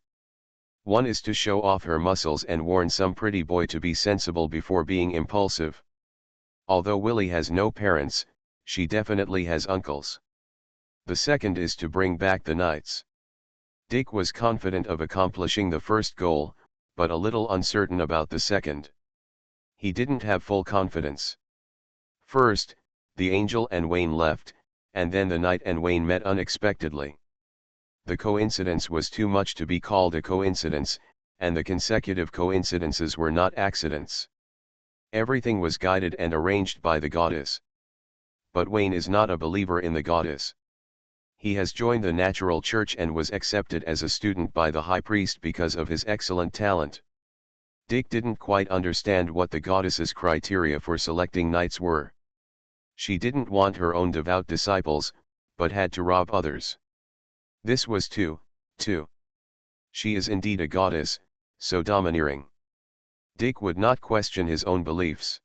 One is to show off her muscles and warn some pretty boy to be sensible before being impulsive. Although Willie has no parents, she definitely has uncles. The second is to bring back the knights. Dick was confident of accomplishing the first goal, but a little uncertain about the second. He didn't have full confidence. First, the Angel and Wayne left, and then the Knight and Wayne met unexpectedly. The coincidence was too much to be called a coincidence, and the consecutive coincidences were not accidents. Everything was guided and arranged by the goddess. But Wayne is not a believer in the goddess. He has joined the natural church and was accepted as a student by the high priest because of his excellent talent. Dick didn't quite understand what the goddess's criteria for selecting knights were. She didn't want her own devout disciples, but had to rob others. This was too. She is indeed a goddess, so domineering. Dick would not question his own beliefs.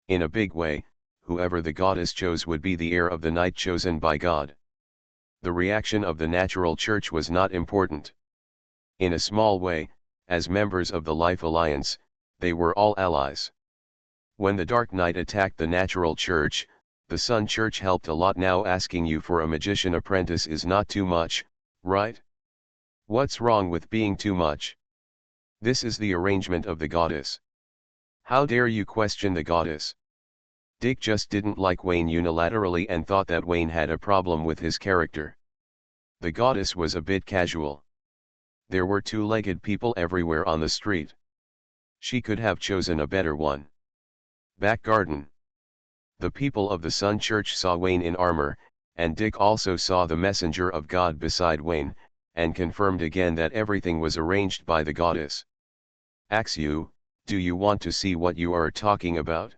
In a big way, whoever the goddess chose would be the heir of the knight chosen by God. The reaction of the natural church was not important. In a small way, as members of the Life Alliance, they were all allies. When the Dark Knight attacked the natural church, the Sun Church helped a lot. Now asking you for a magician apprentice is not too much, right? What's wrong with being too much? This is the arrangement of the goddess. How dare you question the goddess? Dick just didn't like Wayne unilaterally and thought that Wayne had a problem with his character. The goddess was a bit casual. There were two-legged people everywhere on the street. She could have chosen a better one. Back garden. The people of the Sun Church saw Wayne in armor, and Dick also saw the messenger of God beside Wayne, and confirmed again that everything was arranged by the goddess. Axu, do you want to see what you are talking about?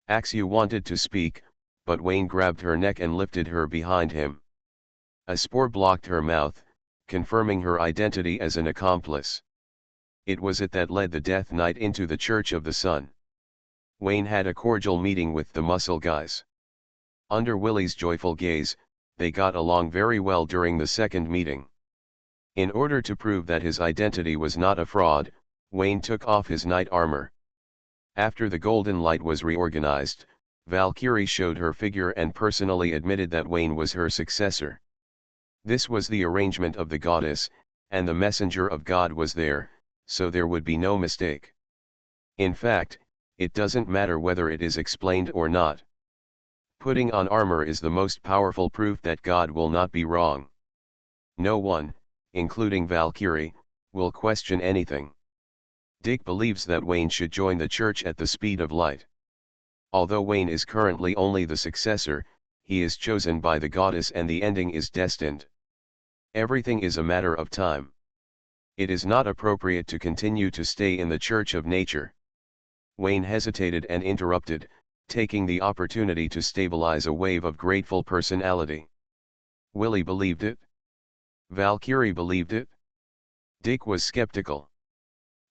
Axu wanted to speak, but Wayne grabbed her neck and lifted her behind him. A spore blocked her mouth, confirming her identity as an accomplice. It was it that led the Death Knight into the Church of the Sun. Wayne had a cordial meeting with the muscle guys. Under Willie's joyful gaze, they got along very well during the second meeting. In order to prove that his identity was not a fraud, Wayne took off his knight armor. After the Golden Light was reorganized, Valkyrie showed her figure and personally admitted that Wayne was her successor. This was the arrangement of the goddess, and the messenger of God was there, so there would be no mistake. In fact, it doesn't matter whether it is explained or not. Putting on armor is the most powerful proof that God will not be wrong. No one, including Valkyrie, will question anything. Dick believes that Wayne should join the church at the speed of light. Although Wayne is currently only the successor, he is chosen by the goddess and the ending is destined. Everything is a matter of time. It is not appropriate to continue to stay in the Church of Nature. Wayne hesitated and interrupted, taking the opportunity to stabilize a wave of grateful personality. Willie believed it. Valkyrie believed it. Dick was skeptical.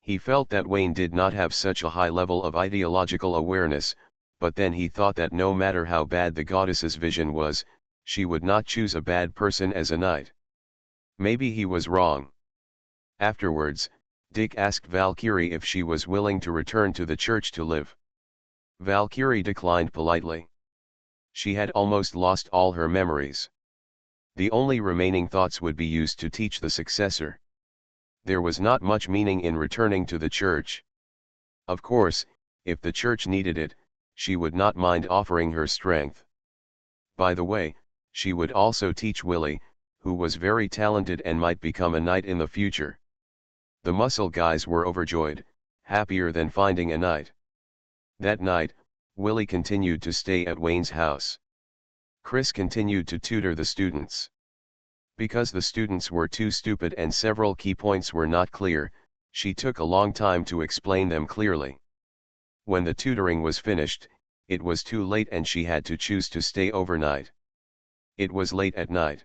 He felt that Wayne did not have such a high level of ideological awareness, but then he thought that no matter how bad the goddess's vision was, she would not choose a bad person as a knight. Maybe he was wrong. Afterwards, Dick asked Valkyrie if she was willing to return to the church to live. Valkyrie declined politely. She had almost lost all her memories. The only remaining thoughts would be used to teach the successor. There was not much meaning in returning to the church. Of course, if the church needed it, she would not mind offering her strength. By the way, she would also teach Willie, who was very talented and might become a knight in the future. The muscle guys were overjoyed, happier than finding a knight. That night, Willie continued to stay at Wayne's house. Chris continued to tutor the students. Because the students were too stupid and several key points were not clear, she took a long time to explain them clearly. When the tutoring was finished, it was too late and she had to choose to stay overnight. It was late at night.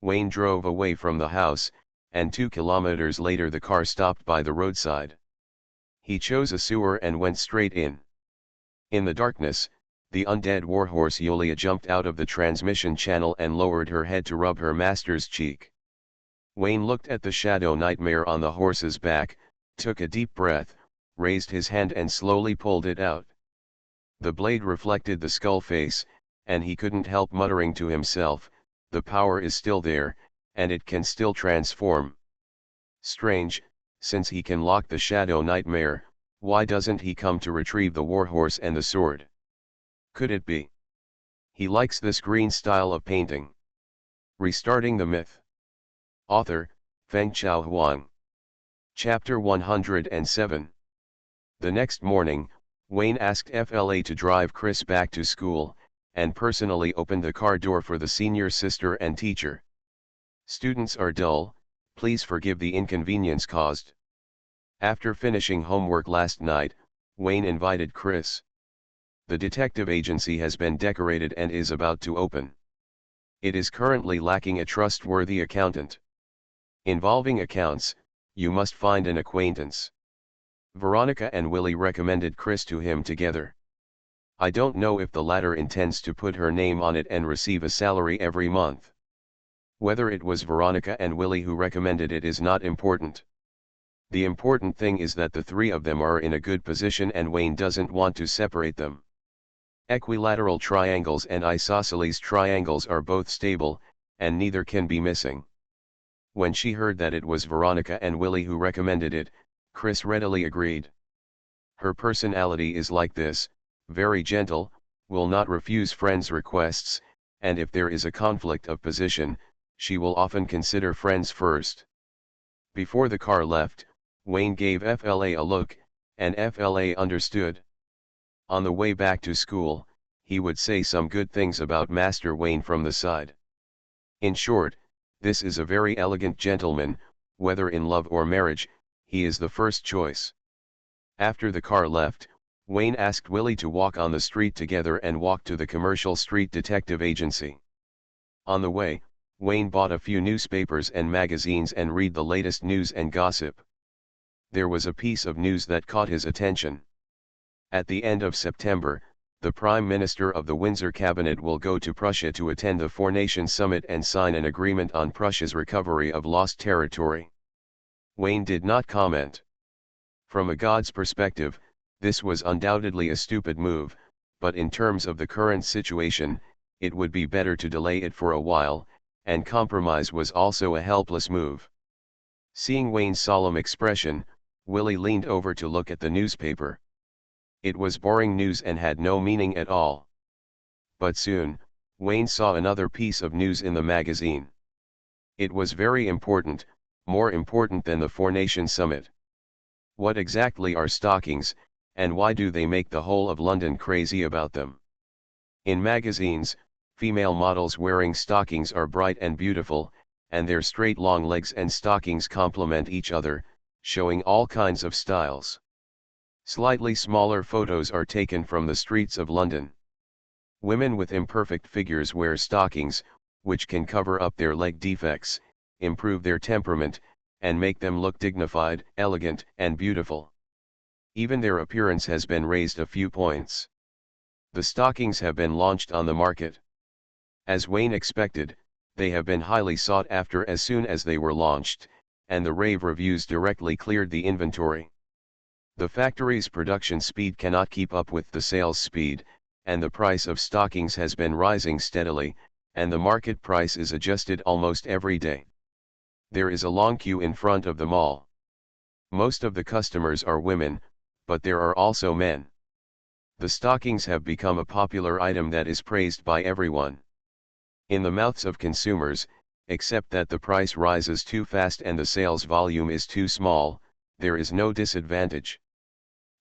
Wayne drove away from the house, and 2 kilometers later the car stopped by the roadside. He chose a sewer and went straight in. In the darkness, the undead warhorse Yulia jumped out of the transmission channel and lowered her head to rub her master's cheek. Wayne looked at the shadow nightmare on the horse's back, took a deep breath, raised his hand and slowly pulled it out. The blade reflected the skull face, and he couldn't help muttering to himself, "The power is still there, and it can still transform." Strange, since he can lock the shadow nightmare, why doesn't he come to retrieve the warhorse and the sword? Could it be he likes this green style of painting? Restarting the myth. Author, Fengchao Huang. Chapter 107. The next morning, Wayne asked FLA to drive Chris back to school, and personally opened the car door for the senior sister and teacher. "Students are dull, please forgive the inconvenience caused." After finishing homework last night, Wayne invited Chris. The detective agency has been decorated and is about to open. It is currently lacking a trustworthy accountant. Involving accounts, you must find an acquaintance. Veronica and Willie recommended Chris to him together. I don't know if the latter intends to put her name on it and receive a salary every month. Whether it was Veronica and Willie who recommended it is not important. The important thing is that the three of them are in a good position and Wayne doesn't want to separate them. Equilateral triangles and isosceles triangles are both stable, and neither can be missing. When she heard that it was Veronica and Willie who recommended it, Chris readily agreed. Her personality is like this, very gentle, will not refuse friends' requests, and if there is a conflict of position, she will often consider friends first. Before the car left, Wayne gave FLA a look, and FLA understood. On the way back to school, he would say some good things about Master Wayne from the side. In short, this is a very elegant gentleman, whether in love or marriage, he is the first choice. After the car left, Wayne asked Willie to walk on the street together and walk to the Commercial Street Detective Agency. On the way, Wayne bought a few newspapers and magazines and read the latest news and gossip. There was a piece of news that caught his attention. At the end of September, the Prime Minister of the Windsor Cabinet will go to Prussia to attend the Four-Nation Summit and sign an agreement on Prussia's recovery of lost territory. Wayne did not comment. From a god's perspective, this was undoubtedly a stupid move, but in terms of the current situation, it would be better to delay it for a while, and compromise was also a helpless move. Seeing Wayne's solemn expression, Willie leaned over to look at the newspaper. It was boring news and had no meaning at all. But soon, Wayne saw another piece of news in the magazine. It was very important, more important than the Four-Nation Summit. What exactly are stockings, and why do they make the whole of London crazy about them? In magazines, female models wearing stockings are bright and beautiful, and their straight long legs and stockings complement each other, showing all kinds of styles. Slightly smaller photos are taken from the streets of London. Women with imperfect figures wear stockings, which can cover up their leg defects, improve their temperament, and make them look dignified, elegant, and beautiful. Even their appearance has been raised a few points. The stockings have been launched on the market. As Wayne expected, they have been highly sought after as soon as they were launched, and the rave reviews directly cleared the inventory. The factory's production speed cannot keep up with the sales speed, and the price of stockings has been rising steadily, and the market price is adjusted almost every day. There is a long queue in front of the mall. Most of the customers are women, but there are also men. The stockings have become a popular item that is praised by everyone. In the mouths of consumers, except that the price rises too fast and the sales volume is too small. There is no disadvantage.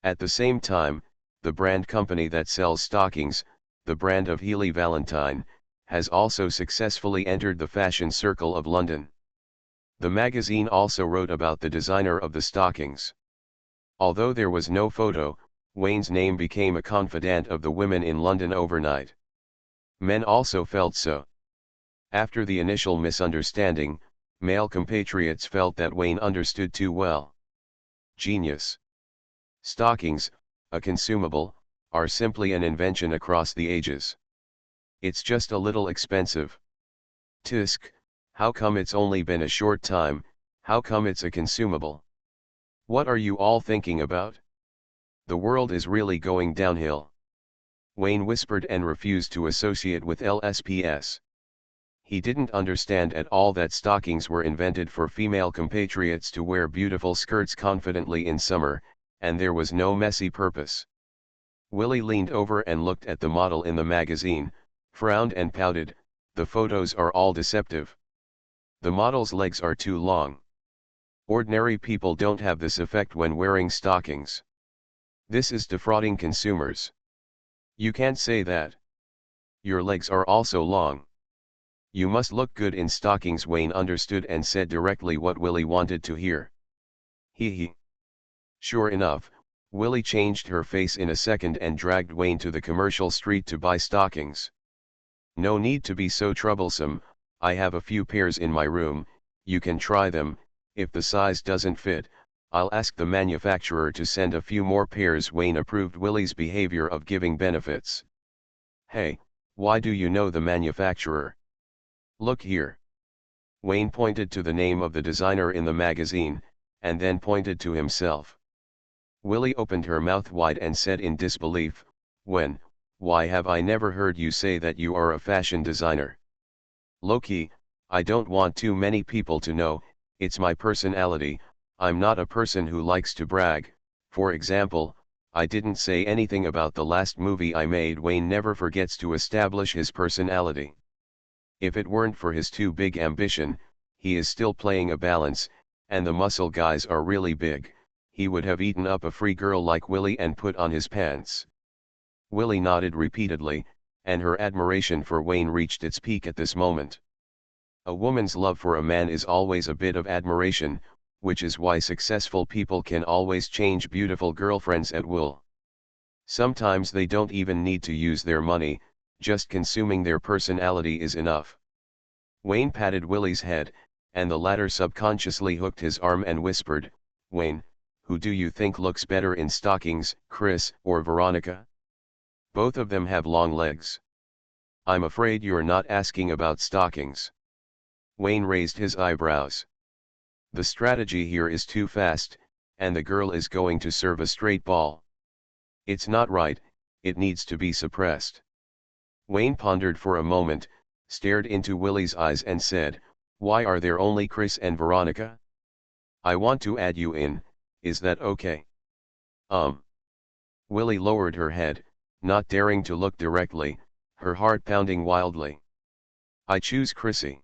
At the same time, the brand company that sells stockings, the brand of Healy Valentine, has also successfully entered the fashion circle of London. The magazine also wrote about the designer of the stockings. Although there was no photo, Wayne's name became a confidant of the women in London overnight. Men also felt so. After the initial misunderstanding, male compatriots felt that Wayne understood too well. Genius. Stockings, a consumable, are simply an invention across the ages. It's just a little expensive. Tisk, how come it's only been a short time, how come it's a consumable? What are you all thinking about? The world is really going downhill. Wayne whispered and refused to associate with LSPS. He didn't understand at all that stockings were invented for female compatriots to wear beautiful skirts confidently in summer, and there was no messy purpose. Willie leaned over and looked at the model in the magazine, frowned and pouted. The photos are all deceptive. The model's legs are too long. Ordinary people don't have this effect when wearing stockings. This is defrauding consumers. You can't say that. Your legs are also long. You must look good in stockings. Wayne understood and said directly what Willie wanted to hear. He. Sure enough, Willie changed her face in a second and dragged Wayne to the commercial street to buy stockings. No need to be so troublesome, I have a few pairs in my room, you can try them. If the size doesn't fit, I'll ask the manufacturer to send a few more pairs. Wayne approved Willie's behavior of giving benefits. Hey, why do you know the manufacturer? Look here. Wayne pointed to the name of the designer in the magazine, and then pointed to himself. Willie opened her mouth wide and said in disbelief, why have I never heard you say that you are a fashion designer? Loki, I don't want too many people to know, it's my personality. I'm not a person who likes to brag. For example, I didn't say anything about the last movie I made. Wayne never forgets to establish his personality. If it weren't for his too big ambition, he is still playing a balance, and the muscle guys are really big, he would have eaten up a free girl like Willie and put on his pants. Willie nodded repeatedly, and her admiration for Wayne reached its peak at this moment. A woman's love for a man is always a bit of admiration, which is why successful people can always change beautiful girlfriends at will. Sometimes they don't even need to use their money, just consuming their personality is enough. Wayne patted Willie's head, and the latter subconsciously hooked his arm and whispered, Wayne, who do you think looks better in stockings, Chris or Veronica? Both of them have long legs. I'm afraid you're not asking about stockings. Wayne raised his eyebrows. The strategy here is too fast, and the girl is going to serve a straight ball. It's not right, it needs to be suppressed. Wayne pondered for a moment, stared into Willie's eyes and said, why are there only Chris and Veronica? I want to add you in, is that okay? Willie lowered her head, not daring to look directly, her heart pounding wildly. I choose Chrissy.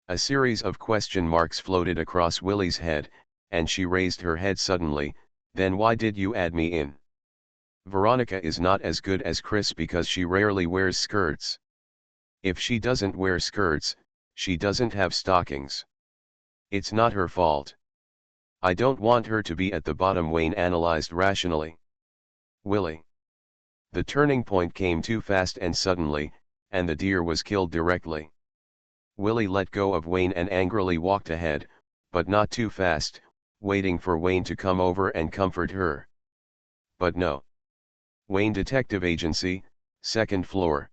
A series of question marks floated across Willie's head, and she raised her head suddenly. Then why did you add me in? Veronica is not as good as Chris because she rarely wears skirts. If she doesn't wear skirts, she doesn't have stockings. It's not her fault. I don't want her to be at the bottom. Wayne analyzed rationally. Willie. The turning point came too fast and suddenly, and the deer was killed directly. Willie let go of Wayne and angrily walked ahead, but not too fast, waiting for Wayne to come over and comfort her. But no. Wayne Detective Agency, second floor.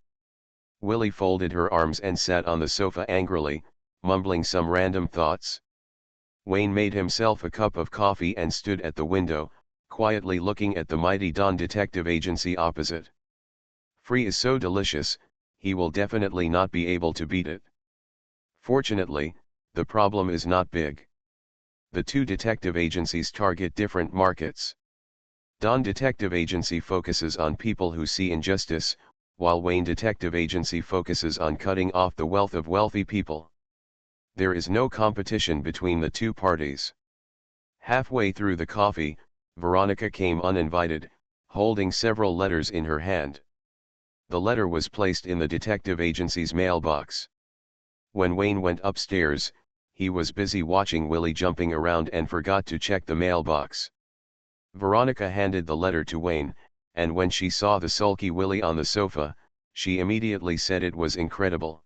Willie folded her arms and sat on the sofa angrily, mumbling some random thoughts. Wayne made himself a cup of coffee and stood at the window, quietly looking at the mighty Dawn Detective Agency opposite. Free is so delicious, he will definitely not be able to beat it. Fortunately, the problem is not big. The two detective agencies target different markets. Dawn Detective Agency focuses on people who see injustice, while Wayne Detective Agency focuses on cutting off the wealth of wealthy people. There is no competition between the two parties. Halfway through the coffee, Veronica came uninvited, holding several letters in her hand. The letter was placed in the detective agency's mailbox. When Wayne went upstairs, he was busy watching Willie jumping around and forgot to check the mailbox. Veronica handed the letter to Wayne, and when she saw the sulky Willie on the sofa, she immediately said it was incredible.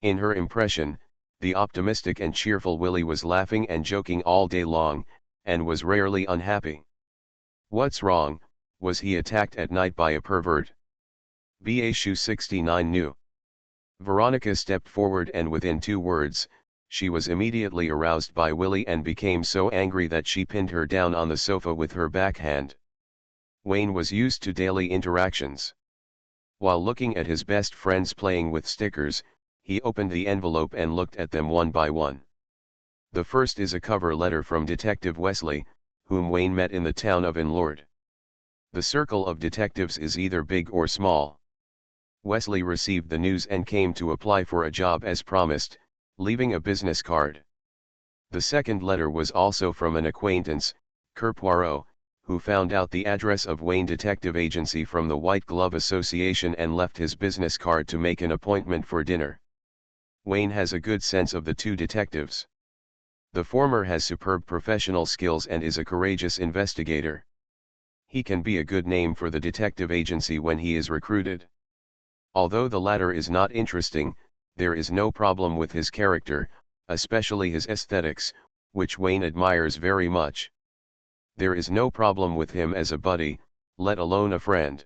In her impression, the optimistic and cheerful Willie was laughing and joking all day long, and was rarely unhappy. What's wrong? Was he attacked at night by a pervert? Issue 69 knew. Veronica stepped forward, and within 2 words, she was immediately aroused by Willie and became so angry that she pinned her down on the sofa with her backhand. Wayne was used to daily interactions. While looking at his best friends playing with stickers, he opened the envelope and looked at them one by one. The first is a cover letter from Detective Wesley, whom Wayne met in the town of Inlord. The circle of detectives is either big or small. Wesley received the news and came to apply for a job as promised, leaving a business card. The second letter was also from an acquaintance, Kerr Poirot, who found out the address of Wayne Detective Agency from the White Glove Association and left his business card to make an appointment for dinner. Wayne has a good sense of the two detectives. The former has superb professional skills and is a courageous investigator. He can be a good name for the detective agency when he is recruited. Although the latter is not interesting, there is no problem with his character, especially his aesthetics, which Wayne admires very much. There is no problem with him as a buddy, let alone a friend.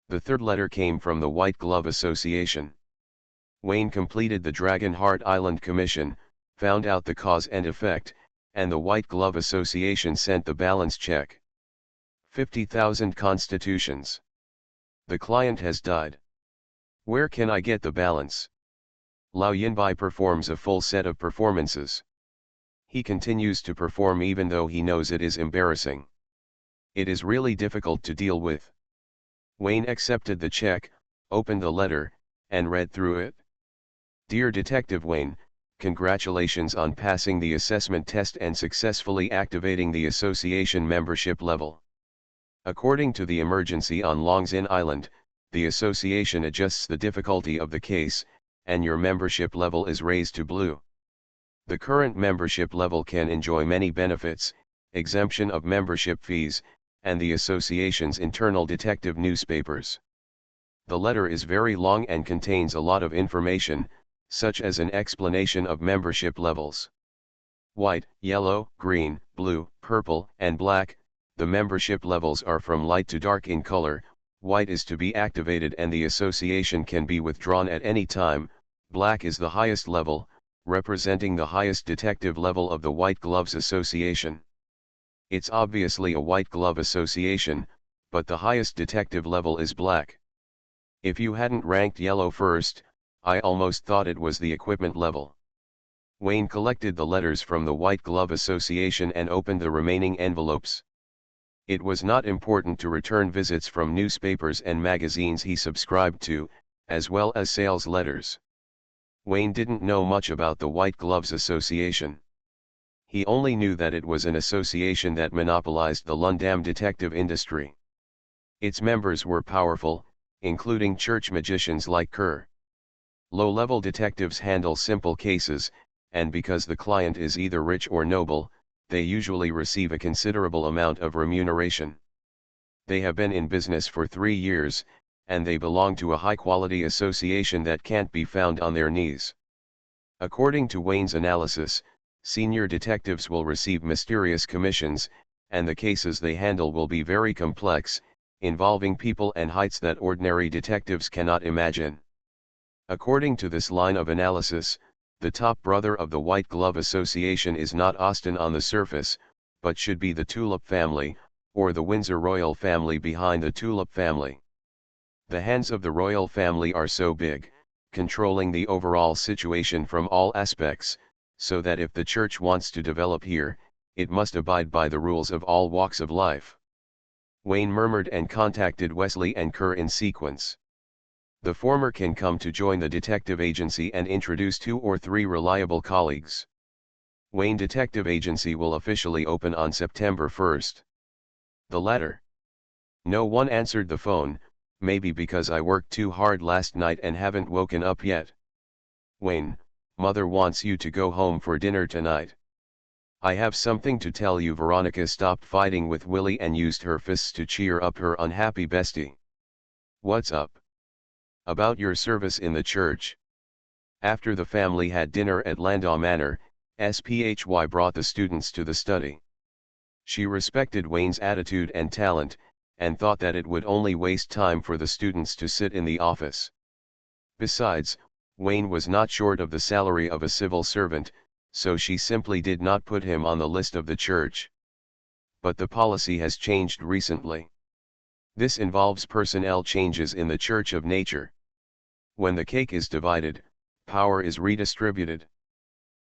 The third letter came from the White Glove Association. Wayne completed the Dragon Heart Island Commission, found out the cause and effect, and the White Glove Association sent the balance check. 50,000 constitutions. The client has died. Where can I get the balance? Lao Yinbai performs a full set of performances. He continues to perform even though he knows it is embarrassing. It is really difficult to deal with. Wayne accepted the check, opened the letter, and read through it. Dear Detective Wayne, congratulations on passing the assessment test and successfully activating the association membership level. According to the emergency on Long's Inn Island, the association adjusts the difficulty of the case, and your membership level is raised to blue. The current membership level can enjoy many benefits, exemption of membership fees, and the association's internal detective newspapers. The letter is very long and contains a lot of information, such as an explanation of membership levels. White, yellow, green, blue, purple, and black, the membership levels are from light to dark in color. White is to be activated and the association can be withdrawn at any time. Black is the highest level, representing the highest detective level of the White Gloves Association. It's obviously a White Glove Association, but the highest detective level is black. If you hadn't ranked yellow first, I almost thought it was the equipment level. Wayne collected the letters from the White Glove Association and opened the remaining envelopes. It was not important to return visits from newspapers and magazines he subscribed to, as well as sales letters. Wayne didn't know much about the White Gloves Association. He only knew that it was an association that monopolized the Lundam detective industry. Its members were powerful, including church magicians like Kerr. Low-level detectives handle simple cases, and because the client is either rich or noble, they usually receive a considerable amount of remuneration. They have been in business for 3 years, and they belong to a high-quality association that can't be found on their knees. According to Wayne's analysis, senior detectives will receive mysterious commissions, and the cases they handle will be very complex, involving people and heights that ordinary detectives cannot imagine. According to this line of analysis, the top brother of the White Glove Association is not Austin on the surface, but should be the Tulip family, or the Windsor royal family behind the Tulip family. The hands of the royal family are so big, controlling the overall situation from all aspects, so that if the church wants to develop here, it must abide by the rules of all walks of life. Wayne murmured and contacted Wesley and Kerr in sequence. The former can come to join the detective agency and introduce 2 or 3 reliable colleagues. Wayne Detective Agency will officially open on September 1st. The latter. No one answered the phone, maybe because I worked too hard last night and haven't woken up yet. Wayne, Mother wants you to go home for dinner tonight. I have something to tell you. Veronica stopped fighting with Willie and used her fists to cheer up her unhappy bestie. What's up? About your service in the church. After the family had dinner at Landau Manor, SPHY brought the students to the study. She respected Wayne's attitude and talent, and thought that it would only waste time for the students to sit in the office. Besides, Wayne was not short of the salary of a civil servant, so she simply did not put him on the list of the church. But the policy has changed recently. This involves personnel changes in the Church of Nature. When the cake is divided, power is redistributed.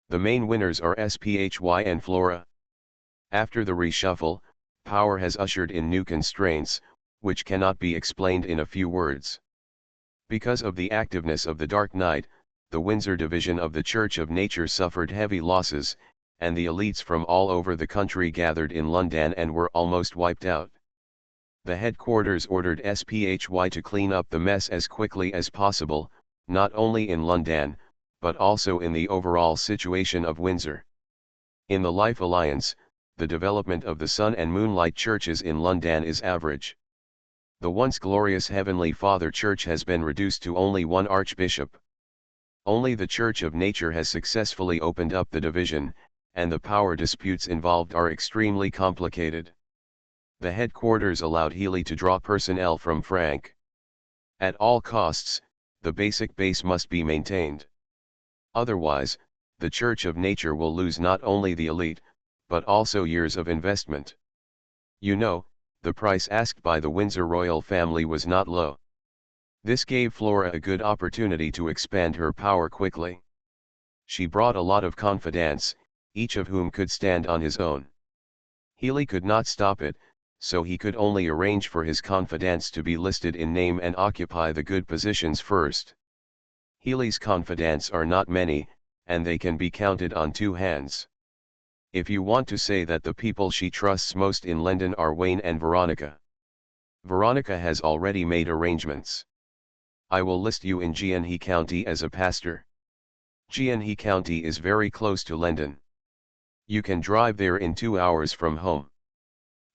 The main winners are SPHY and Flora. After the reshuffle, power has ushered in new constraints, which cannot be explained in a few words. Because of the activeness of the Dark Knight, the Windsor division of the Church of Nature suffered heavy losses, and the elites from all over the country gathered in London and were almost wiped out. The headquarters ordered SPHY to clean up the mess as quickly as possible, not only in London, but also in the overall situation of Windsor. In the Life Alliance, the development of the Sun and Moonlight churches in London is average. The once glorious Heavenly Father Church has been reduced to only 1 archbishop. Only the Church of Nature has successfully opened up the division, and the power disputes involved are extremely complicated. The headquarters allowed Healy to draw personnel from Frank. At all costs, the basic base must be maintained. Otherwise, the Church of Nature will lose not only the elite, but also years of investment. You know, the price asked by the Windsor royal family was not low. This gave Flora a good opportunity to expand her power quickly. She brought a lot of confidants, each of whom could stand on his own. Healy could not stop it, so he could only arrange for his confidants to be listed in name and occupy the good positions first. Healy's confidants are not many, and they can be counted on 2 hands. If you want to say that the people she trusts most in London are Wayne and Veronica. Veronica has already made arrangements. I will list you in Genhe County as a pastor. Genhe County is very close to London. You can drive there in 2 hours from home.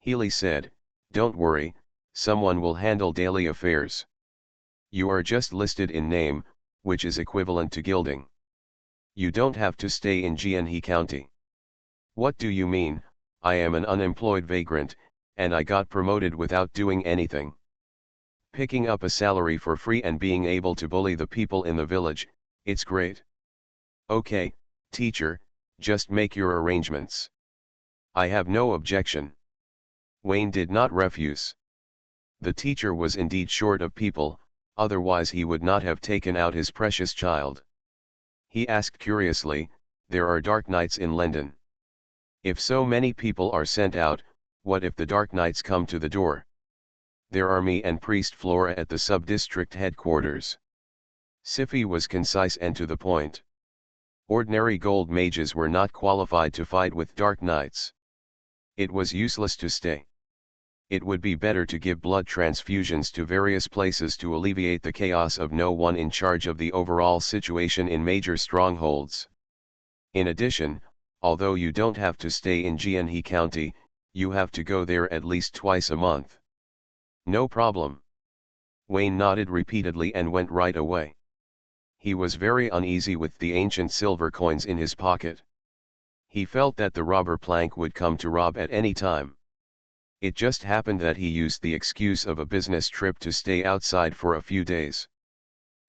Healy said, don't worry, someone will handle daily affairs. You are just listed in name, which is equivalent to gilding. You don't have to stay in Genhe County. What do you mean? I am an unemployed vagrant, and I got promoted without doing anything. Picking up a salary for free and being able to bully the people in the village, it's great. Okay, teacher, just make your arrangements. I have no objection. Wayne did not refuse. The teacher was indeed short of people, otherwise he would not have taken out his precious child. He asked curiously, there are Dark Knights in London. If so many people are sent out, what if the Dark Knights come to the door? There are me and Priest Flora at the sub-district headquarters. Sci-fi was concise and to the point. Ordinary gold mages were not qualified to fight with Dark Knights. It was useless to stay. It would be better to give blood transfusions to various places to alleviate the chaos of no one in charge of the overall situation in major strongholds. In addition, although you don't have to stay in Genhe County, you have to go there at least twice a month. No problem. Wayne nodded repeatedly and went right away. He was very uneasy with the ancient silver coins in his pocket. He felt that the robber plank would come to rob at any time. It just happened that he used the excuse of a business trip to stay outside for a few days.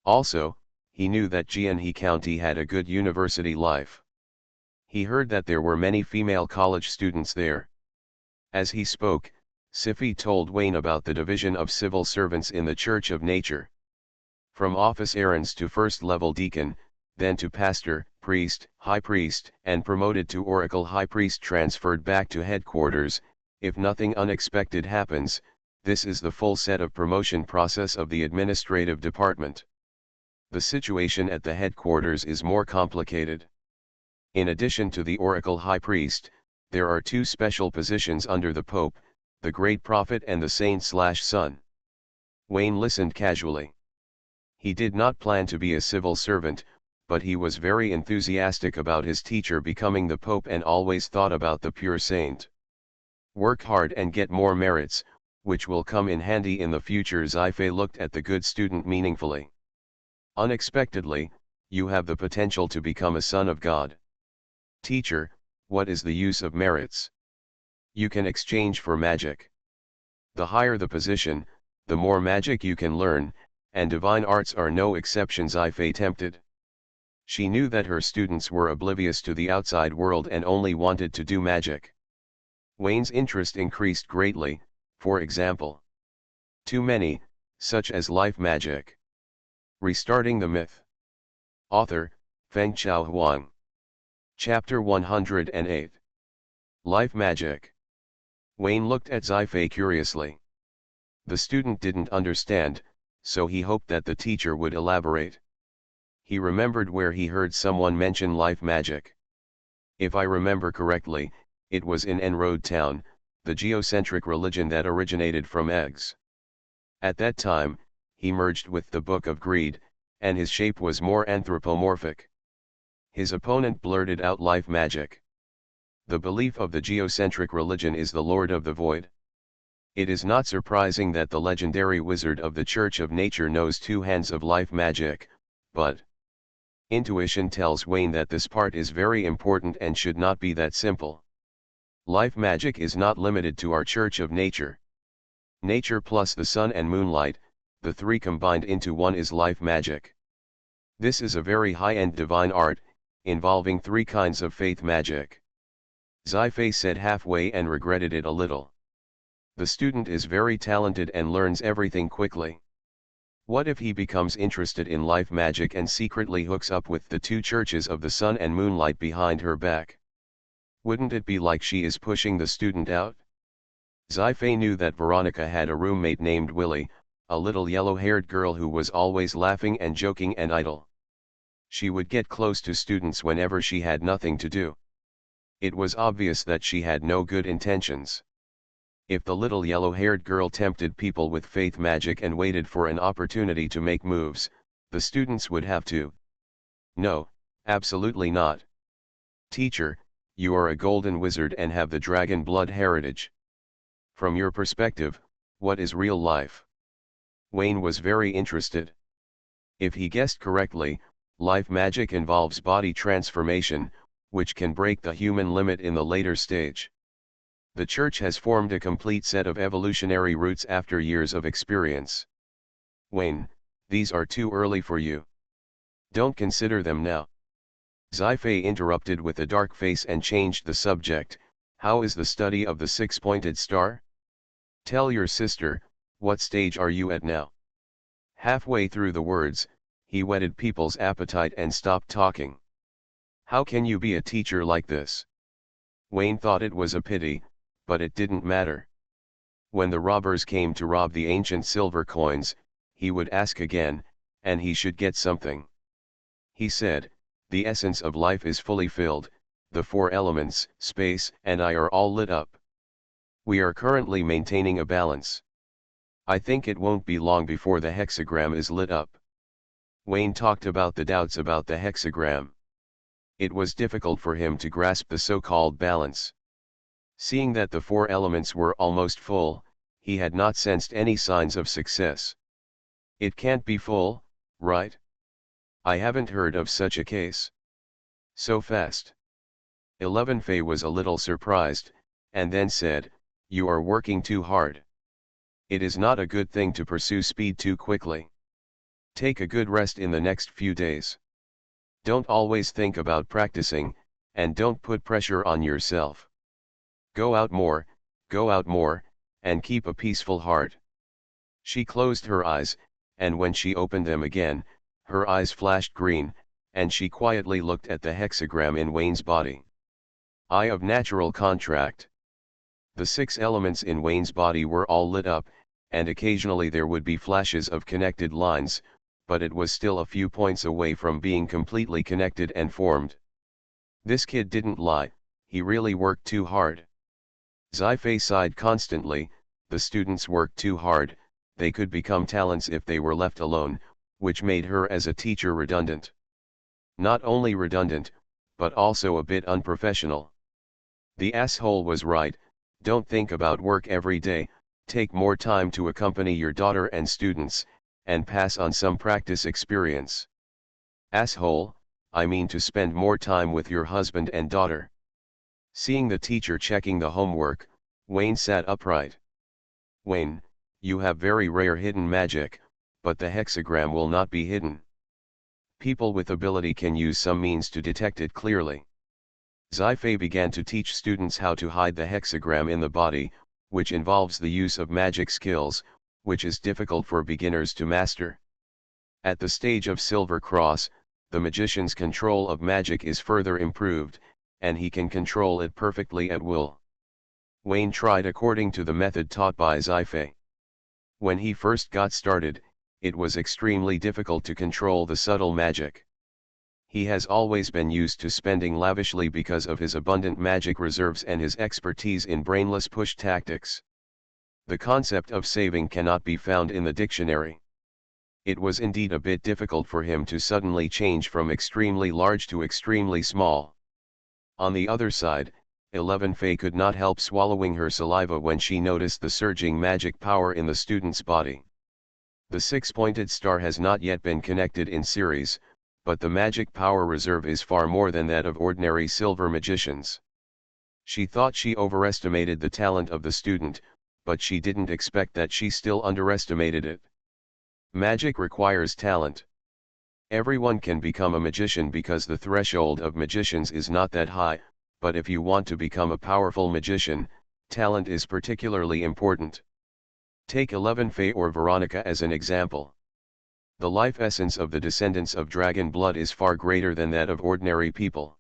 Also, he knew that Genhe County had a good university life. He heard that there were many female college students there. As he spoke, Sci-fi told Wayne about the division of civil servants in the Church of Nature. From office errands to first-level deacon, then to pastor, priest, high priest, and promoted to oracle high priest transferred back to headquarters. If nothing unexpected happens, This is the full set of promotion process of the administrative department. The situation at the headquarters is more complicated. In addition to the oracle high priest, there are two special positions under the Pope, the great prophet and the saint/son. Wayne listened casually. He did not plan to be a civil servant, but he was very enthusiastic about his teacher becoming the Pope and always thought about the pure saint. Work hard and get more merits, which will come in handy in the future. Sci-fi looked at the good student meaningfully. Unexpectedly, you have the potential to become a son of God. Teacher, what is the use of merits? You can exchange for magic. The higher the position, the more magic you can learn, and divine arts are no exceptions. Sci-fi tempted. She knew that her students were oblivious to the outside world and only wanted to do magic. Wayne's interest increased greatly, for example. Too many, such as life magic. Restarting the myth. Author, Fengchao Huang. Chapter 108. Life magic. Wayne looked at Sci-fi curiously. The student didn't understand, so he hoped that the teacher would elaborate. He remembered where he heard someone mention life magic. If I remember correctly, it was in En-Road Town, the geocentric religion that originated from eggs. At that time, he merged with the Book of Greed, and his shape was more anthropomorphic. His opponent blurted out life magic. The belief of the geocentric religion is the Lord of the Void. It is not surprising that the legendary wizard of the Church of Nature knows two hands of life magic, but intuition tells Wayne that this part is very important and should not be that simple. Life magic is not limited to our Church of Nature. Nature plus the sun and moonlight, the three combined into one is life magic. This is a very high-end divine art, involving three kinds of faith magic. Sci-fi said halfway and regretted it a little. The student is very talented and learns everything quickly. What if he becomes interested in life magic and secretly hooks up with the two churches of the sun and moonlight behind her back? Wouldn't it be like she is pushing the student out? Sci-fi knew that Veronica had a roommate named Willie, a little yellow-haired girl who was always laughing and joking and idle. She would get close to students whenever she had nothing to do. It was obvious that she had no good intentions. If the little yellow-haired girl tempted people with faith magic and waited for an opportunity to make moves, the students would have to. No, absolutely not. Teacher, you are a golden wizard and have the dragon blood heritage. From your perspective, what is real life? Wayne was very interested. If he guessed correctly, life magic involves body transformation, which can break the human limit in the later stage. The Church has formed a complete set of evolutionary roots after years of experience. Wayne, these are too early for you. Don't consider them now. Sci-fi interrupted with a dark face and changed the subject. How is the study of the six-pointed star? Tell your sister, what stage are you at now? Halfway through the words, he whetted people's appetite and stopped talking. How can you be a teacher like this? Wayne thought it was a pity, but it didn't matter. When the robbers came to rob the ancient silver coins, he would ask again, and he should get something. He said, the essence of life is fully filled, the four elements, space and I are all lit up. We are currently maintaining a balance. I think it won't be long before the hexagram is lit up. Wayne talked about the doubts about the hexagram. It was difficult for him to grasp the so-called balance. Seeing that the four elements were almost full, he had not sensed any signs of success. It can't be full, right? I haven't heard of such a case. So fast. 11 Faye was a little surprised, and then said, you are working too hard. It is not a good thing to pursue speed too quickly. Take a good rest in the next few days. Don't always think about practicing, and don't put pressure on yourself. Go out more, and keep a peaceful heart. She closed her eyes, and when she opened them again, her eyes flashed green, and she quietly looked at the hexagram in Wayne's body. Eye of natural contract. The 6 elements in Wayne's body were all lit up, and occasionally there would be flashes of connected lines, but it was still a few points away from being completely connected and formed. This kid didn't lie, he really worked too hard. Sci-fi sighed constantly, the students worked too hard, they could become talents if they were left alone, which made her as a teacher redundant. Not only redundant, but also a bit unprofessional. The asshole was right, don't think about work every day, take more time to accompany your daughter and students, and pass on some practice experience. Asshole, I mean to spend more time with your husband and daughter. Seeing the teacher checking the homework, Wayne sat upright. Wayne, you have very rare hidden magic, but the hexagram will not be hidden. People with ability can use some means to detect it clearly. Sci-fi began to teach students how to hide the hexagram in the body, which involves the use of magic skills, which is difficult for beginners to master. At the stage of Silver Cross, the magician's control of magic is further improved, and he can control it perfectly at will. Wayne tried according to the method taught by Sci-fi. When he first got started, it was extremely difficult to control the subtle magic. He has always been used to spending lavishly because of his abundant magic reserves and his expertise in brainless push tactics. The concept of saving cannot be found in the dictionary. It was indeed a bit difficult for him to suddenly change from extremely large to extremely small. On the other side, 11 Faye could not help swallowing her saliva when she noticed the surging magic power in the student's body. The six-pointed star has not yet been connected in series, but the magic power reserve is far more than that of ordinary silver magicians. She thought she overestimated the talent of the student, but she didn't expect that she still underestimated it. Magic requires talent. Everyone can become a magician because the threshold of magicians is not that high, but if you want to become a powerful magician, talent is particularly important. Take 11 Faye or Veronica as an example. The life essence of the descendants of dragon blood is far greater than that of ordinary people.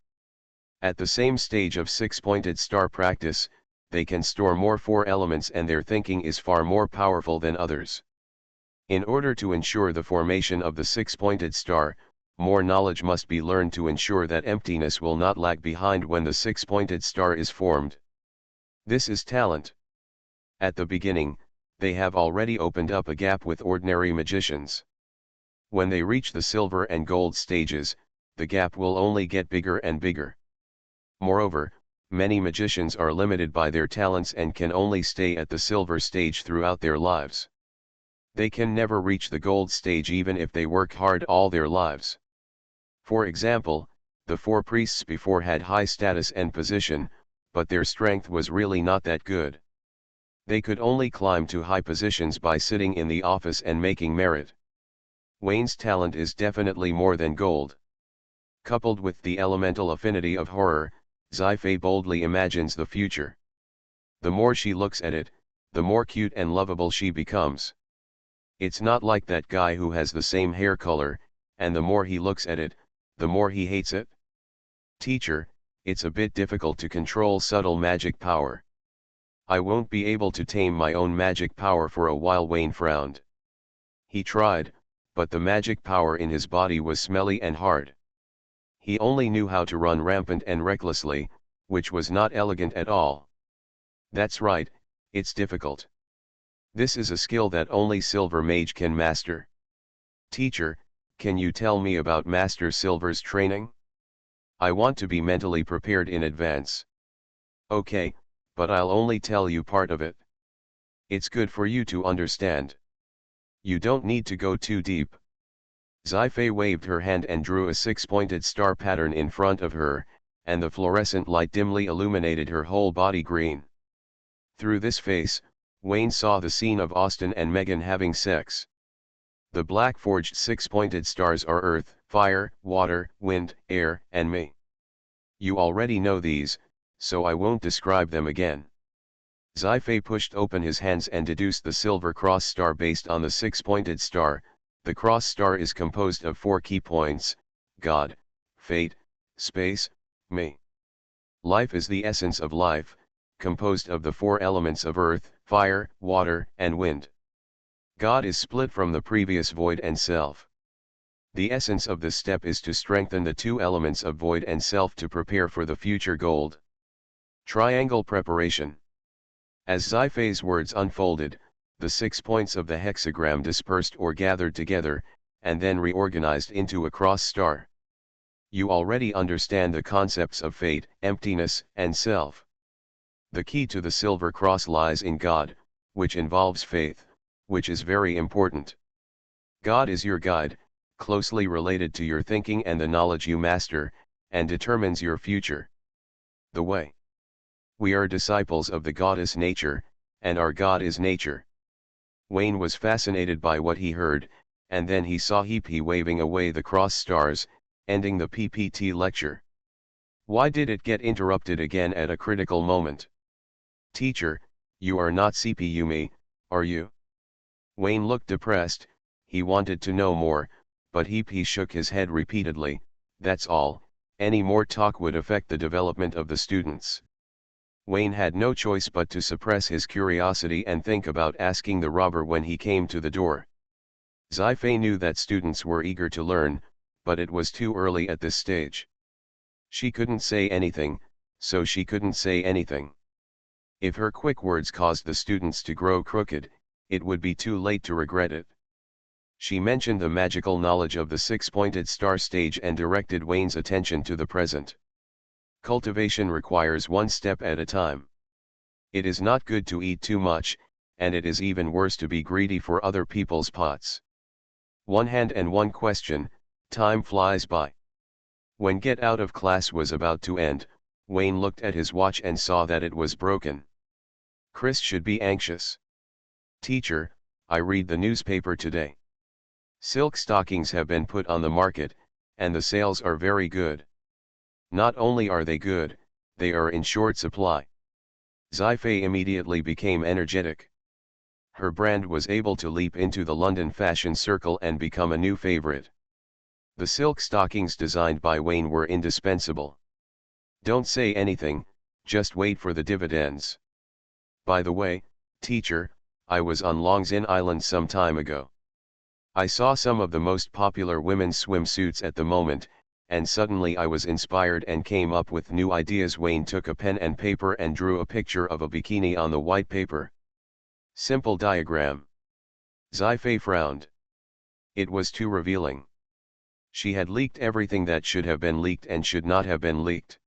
At the same stage of six-pointed star practice, they can store more four elements and their thinking is far more powerful than others. In order to ensure the formation of the six-pointed star, more knowledge must be learned to ensure that emptiness will not lag behind when the six-pointed star is formed. This is talent. At the beginning, they have already opened up a gap with ordinary magicians. When they reach the silver and gold stages, the gap will only get bigger and bigger. Moreover, many magicians are limited by their talents and can only stay at the silver stage throughout their lives. They can never reach the gold stage even if they work hard all their lives. For example, the four priests before had high status and position, but their strength was really not that good. They could only climb to high positions by sitting in the office and making merit. Wayne's talent is definitely more than gold. Coupled with the elemental affinity of horror, Sci-fi boldly imagines the future. The more she looks at it, the more cute and lovable she becomes. It's not like that guy who has the same hair color, and the more he looks at it, the more he hates it. Teacher, it's a bit difficult to control subtle magic power. I won't be able to tame my own magic power for a while. Wayne frowned. He tried, but the magic power in his body was smelly and hard. He only knew how to run rampant and recklessly, which was not elegant at all. That's right, it's difficult. This is a skill that only Silver Mage can master. Teacher, can you tell me about Master Silver's training? I want to be mentally prepared in advance. Okay, but I'll only tell you part of it. It's good for you to understand. You don't need to go too deep. Sci-fi waved her hand and drew a six-pointed star pattern in front of her, and the fluorescent light dimly illuminated her whole body green. Through this face, Wayne saw the scene of Austin and Megan having sex. The black forged six-pointed stars are earth, fire, water, wind, air, and me. You already know these, so I won't describe them again. Sci-fi pushed open his hands and deduced the silver cross star based on the six-pointed star. The cross star is composed of four key points: God, fate, space, me. Life is the essence of life, composed of the four elements of earth, fire, water, and wind. God is split from the previous void and self. The essence of this step is to strengthen the two elements of void and self to prepare for the future gold. Triangle preparation. As Sci-fi's words unfolded, the 6 points of the hexagram dispersed or gathered together, and then reorganized into a cross star. You already understand the concepts of fate, emptiness, and self. The key to the silver cross lies in God, which involves faith, which is very important. God is your guide, closely related to your thinking and the knowledge you master, and determines your future. The way. We are disciples of the goddess nature, and our God is nature. Wayne was fascinated by what he heard, and then he saw He waving away the cross stars, ending the PPT lecture. Why did it get interrupted again at a critical moment? Teacher, you are not CPU me, are you? Wayne looked depressed. He wanted to know more, but he shook his head repeatedly. That's all, any more talk would affect the development of the students. Wayne had no choice but to suppress his curiosity and think about asking the robber when he came to the door. Sci-fi knew that students were eager to learn, but it was too early at this stage. She couldn't say anything, so she couldn't say anything. If her quick words caused the students to grow crooked, it would be too late to regret it. She mentioned the magical knowledge of the six-pointed star stage and directed Wayne's attention to the present. Cultivation requires one step at a time. It is not good to eat too much, and it is even worse to be greedy for other people's pots. One hand and one question, time flies by. When get out of class was about to end, Wayne looked at his watch and saw that it was broken. Chris should be anxious. Teacher, I read the newspaper today. Silk stockings have been put on the market, and the sales are very good. Not only are they good, they are in short supply. Sci-fi immediately became energetic. Her brand was able to leap into the London fashion circle and become a new favorite. The silk stockings designed by Wayne were indispensable. Don't say anything, just wait for the dividends. By the way, teacher, I was on Long's Inn Island some time ago. I saw some of the most popular women's swimsuits at the moment, and suddenly I was inspired and came up with new ideas. Wayne took a pen and paper and drew a picture of a bikini on the white paper. Simple diagram. Sci-fi frowned. It was too revealing. She had leaked everything that should have been leaked and should not have been leaked.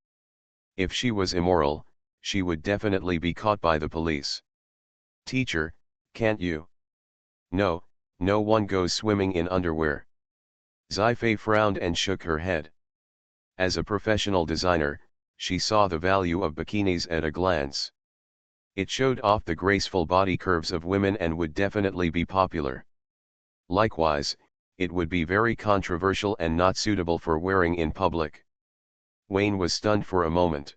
If she was immoral, she would definitely be caught by the police. Teacher, can't you? No, no one goes swimming in underwear. Sci-fi frowned and shook her head. As a professional designer, she saw the value of bikinis at a glance. It showed off the graceful body curves of women and would definitely be popular. Likewise, it would be very controversial and not suitable for wearing in public. Wayne was stunned for a moment.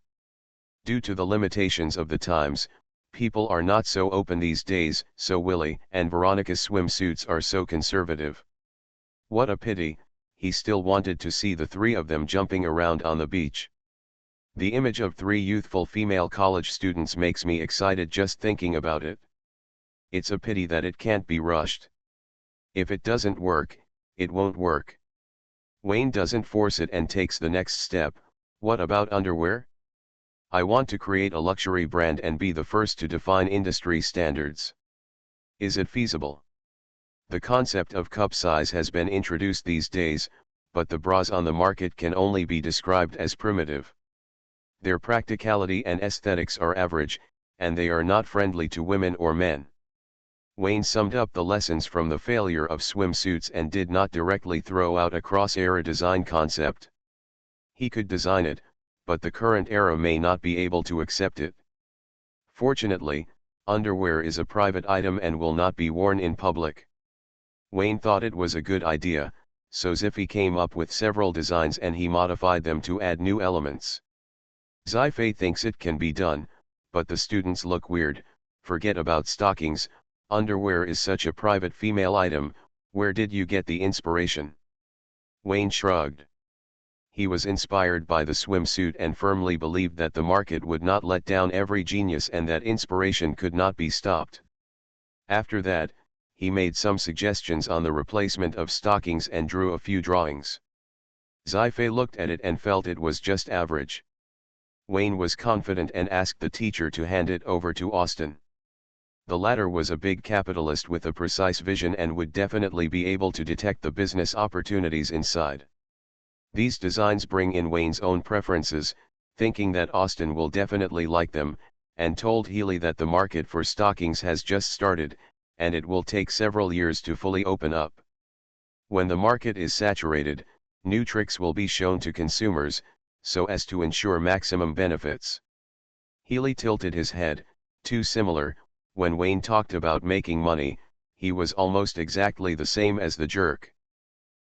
Due to the limitations of the times, people are not so open these days, so Willie and Veronica's swimsuits are so conservative. What a pity, he still wanted to see the three of them jumping around on the beach. The image of three youthful female college students makes me excited just thinking about it. It's a pity that it can't be rushed. If it doesn't work, it won't work. Wayne doesn't force it and takes the next step. What about underwear? I want to create a luxury brand and be the first to define industry standards. Is it feasible? The concept of cup size has been introduced these days, but the bras on the market can only be described as primitive. Their practicality and aesthetics are average, and they are not friendly to women or men. Wayne summed up the lessons from the failure of swimsuits and did not directly throw out a cross-era design concept. He could design it, but the current era may not be able to accept it. Fortunately, underwear is a private item and will not be worn in public. Wayne thought it was a good idea, so Ziffy came up with several designs and he modified them to add new elements. Sci-fi thinks it can be done, but the students look weird. Forget about stockings, underwear is such a private female item, where did you get the inspiration? Wayne shrugged. He was inspired by the swimsuit and firmly believed that the market would not let down every genius and that inspiration could not be stopped. After that, he made some suggestions on the replacement of stockings and drew a few drawings. Sci-fi looked at it and felt it was just average. Wayne was confident and asked the teacher to hand it over to Austin. The latter was a big capitalist with a precise vision and would definitely be able to detect the business opportunities inside. These designs bring in Wayne's own preferences, thinking that Austin will definitely like them, and told Healy that the market for stockings has just started, and it will take several years to fully open up. When the market is saturated, new tricks will be shown to consumers, so as to ensure maximum benefits. Healy tilted his head. Too similar. When Wayne talked about making money, he was almost exactly the same as the jerk.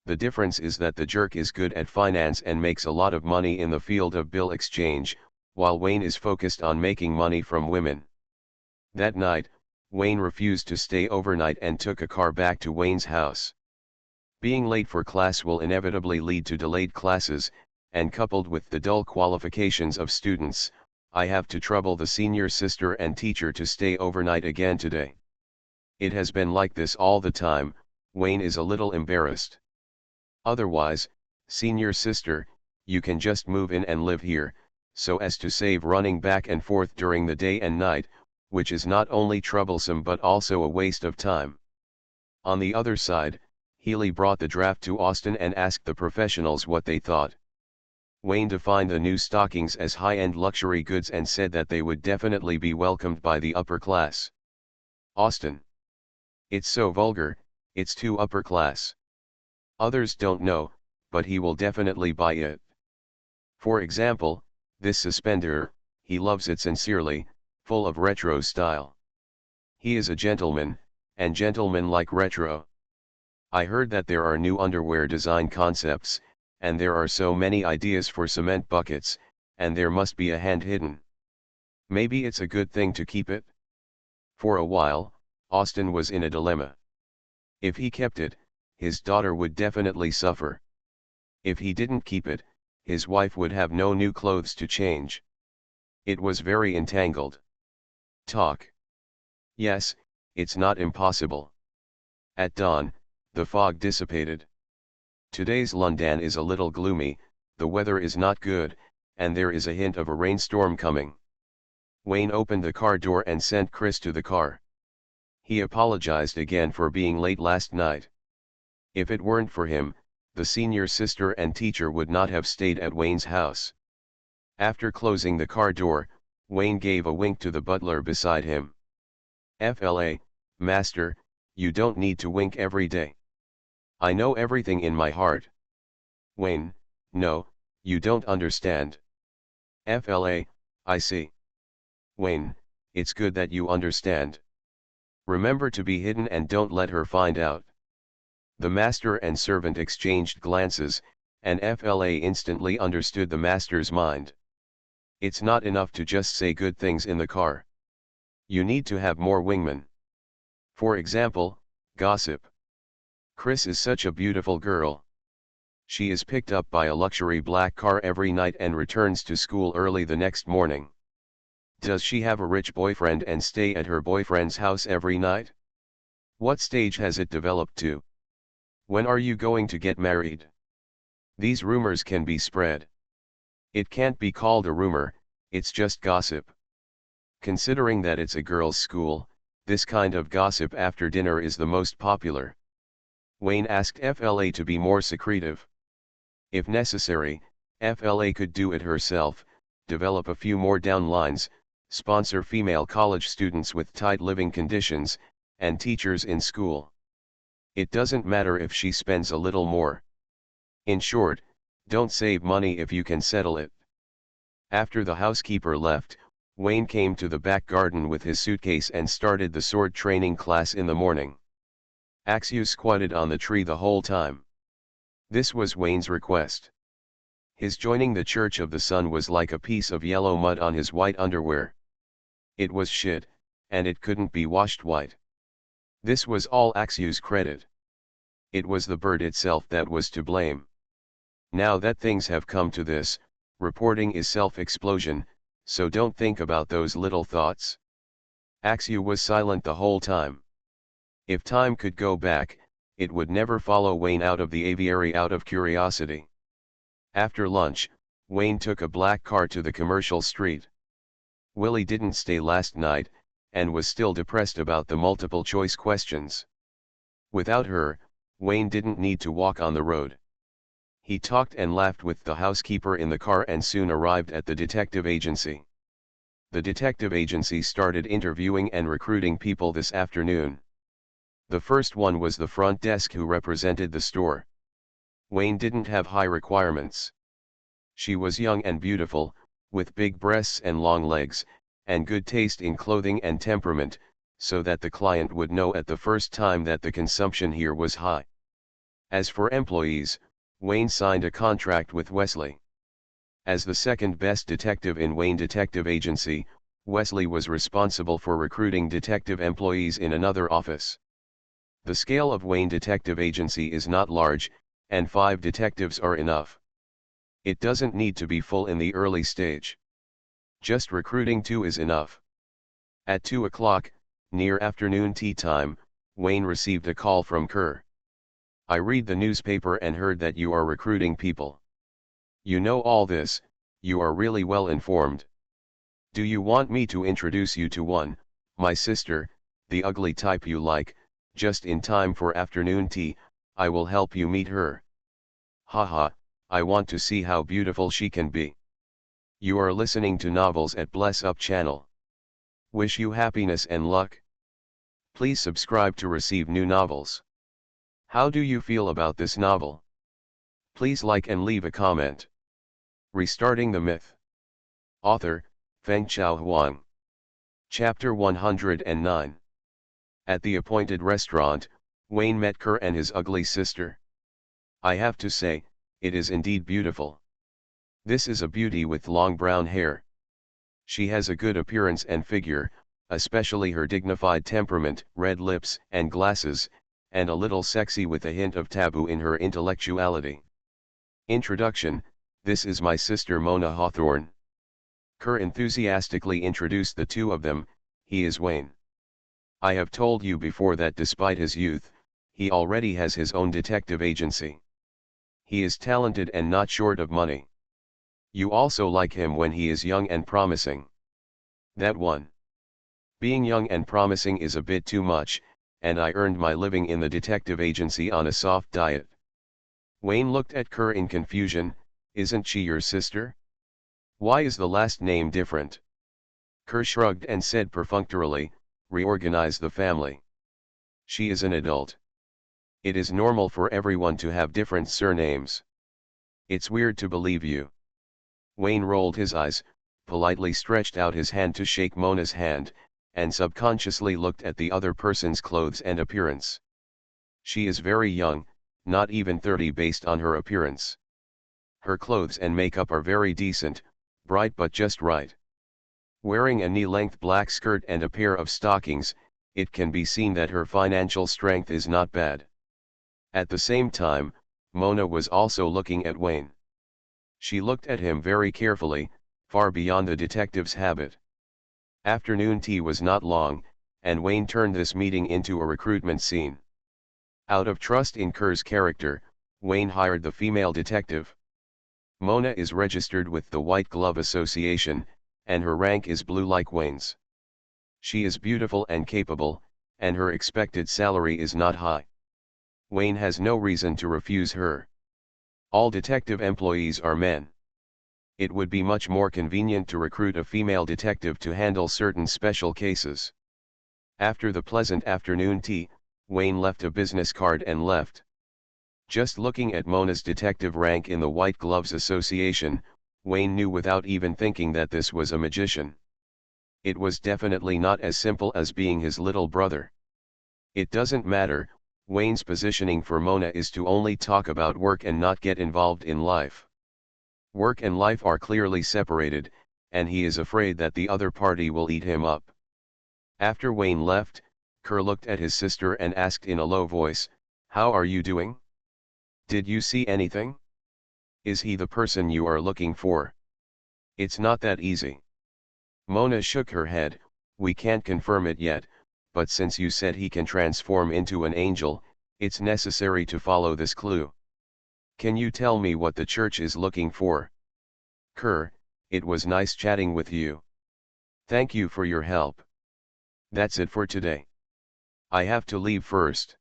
The difference is that the jerk is good at finance and makes a lot of money in the field of bill exchange, while Wayne is focused on making money from women. That night, Wayne refused to stay overnight and took a car back to Wayne's house. Being late for class will inevitably lead to delayed classes, and coupled with the dull qualifications of students, I have to trouble the senior sister and teacher to stay overnight again today. It has been like this all the time. Wayne is a little embarrassed. Otherwise, senior sister, you can just move in and live here, so as to save running back and forth during the day and night, which is not only troublesome but also a waste of time. On the other side, Healy brought the draft to Austin and asked the professionals what they thought. Wayne defined the new stockings as high-end luxury goods and said that they would definitely be welcomed by the upper class. Austin: it's so vulgar, it's too upper class. Others don't know, but he will definitely buy it. For example, this suspender, he loves it sincerely, full of retro style. He is a gentleman, and gentlemen like retro. I heard that there are new underwear design concepts, and there are so many ideas for cement buckets, and there must be a hand hidden. Maybe it's a good thing to keep it? For a while, Austin was in a dilemma. If he kept it, his daughter would definitely suffer. If he didn't keep it, his wife would have no new clothes to change. It was very entangled. Talk. Yes, it's not impossible. At dawn, the fog dissipated. Today's London is a little gloomy, the weather is not good, and there is a hint of a rainstorm coming. Wayne opened the car door and sent Chris to the car. He apologized again for being late last night. If it weren't for him, the senior sister and teacher would not have stayed at Wayne's house. After closing the car door, Wayne gave a wink to the butler beside him. "FLA, master, you don't need to wink every day. I know everything in my heart." Wayne: no, you don't understand. FLA: I see. Wayne: it's good that you understand. Remember to be hidden and don't let her find out. The master and servant exchanged glances, and FLA instantly understood the master's mind. It's not enough to just say good things in the car. You need to have more wingmen. For example, gossip. Chris is such a beautiful girl. She is picked up by a luxury black car every night and returns to school early the next morning. Does she have a rich boyfriend and stay at her boyfriend's house every night? What stage has it developed to? When are you going to get married? These rumors can be spread. It can't be called a rumor, it's just gossip. Considering that it's a girls' school, this kind of gossip after dinner is the most popular. Wayne asked FLA to be more secretive. If necessary, FLA could do it herself, develop a few more downlines, sponsor female college students with tight living conditions, and teachers in school. It doesn't matter if she spends a little more. In short, don't save money if you can settle it. After the housekeeper left, Wayne came to the back garden with his suitcase and started the sword training class in the morning. Axew squatted on the tree the whole time. This was Wayne's request. His joining the Church of the Sun was like a piece of yellow mud on his white underwear. It was shit, and it couldn't be washed white. This was all Axew's credit. It was the bird itself that was to blame. Now that things have come to this, reporting is self-explosion, so don't think about those little thoughts. Axew was silent the whole time. If time could go back, it would never follow Wayne out of the aviary out of curiosity. After lunch, Wayne took a black car to the commercial street. Willie didn't stay last night, and was still depressed about the multiple choice questions. Without her, Wayne didn't need to walk on the road. He talked and laughed with the housekeeper in the car and soon arrived at the detective agency. The detective agency started interviewing and recruiting people this afternoon. The first one was the front desk who represented the store. Wayne didn't have high requirements. She was young and beautiful, with big breasts and long legs, and good taste in clothing and temperament, so that the client would know at the first time that the consumption here was high. As for employees, Wayne signed a contract with Wesley. As the second best detective in Wayne Detective Agency, Wesley was responsible for recruiting detective employees in another office. The scale of Wayne Detective Agency is not large, and 5 detectives are enough. It doesn't need to be full in the early stage. Just recruiting 2 is enough. At 2 o'clock, near afternoon tea time, Wayne received a call from Kerr. "I read the newspaper and heard that you are recruiting people. You know all this, you are really well informed. Do you want me to introduce you to one, my sister, the ugly type you like, just in time for afternoon tea? I will help you meet her. Haha, I want to see how beautiful she can be." You are listening to Novels at Bless Up channel. Wish you happiness and luck. Please subscribe to receive new novels. How do you feel about this novel? Please like and leave a comment. Restarting the Myth. Author, Fengchao Huang. Chapter 109. At the appointed restaurant, Wayne met Kerr and his ugly sister. "I have to say, it is indeed beautiful. This is a beauty with long brown hair. She has a good appearance and figure, especially her dignified temperament, red lips and glasses, and a little sexy with a hint of taboo in her intellectuality. Introduction: this is my sister Mona Hawthorne." Kerr enthusiastically introduced the two of them. "He is Wayne. I have told you before that despite his youth, he already has his own detective agency. He is talented and not short of money. You also like him when he is young and promising. That one. Being young and promising is a bit too much, and I earned my living in the detective agency on a soft diet." Wayne looked at Kerr in confusion. "Isn't she your sister? Why is the last name different?" Kerr shrugged and said perfunctorily, "Reorganize the family. She is an adult. It is normal for everyone to have different surnames. It's weird to believe you." Wayne rolled his eyes, politely stretched out his hand to shake Mona's hand, and subconsciously looked at the other person's clothes and appearance. She is very young, not even 30 based on her appearance. Her clothes and makeup are very decent, bright but just right. Wearing a knee-length black skirt and a pair of stockings, it can be seen that her financial strength is not bad. At the same time, Mona was also looking at Wayne. She looked at him very carefully, far beyond the detective's habit. Afternoon tea was not long, and Wayne turned this meeting into a recruitment scene. Out of trust in Kerr's character, Wayne hired the female detective. Mona is registered with the White Glove Association, and her rank is blue like Wayne's. She is beautiful and capable, and her expected salary is not high. Wayne has no reason to refuse her. All detective employees are men. It would be much more convenient to recruit a female detective to handle certain special cases. After the pleasant afternoon tea, Wayne left a business card and left. Just looking at Mona's detective rank in the White Gloves Association, Wayne knew without even thinking that this was a magician. It was definitely not as simple as being his little brother. It doesn't matter, Wayne's positioning for Mona is to only talk about work and not get involved in life. Work and life are clearly separated, and he is afraid that the other party will eat him up. After Wayne left, Kerr looked at his sister and asked in a low voice, "How are you doing? Did you see anything? Is he the person you are looking for?" "It's not that easy." Mona shook her head. "We can't confirm it yet, but since you said he can transform into an angel, it's necessary to follow this clue. Can you tell me what the church is looking for? Kerr, it was nice chatting with you. Thank you for your help. That's it for today. I have to leave first.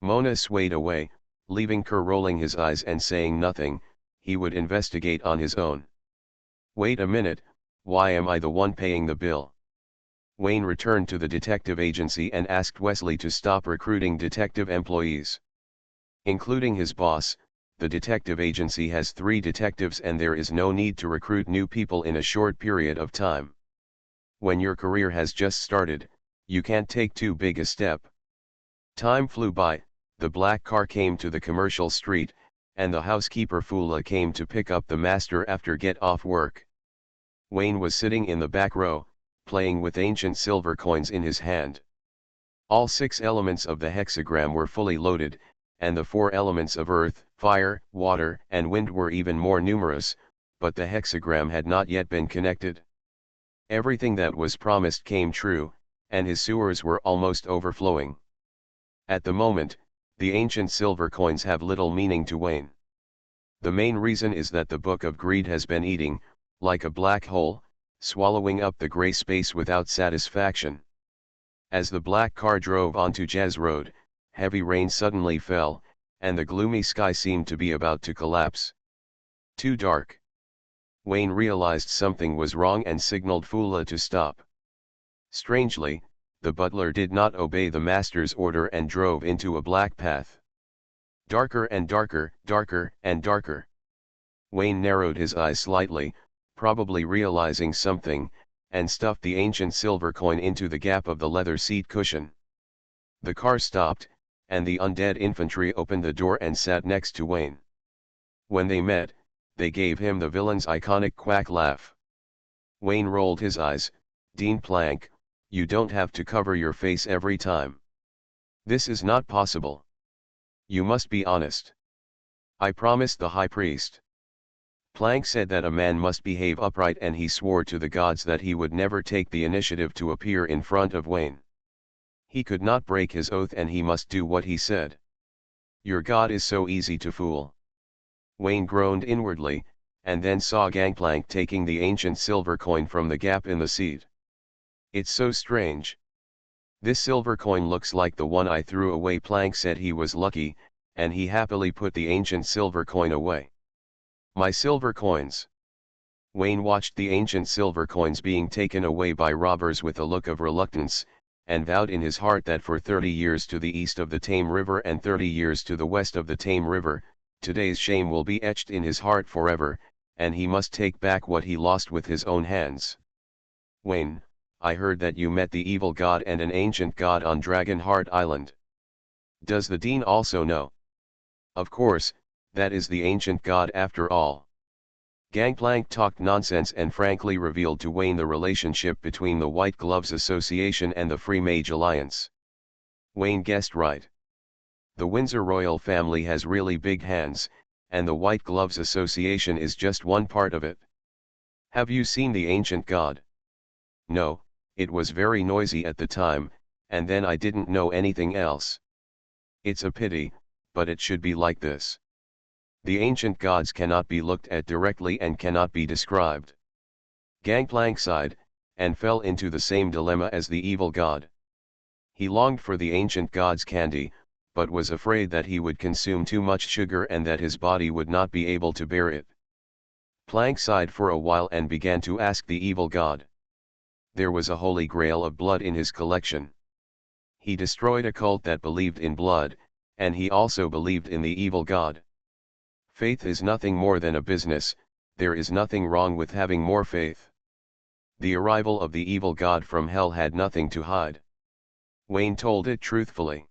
Mona swayed away, leaving Kerr rolling his eyes and saying nothing. He would investigate on his own. Wait a minute, why am I the one paying the bill? Wayne returned to the detective agency and asked Wesley to stop recruiting detective employees. Including his boss, the detective agency has 3 detectives and there is no need to recruit new people in a short period of time. When your career has just started, you can't take too big a step. Time flew by, the black car came to the commercial street, and the housekeeper Fula came to pick up the master after get off work. Wayne was sitting in the back row, playing with ancient silver coins in his hand. All 6 elements of the hexagram were fully loaded, and the 4 elements of earth, fire, water, and wind were even more numerous, but the hexagram had not yet been connected. Everything that was promised came true, and his sewers were almost overflowing. At the moment, the ancient silver coins have little meaning to Wayne. The main reason is that the Book of Greed has been eating, like a black hole, swallowing up the gray space without satisfaction. As the black car drove onto Jazz Road, heavy rain suddenly fell, and the gloomy sky seemed to be about to collapse. Too dark. Wayne realized something was wrong and signaled Fula to stop. Strangely, the butler did not obey the master's order and drove into a black path. Darker and darker, darker and darker. Wayne narrowed his eyes slightly, probably realizing something, and stuffed the ancient silver coin into the gap of the leather seat cushion. The car stopped, and the undead infantry opened the door and sat next to Wayne. When they met, they gave him the villain's iconic quack laugh. Wayne rolled his eyes. Dean Plank, you don't have to cover your face every time. This is not possible. You must be honest. I promised the high priest. Plank said that a man must behave upright, and he swore to the gods that he would never take the initiative to appear in front of Wayne. He could not break his oath and he must do what he said. Your god is so easy to fool. Wayne groaned inwardly, and then saw Gangplank taking the ancient silver coin from the gap in the seat. It's so strange. This silver coin looks like the one I threw away. Plank said he was lucky, and he happily put the ancient silver coin away. My silver coins. Wayne watched the ancient silver coins being taken away by robbers with a look of reluctance, and vowed in his heart that for 30 years to the east of the Tame River and 30 years to the west of the Tame River, today's shame will be etched in his heart forever, and he must take back what he lost with his own hands. Wayne, I heard that you met the evil god and an ancient god on Dragonheart Island. Does the Dean also know? Of course, that is the ancient god after all. Gangplank talked nonsense and frankly revealed to Wayne the relationship between the White Gloves Association and the Free Mage Alliance. Wayne guessed right. The Windsor royal family has really big hands, and the White Gloves Association is just one part of it. Have you seen the ancient god? No, it was very noisy at the time, and then I didn't know anything else. It's a pity, but it should be like this. The ancient gods cannot be looked at directly and cannot be described. Gangplank sighed, and fell into the same dilemma as the evil god. He longed for the ancient god's candy, but was afraid that he would consume too much sugar and that his body would not be able to bear it. Plank sighed for a while and began to ask the evil god. There was a holy grail of blood in his collection. He destroyed a cult that believed in blood, and he also believed in the evil god. Faith is nothing more than a business. There is nothing wrong with having more faith. The arrival of the evil god from hell had nothing to hide. Wayne told it truthfully.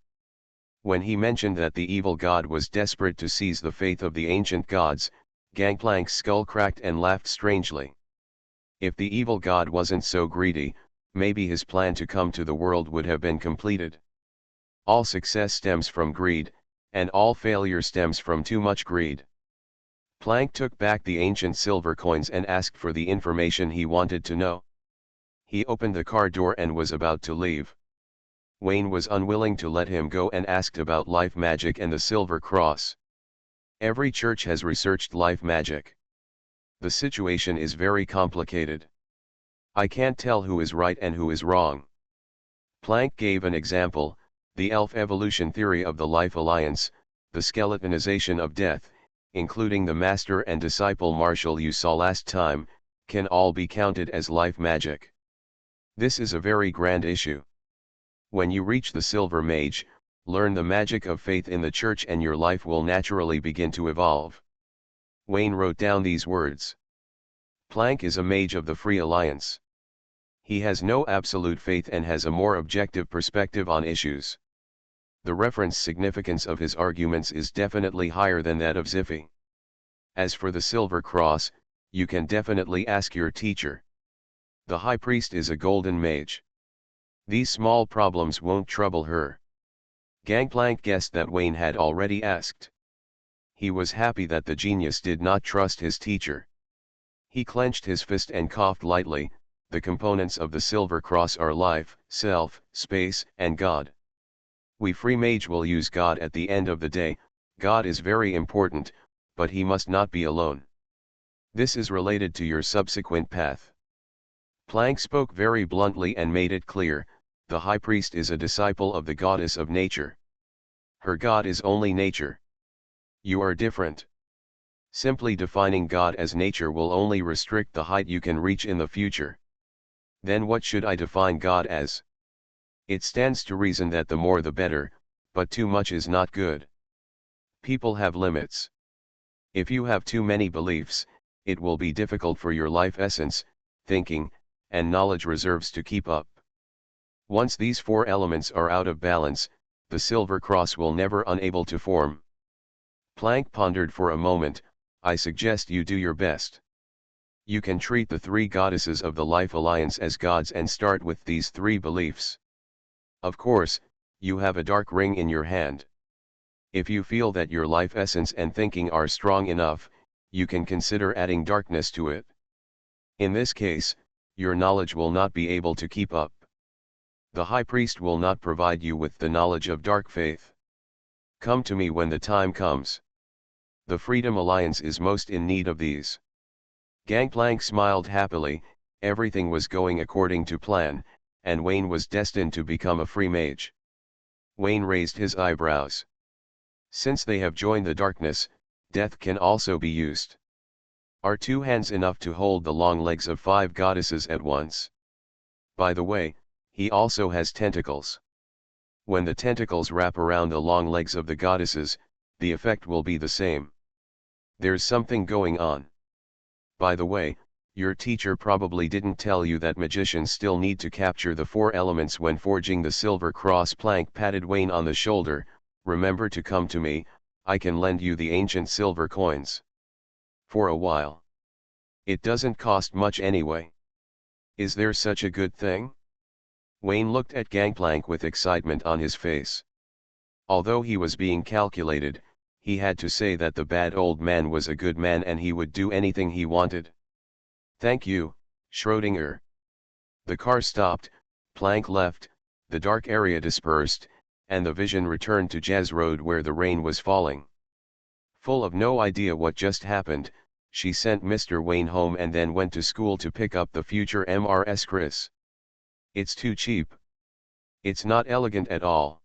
When he mentioned that the evil god was desperate to seize the faith of the ancient gods, Gangplank's skull cracked and laughed strangely. If the evil god wasn't so greedy, maybe his plan to come to the world would have been completed. All success stems from greed, and all failure stems from too much greed. Plank took back the ancient silver coins and asked for the information he wanted to know. He opened the car door and was about to leave. Wayne was unwilling to let him go and asked about life magic and the silver cross. Every church has researched life magic. The situation is very complicated. I can't tell who is right and who is wrong. Planck gave an example: the elf evolution theory of the life alliance, the skeletonization of death, including the master and disciple martial you saw last time, can all be counted as life magic. This is a very grand issue. When you reach the Silver Mage, learn the magic of faith in the church and your life will naturally begin to evolve. Wayne wrote down these words. Planck is a mage of the Free Alliance. He has no absolute faith and has a more objective perspective on issues. The reference significance of his arguments is definitely higher than that of Ziphy. As for the Silver Cross, you can definitely ask your teacher. The High Priest is a golden mage. These small problems won't trouble her. Gangplank guessed that Wayne had already asked. He was happy that the genius did not trust his teacher. He clenched his fist and coughed lightly. The components of the Silver Cross are life, self, space, and God. We free mage will use God at the end of the day. God is very important, but he must not be alone. This is related to your subsequent path. Planck spoke very bluntly and made it clear: the High Priest is a disciple of the goddess of nature. Her God is only nature. You are different. Simply defining God as nature will only restrict the height you can reach in the future. Then what should I define God as? It stands to reason that the more the better, but too much is not good. People have limits. If you have too many beliefs, it will be difficult for your life essence, thinking, and knowledge reserves to keep up. Once these four elements are out of balance, the Silver Cross will never unable to form. Planck pondered for a moment. I suggest you do your best. You can treat the three goddesses of the Life Alliance as gods and start with these three beliefs. Of course, you have a dark ring in your hand. If you feel that your life essence and thinking are strong enough, you can consider adding darkness to it. In this case, your knowledge will not be able to keep up. The High Priest will not provide you with the knowledge of dark faith. Come to me when the time comes. The Freedom Alliance is most in need of these. Gangplank smiled happily. Everything was going according to plan, and Wayne was destined to become a free mage. Wayne raised his eyebrows. Since they have joined the darkness, death can also be used. Are two hands enough to hold the long legs of five goddesses at once? By the way, he also has tentacles. When the tentacles wrap around the long legs of the goddesses, the effect will be the same. There's something going on. By the way, your teacher probably didn't tell you that magicians still need to capture the four elements when forging the Silver Cross. Planck patted Wayne on the shoulder. Remember to come to me, I can lend you the ancient silver coins. For a while. It doesn't cost much anyway. Is there such a good thing? Wayne looked at Gangplank with excitement on his face. Although he was being calculated, he had to say that the bad old man was a good man and he would do anything he wanted. Thank you, Schrödinger. The car stopped, Planck left, the dark area dispersed, and the vision returned to Jazz Road where the rain was falling. Full of no idea what just happened, she sent Mr. Wayne home and then went to school to pick up the future Mrs. Chris. It's too cheap. It's not elegant at all.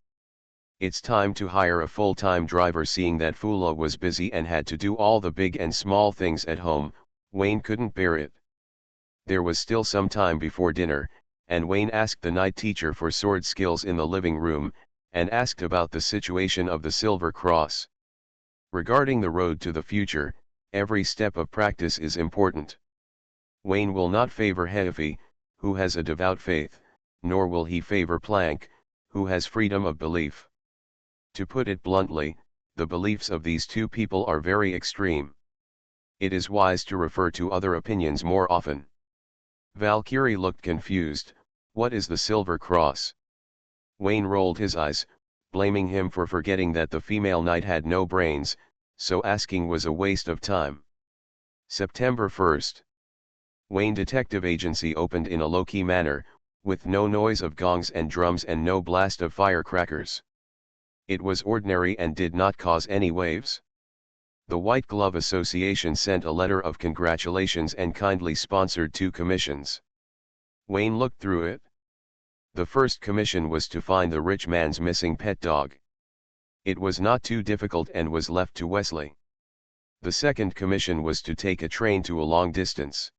It's time to hire a full-time driver. Seeing that Fula was busy and had to do all the big and small things at home, Wayne couldn't bear it. There was still some time before dinner, and Wayne asked the night teacher for sword skills in the living room, and asked about the situation of the Silver Cross. Regarding the road to the future, every step of practice is important. Wayne will not favor Heifei, who has a devout faith, nor will he favor Planck, who has freedom of belief. To put it bluntly, the beliefs of these two people are very extreme. It is wise to refer to other opinions more often. Valkyrie looked confused. What is the Silver Cross? Wayne rolled his eyes, blaming him for forgetting that the female knight had no brains, so asking was a waste of time. September 1st. Wayne Detective Agency opened in a low-key manner. with no noise of gongs and drums and no blast of firecrackers. It was ordinary and did not cause any waves. The White Glove Association sent a letter of congratulations and kindly sponsored 2 commissions. Wayne looked through it. The first commission was to find the rich man's missing pet dog. It was not too difficult and was left to Wesley. The second commission was to take a train to a long distance.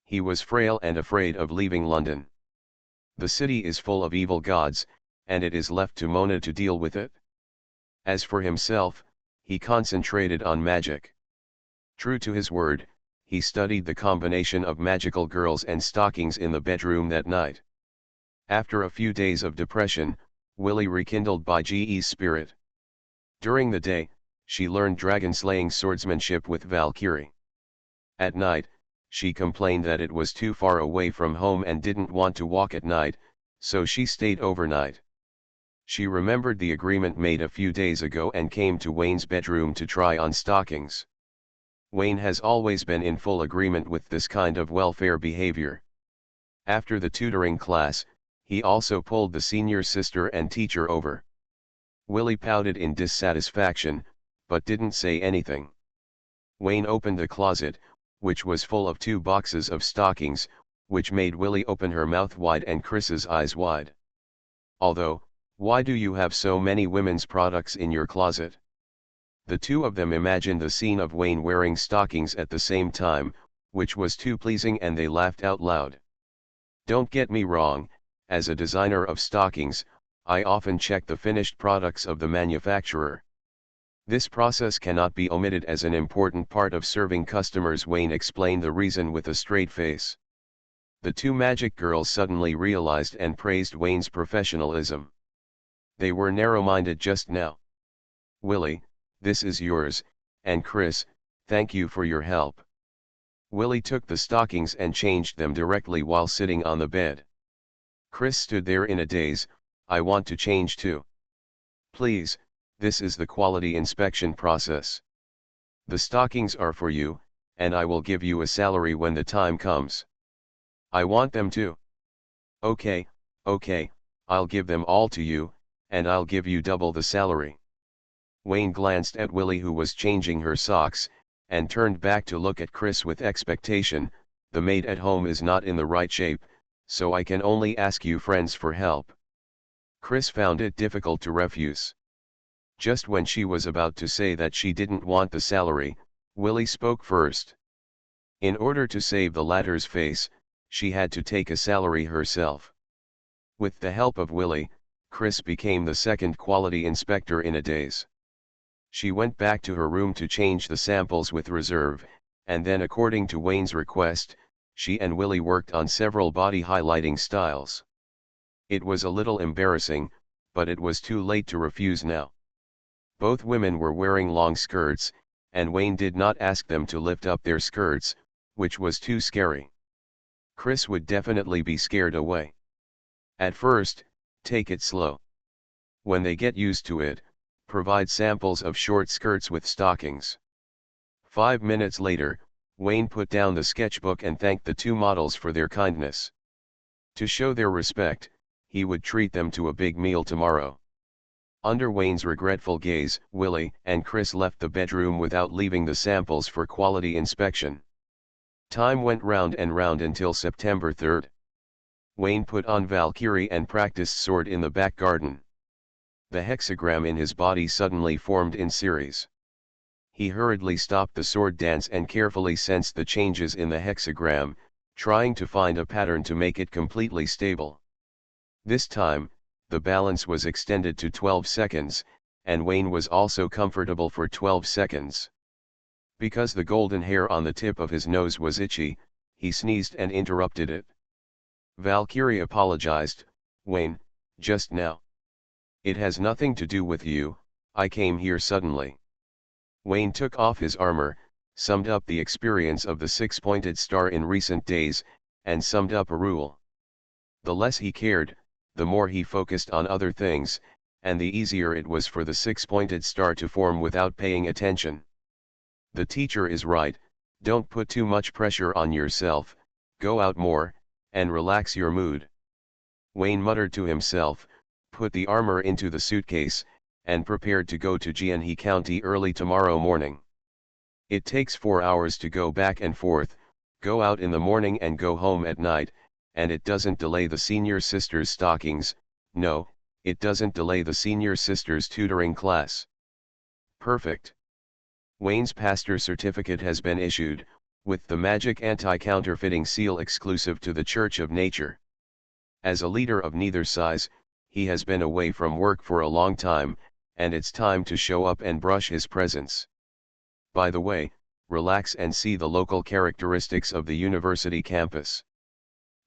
He was frail and afraid of leaving London. The city is full of evil gods, and it is left to Mona to deal with it. As for himself, he concentrated on magic. True to his word, he studied the combination of magical girls and stockings in the bedroom that night. After a few days of depression, Willie rekindled by Ge's spirit. During the day, she learned dragon-slaying swordsmanship with Valkyrie. At night, she complained that it was too far away from home and didn't want to walk at night, so she stayed overnight. She remembered the agreement made a few days ago and came to Wayne's bedroom to try on stockings. Wayne has always been in full agreement with this kind of welfare behavior. After the tutoring class, he also pulled the senior sister and teacher over. Willie pouted in dissatisfaction, but didn't say anything. Wayne opened the closet, which was full of 2 boxes of stockings, which made Willie open her mouth wide and Chris's eyes wide. Although, why do you have so many women's products in your closet? The 2 of them imagined the scene of Wayne wearing stockings at the same time, which was too pleasing, and they laughed out loud. Don't get me wrong, as a designer of stockings, I often check the finished products of the manufacturer. This process cannot be omitted as an important part of serving customers. Wayne explained the reason with a straight face. The 2 magic girls suddenly realized and praised Wayne's professionalism. They were narrow-minded just now. Willie, this is yours, and Chris, thank you for your help. Willie took the stockings and changed them directly while sitting on the bed. Chris stood there in a daze. I want to change too. Please, this is the quality inspection process. The stockings are for you, and I will give you a salary when the time comes. I want them too. Okay, I'll give them all to you, and I'll give you double the salary. Wayne glanced at Willie, who was changing her socks, and turned back to look at Chris with expectation. The maid at home is not in the right shape, so I can only ask you friends for help. Chris found it difficult to refuse. Just when she was about to say that she didn't want the salary, Willie spoke first. In order to save the latter's face, she had to take a salary herself. With the help of Willie, Chris became the second quality inspector in a daze. She went back to her room to change the samples with reserve, and then, according to Wayne's request, she and Willie worked on several body highlighting styles. It was a little embarrassing, but it was too late to refuse now. Both women were wearing long skirts, and Wayne did not ask them to lift up their skirts, which was too scary. Chris would definitely be scared away. At first, take it slow. When they get used to it, provide samples of short skirts with stockings. 5 minutes later, Wayne put down the sketchbook and thanked the 2 models for their kindness. To show their respect, he would treat them to a big meal tomorrow. Under Wayne's regretful gaze, Willie and Chris left the bedroom without leaving the samples for quality inspection. Time went round and round until September 3rd. Wayne put on Valkyrie and practiced sword in the back garden. The hexagram in his body suddenly formed in series. He hurriedly stopped the sword dance and carefully sensed the changes in the hexagram, trying to find a pattern to make it completely stable. This time, the balance was extended to 12 seconds, and Wayne was also comfortable for 12 seconds. Because the golden hair on the tip of his nose was itchy, he sneezed and interrupted it. Valkyrie apologized. Wayne, just now. It has nothing to do with you, I came here suddenly. Wayne took off his armor, summed up the experience of the 6-pointed star in recent days, and summed up a rule. The less he cared, the more he focused on other things, and the easier it was for the 6-pointed star to form without paying attention. The teacher is right, don't put too much pressure on yourself, go out more, and relax your mood. Wayne muttered to himself, put the armor into the suitcase, and prepared to go to Geauga County early tomorrow morning. It takes 4 hours to go back and forth, go out in the morning and go home at night, and it doesn't delay the senior sister's stockings. No, it doesn't delay the senior sister's tutoring class. Perfect. Wayne's pastor certificate has been issued, with the magic anti-counterfeiting seal exclusive to the Church of Nature. As a leader of neither size, he has been away from work for a long time, and it's time to show up and brush his presence. By the way, relax and see the local characteristics of the university campus.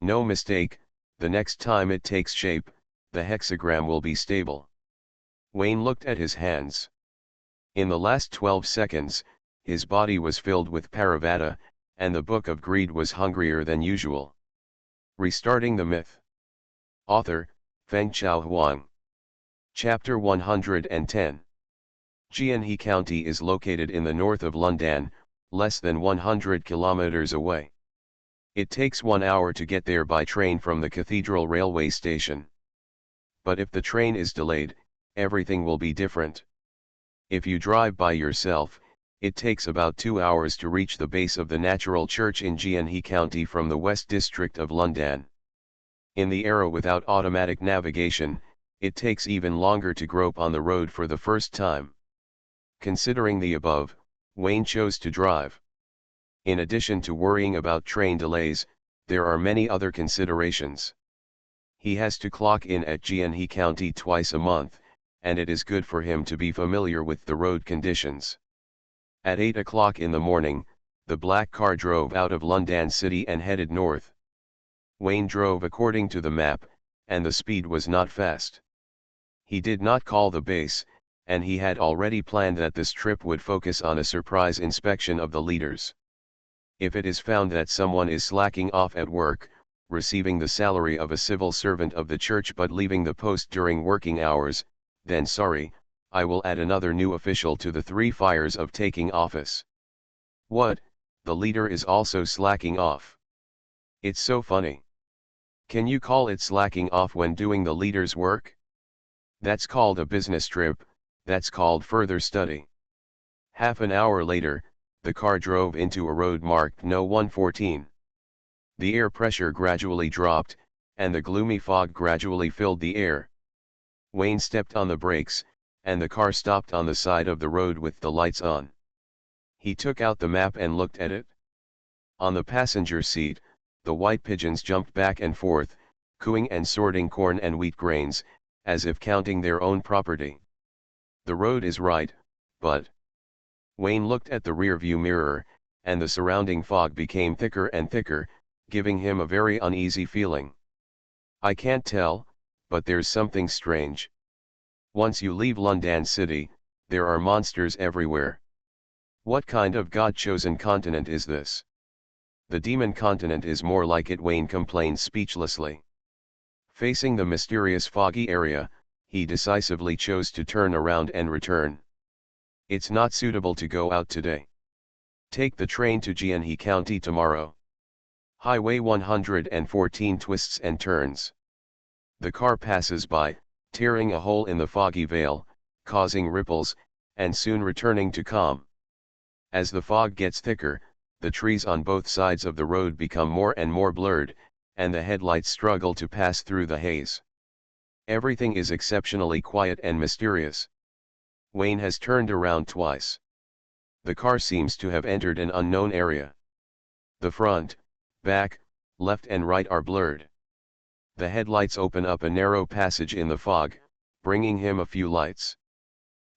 No mistake, the next time it takes shape, the hexagram will be stable. Wayne looked at his hands. In the last 12 seconds, his body was filled with Paravata, and the Book of Greed was hungrier than usual. Restarting the myth. Author, Fengchao Huang. Chapter 110. Geauga County is located in the north of London, less than 100 kilometers away. It takes 1 hour to get there by train from the Cathedral railway station. But if the train is delayed, everything will be different. If you drive by yourself, it takes about 2 hours to reach the base of the Natural Church in Geauga County from the West District of London. In the era without automatic navigation, it takes even longer to grope on the road for the first time. Considering the above, Wayne chose to drive. In addition to worrying about train delays, there are many other considerations. He has to clock in at Geauga County twice a month, and it is good for him to be familiar with the road conditions. At 8 o'clock in the morning, the black car drove out of London City and headed north. Wayne drove according to the map, and the speed was not fast. He did not call the base, and he had already planned that this trip would focus on a surprise inspection of the leaders. If it is found that someone is slacking off at work, receiving the salary of a civil servant of the church but leaving the post during working hours, then sorry, I will add another new official to the 3 fires of taking office. What, the leader is also slacking off? It's so funny. Can you call it slacking off when doing the leader's work? That's called a business trip, that's called further study. Half an hour later, the car drove into a road marked No. 114. The air pressure gradually dropped, and the gloomy fog gradually filled the air. Wayne stepped on the brakes, and the car stopped on the side of the road with the lights on. He took out the map and looked at it. On the passenger seat, the white pigeons jumped back and forth, cooing and sorting corn and wheat grains, as if counting their own property. The road is right, but... Wayne looked at the rearview mirror, and the surrounding fog became thicker and thicker, giving him a very uneasy feeling. I can't tell, but there's something strange. Once you leave London City, there are monsters everywhere. What kind of God-chosen continent is this? The demon continent is more like it, Wayne complained speechlessly. Facing the mysterious foggy area, he decisively chose to turn around and return. It's not suitable to go out today. Take the train to Geauga County tomorrow. Highway 114 twists and turns. The car passes by, tearing a hole in the foggy veil, causing ripples, and soon returning to calm. As the fog gets thicker, the trees on both sides of the road become more and more blurred, and the headlights struggle to pass through the haze. Everything is exceptionally quiet and mysterious. Wayne has turned around twice. The car seems to have entered an unknown area. The front, back, left and right are blurred. The headlights open up a narrow passage in the fog, bringing him a few lights.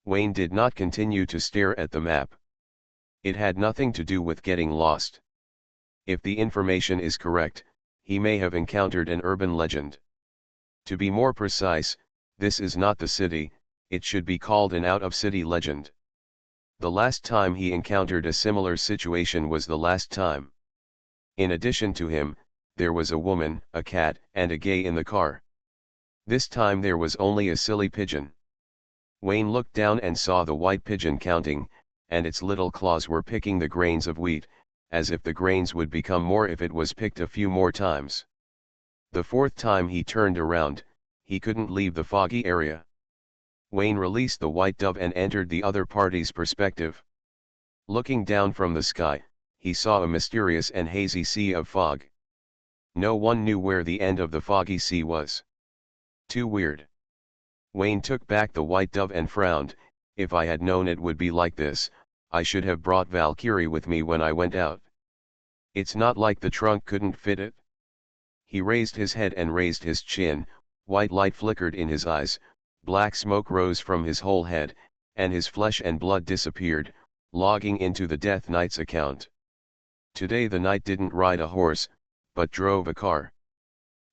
Wayne did not continue to stare at the map. It had nothing to do with getting lost. If the information is correct, he may have encountered an urban legend. To be more precise, this is not the city, it should be called an out-of-city legend. The last time he encountered a similar situation was the last time. In addition to him, there was a woman, a cat, and a gay in the car. This time there was only a silly pigeon. Wayne looked down and saw the white pigeon counting, and its little claws were picking the grains of wheat, as if the grains would become more if it was picked a few more times. The fourth time he turned around, he couldn't leave the foggy area. Wayne released the white dove and entered the other party's perspective. Looking down from the sky, he saw a mysterious and hazy sea of fog. No one knew where the end of the foggy sea was. Too weird. Wayne took back the white dove and frowned. If I had known it would be like this, I should have brought Valkyrie with me when I went out. It's not like the trunk couldn't fit it. He raised his head and raised his chin, white light flickered in his eyes, black smoke rose from his whole head, and his flesh and blood disappeared, logging into the Death Knight's account. Today the knight didn't ride a horse, but drove a car.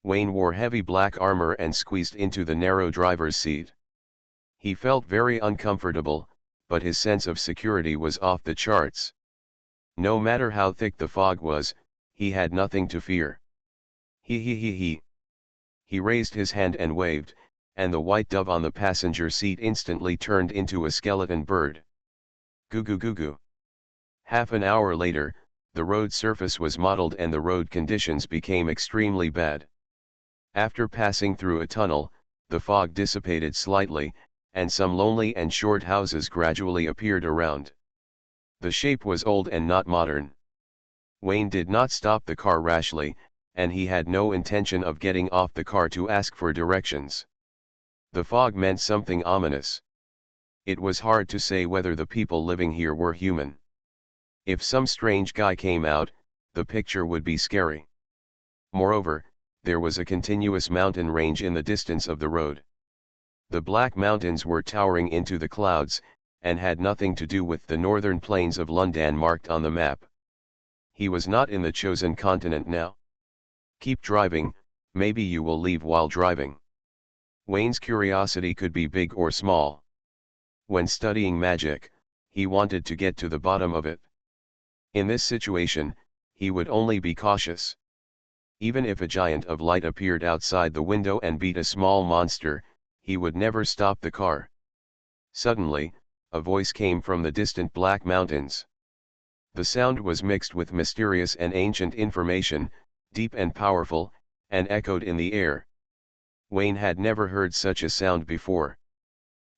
Wayne wore heavy black armor and squeezed into the narrow driver's seat. He felt very uncomfortable, but his sense of security was off the charts. No matter how thick the fog was, he had nothing to fear. He raised his hand and waved, and the white dove on the passenger seat instantly turned into a skeleton bird. Goo goo goo goo. Half an hour later, the road surface was mottled and the road conditions became extremely bad. After passing through a tunnel, the fog dissipated slightly, and some lonely and short houses gradually appeared around. The shape was old and not modern. Wayne did not stop the car rashly, and he had no intention of getting off the car to ask for directions. The fog meant something ominous. It was hard to say whether the people living here were human. If some strange guy came out, the picture would be scary. Moreover, there was a continuous mountain range in the distance of the road. The Black Mountains were towering into the clouds, and had nothing to do with the northern plains of London marked on the map. He was not in the chosen continent now. Keep driving, maybe you will leave while driving. Wayne's curiosity could be big or small. When studying magic, he wanted to get to the bottom of it. In this situation, he would only be cautious. Even if a giant of light appeared outside the window and beat a small monster, he would never stop the car. Suddenly, a voice came from the distant Black Mountains. The sound was mixed with mysterious and ancient information, deep and powerful, and echoed in the air. Wayne had never heard such a sound before.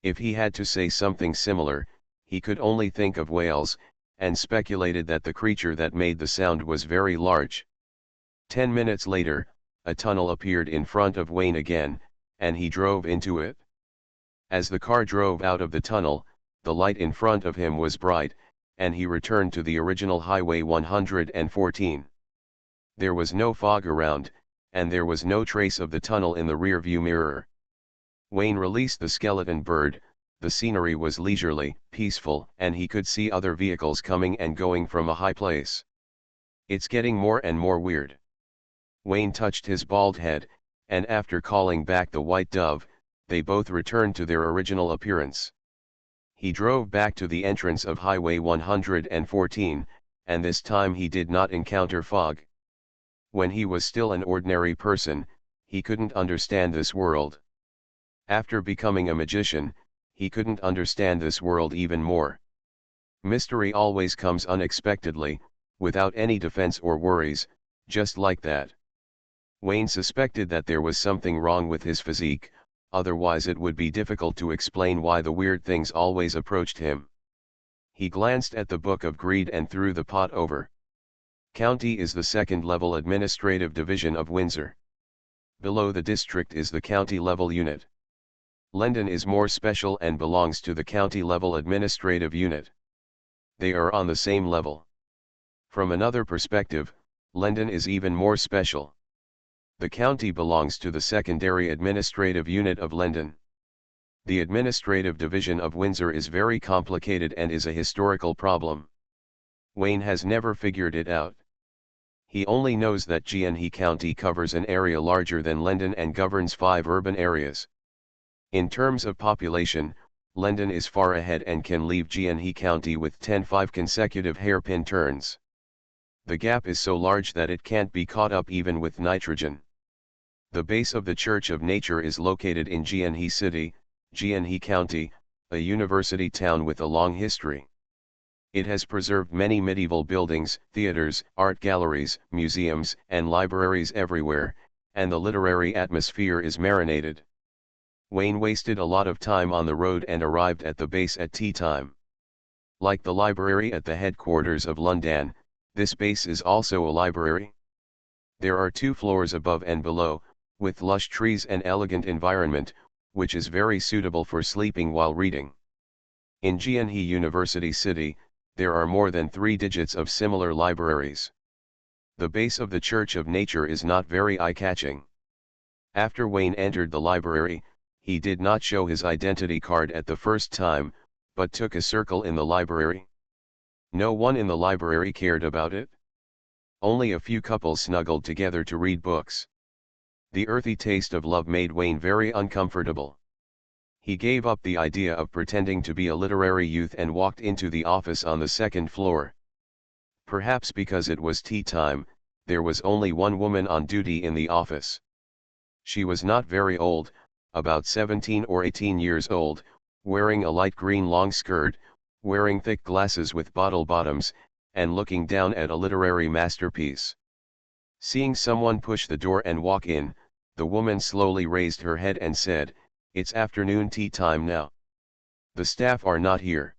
If he had to say something similar, he could only think of whales, and speculated that the creature that made the sound was very large. 10 minutes later, a tunnel appeared in front of Wayne again, and he drove into it. As the car drove out of the tunnel, the light in front of him was bright, and he returned to the original Highway 114. There was no fog around, and there was no trace of the tunnel in the rearview mirror. Wayne released the skeleton bird. The scenery was leisurely, peaceful, and he could see other vehicles coming and going from a high place. It's getting more and more weird. Wayne touched his bald head, and after calling back the white dove, they both returned to their original appearance. He drove back to the entrance of Highway 114, and this time he did not encounter fog. When he was still an ordinary person, he couldn't understand this world. After becoming a magician, he couldn't understand this world even more. Mystery always comes unexpectedly, without any defense or worries, just like that. Wayne suspected that there was something wrong with his physique, otherwise it would be difficult to explain why the weird things always approached him. He glanced at the Book of Greed and threw the pot over. County is the second-level administrative division of Windsor. Below the district is the county-level unit. London is more special and belongs to the county-level administrative unit. They are on the same level. From another perspective, London is even more special. The county belongs to the secondary administrative unit of London. The administrative division of Windsor is very complicated and is a historical problem. Wayne has never figured it out. He only knows that G&He County covers an area larger than London and governs 5 urban areas. In terms of population, London is far ahead and can leave G&He County with 5 consecutive hairpin turns. The gap is so large that it can't be caught up even with nitrogen. The base of the Church of Nature is located in G&He City, G&He County, a university town with a long history. It has preserved many medieval buildings, theaters, art galleries, museums, and libraries everywhere, and the literary atmosphere is marinated. Wayne wasted a lot of time on the road and arrived at the base at tea time. Like the library at the headquarters of London, this base is also a library. There are 2 floors above and below, with lush trees and elegant environment, which is very suitable for sleeping while reading. In Gyeonggi University City, there are more than 3 digits of similar libraries. The base of the Church of Nature is not very eye-catching. After Wayne entered the library, he did not show his identity card at the first time, but took a circle in the library. No one in the library cared about it. Only a few couples snuggled together to read books. The earthy taste of love made Wayne very uncomfortable. He gave up the idea of pretending to be a literary youth and walked into the office on the 2nd floor. Perhaps because it was tea time, there was only one woman on duty in the office. She was not very old, about 17 or 18 years old, wearing a light green long skirt, wearing thick glasses with bottle bottoms, and looking down at a literary masterpiece. Seeing someone push the door and walk in, the woman slowly raised her head and said, "It's afternoon tea time now. The staff are not here.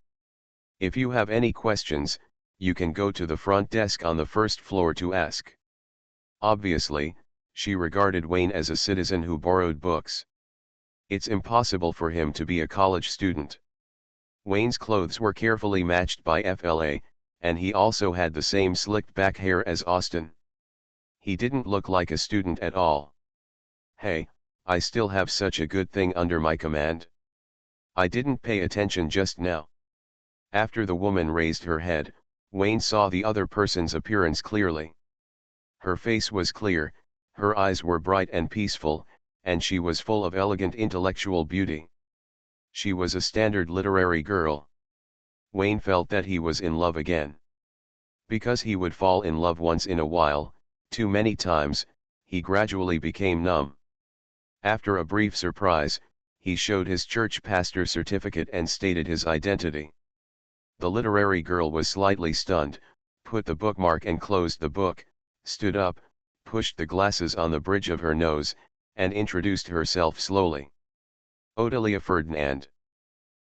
If you have any questions, you can go to the front desk on the 1st floor to ask." Obviously, she regarded Wayne as a citizen who borrowed books. It's impossible for him to be a college student. Wayne's clothes were carefully matched by FLA, and he also had the same slicked back hair as Austin. He didn't look like a student at all. "Hey, I still have such a good thing under my command. I didn't pay attention just now." After the woman raised her head, Wayne saw the other person's appearance clearly. Her face was clear, her eyes were bright and peaceful, and she was full of elegant intellectual beauty. She was a standard literary girl. Wayne felt that he was in love again. Because he would fall in love once in a while, too many times, he gradually became numb. After a brief surprise, he showed his church pastor certificate and stated his identity. The literary girl was slightly stunned, put the bookmark and closed the book, stood up, pushed the glasses on the bridge of her nose, and introduced herself slowly. "Odelia Ferdinand."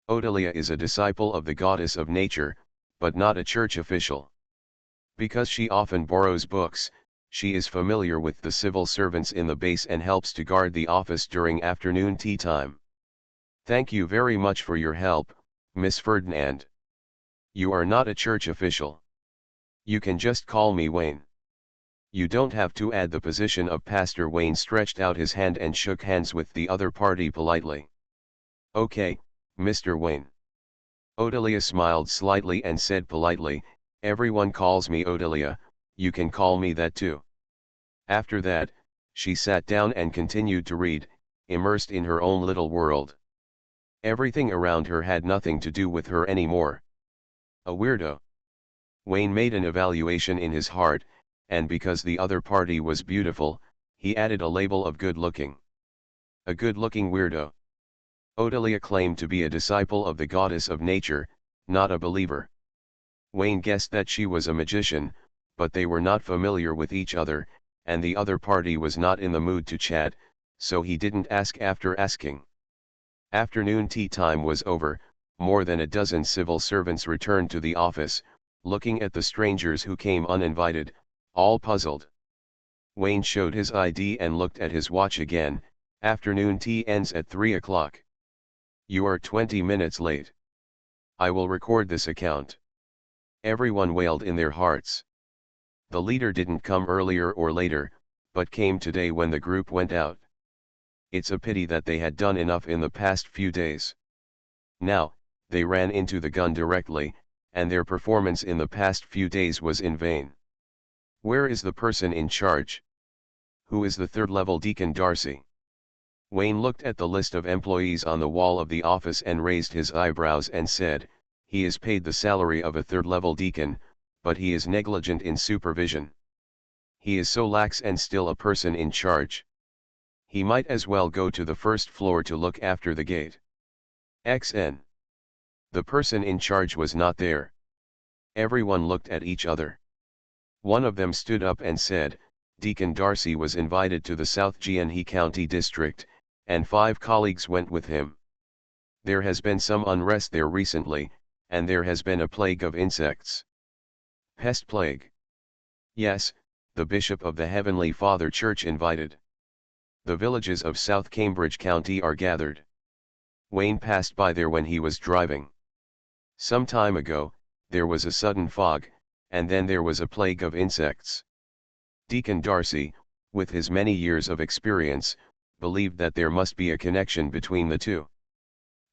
Odelia is a disciple of the goddess of nature, but not a church official. Because she often borrows books, she is familiar with the civil servants in the base and helps to guard the office during afternoon tea time. "Thank you very much for your help, Miss Ferdinand. You are not a church official. You can just call me Wayne. You don't have to add the position of pastor." Wayne stretched out his hand and shook hands with the other party politely. "Okay, Mr. Wayne." Odelia smiled slightly and said politely, "Everyone calls me Odelia, you can call me that too." After that, she sat down and continued to read, immersed in her own little world. Everything around her had nothing to do with her anymore. A weirdo. Wayne made an evaluation in his heart, and because the other party was beautiful, he added a label of good-looking. A good-looking weirdo. Odelia claimed to be a disciple of the goddess of nature, not a believer. Wayne guessed that she was a magician, but they were not familiar with each other, and the other party was not in the mood to chat, so he didn't ask after asking. Afternoon tea time was over, more than a dozen civil servants returned to the office, looking at the strangers who came uninvited, all puzzled. Wayne showed his ID and looked at his watch again. "Afternoon tea ends at 3 o'clock. You are 20 minutes late. I will record this account." Everyone wailed in their hearts. The leader didn't come earlier or later, but came today when the group went out. It's a pity that they had done enough in the past few days. Now, they ran into the gun directly, and their performance in the past few days was in vain. Where is the person in charge? Who is the third-level Deacon Darcy? Wayne looked at the list of employees on the wall of the office and raised his eyebrows and said, "He is paid the salary of a third-level deacon, but he is negligent in supervision. He is so lax and still a person in charge. He might as well go to the first floor to look after the gate." XN. The person in charge was not there. Everyone looked at each other. One of them stood up and said, Deacon Darcy was invited to the South Geanhe County District, and 5 colleagues went with him. There has been some unrest there recently, and there has been a plague of insects. Pest plague. Yes, the Bishop of the Heavenly Father Church invited. The villages of South Cambridge County are gathered. Wayne passed by there when he was driving. Some time ago, there was a sudden fog, and then there was a plague of insects. Deacon Darcy, with his many years of experience, believed that there must be a connection between the two.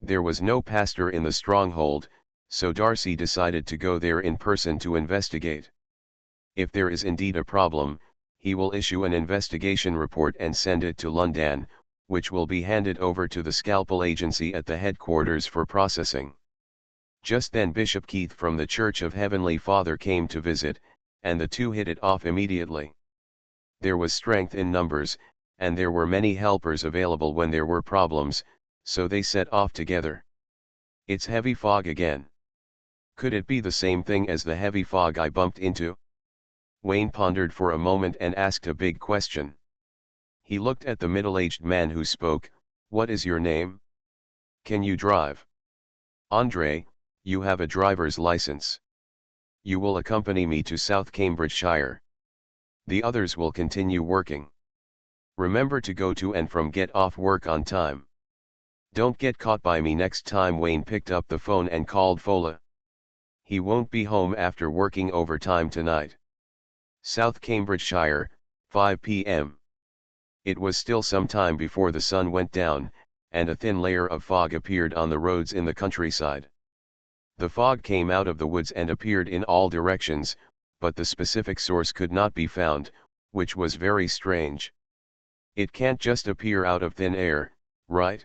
There was no pastor in the stronghold, so Darcy decided to go there in person to investigate. If there is indeed a problem, he will issue an investigation report and send it to London, which will be handed over to the Scalpel Agency at the headquarters for processing. Just then Bishop Keith from the Church of Heavenly Father came to visit, and the two hit it off immediately. There was strength in numbers, and there were many helpers available when there were problems, so they set off together. It's heavy fog again. Could it be the same thing as the heavy fog I bumped into? Wayne pondered for a moment and asked a big question. He looked at the middle-aged man who spoke. What is your name? Can you drive? Andre, you have a driver's license. You will accompany me to South Cambridgeshire. The others will continue working. Remember to go to and from get off work on time. Don't get caught by me next time. Wayne picked up the phone and called Fola. He won't be home after working overtime tonight. South Cambridgeshire, 5 p.m. It was still some time before the sun went down, and a thin layer of fog appeared on the roads in the countryside. The fog came out of the woods and appeared in all directions, but the specific source could not be found, which was very strange. It can't just appear out of thin air, right?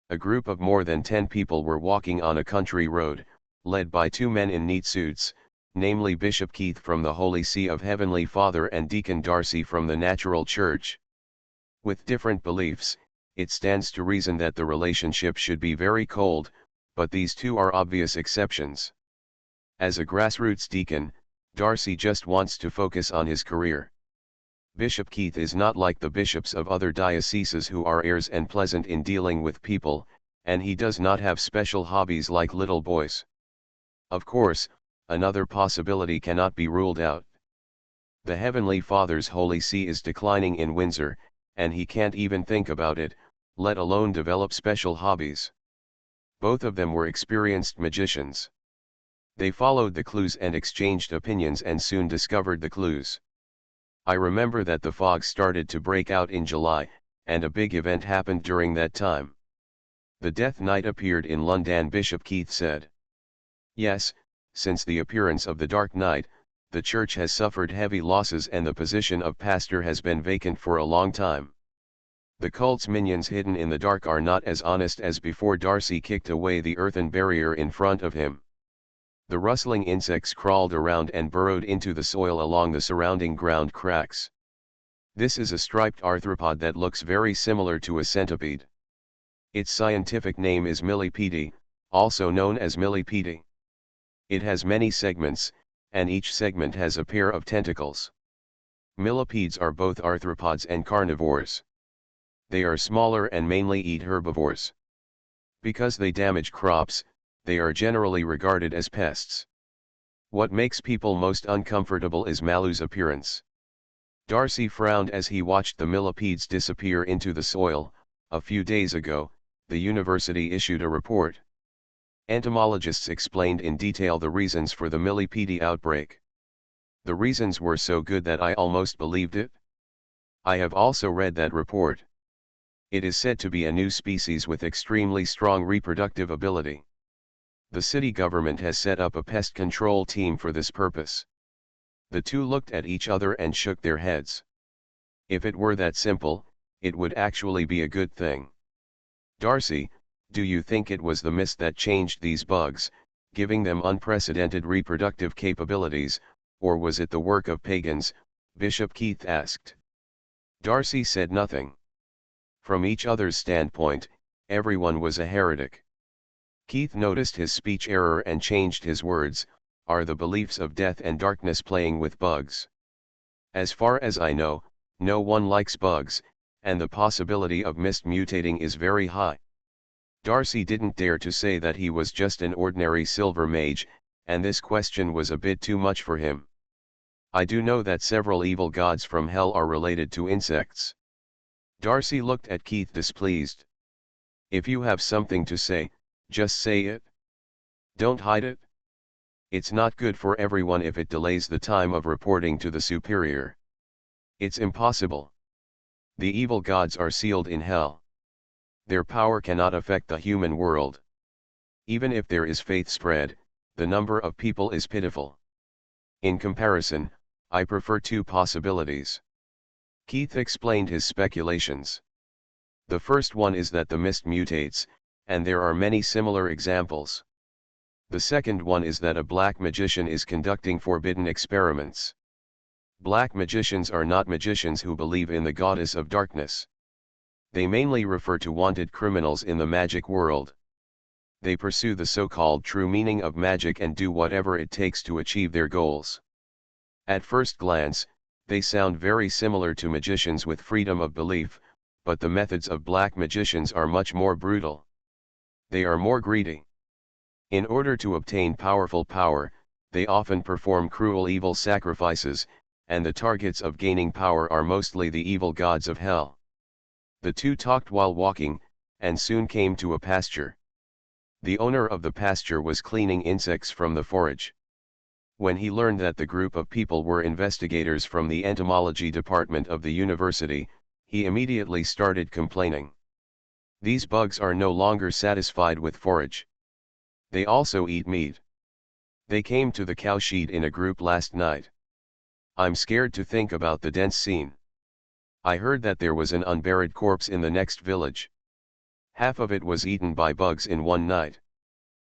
A group of more than 10 people were walking on a country road, led by 2 men in neat suits, namely Bishop Keith from the Holy See of Heavenly Father and Deacon Darcy from the Natural Church. With different beliefs, it stands to reason that the relationship should be very cold, but these two are obvious exceptions. As a grassroots deacon, Darcy just wants to focus on his career. Bishop Keith is not like the bishops of other dioceses who are airs and pleasant in dealing with people, and he does not have special hobbies like little boys. Of course, another possibility cannot be ruled out. The Heavenly Father's Holy See is declining in Windsor, and he can't even think about it, let alone develop special hobbies. Both of them were experienced magicians. They followed the clues and exchanged opinions and soon discovered the clues. I remember that the fog started to break out in July, and a big event happened during that time. The Death Knight appeared in London, Bishop Keith said. Yes, since the appearance of the Dark Knight, the church has suffered heavy losses and the position of pastor has been vacant for a long time. The cult's minions hidden in the dark are not as honest as before. Darcy kicked away the earthen barrier in front of him. The rustling insects crawled around and burrowed into the soil along the surrounding ground cracks. This is a striped arthropod that looks very similar to a centipede. Its scientific name is Millipede, also known as millipede. It has many segments, and each segment has a pair of tentacles. Millipedes are both arthropods and carnivores. They are smaller and mainly eat herbivores. Because they damage crops, they are generally regarded as pests. What makes people most uncomfortable is Malu's appearance. Darcy frowned as he watched the millipedes disappear into the soil. A few days ago, the university issued a report. Entomologists explained in detail the reasons for the millipede outbreak. The reasons were so good that I almost believed it. I have also read that report. It is said to be a new species with extremely strong reproductive ability. The city government has set up a pest control team for this purpose. The two looked at each other and shook their heads. If it were that simple, it would actually be a good thing. Darcy, do you think it was the mist that changed these bugs, giving them unprecedented reproductive capabilities, or was it the work of pagans? Bishop Keith asked. Darcy said nothing. From each other's standpoint, everyone was a heretic. Keith noticed his speech error and changed his words. Are the beliefs of death and darkness playing with bugs? As far as I know, no one likes bugs, and the possibility of mist mutating is very high. Darcy didn't dare to say that he was just an ordinary silver mage, and this question was a bit too much for him. I do know that several evil gods from hell are related to insects. Darcy looked at Keith displeased. If you have something to say, just say it. Don't hide it. It's not good for everyone if it delays the time of reporting to the superior. It's impossible. The evil gods are sealed in hell. Their power cannot affect the human world. Even if there is faith spread, the number of people is pitiful. In comparison, I prefer two possibilities. Keith explained his speculations. The first one is that the mist mutates, and there are many similar examples. The second one is that a black magician is conducting forbidden experiments. Black magicians are not magicians who believe in the goddess of darkness. They mainly refer to wanted criminals in the magic world. They pursue the so-called true meaning of magic and do whatever it takes to achieve their goals. At first glance, they sound very similar to magicians with freedom of belief, but the methods of black magicians are much more brutal. They are more greedy. In order to obtain powerful power, they often perform cruel evil sacrifices, and the targets of gaining power are mostly the evil gods of hell. The two talked while walking, and soon came to a pasture. The owner of the pasture was cleaning insects from the forage. When he learned that the group of people were investigators from the entomology department of the university, he immediately started complaining. These bugs are no longer satisfied with forage. They also eat meat. They came to the cowshed in a group last night. I'm scared to think about the dense scene. I heard that there was an unburied corpse in the next village. Half of it was eaten by bugs in one night.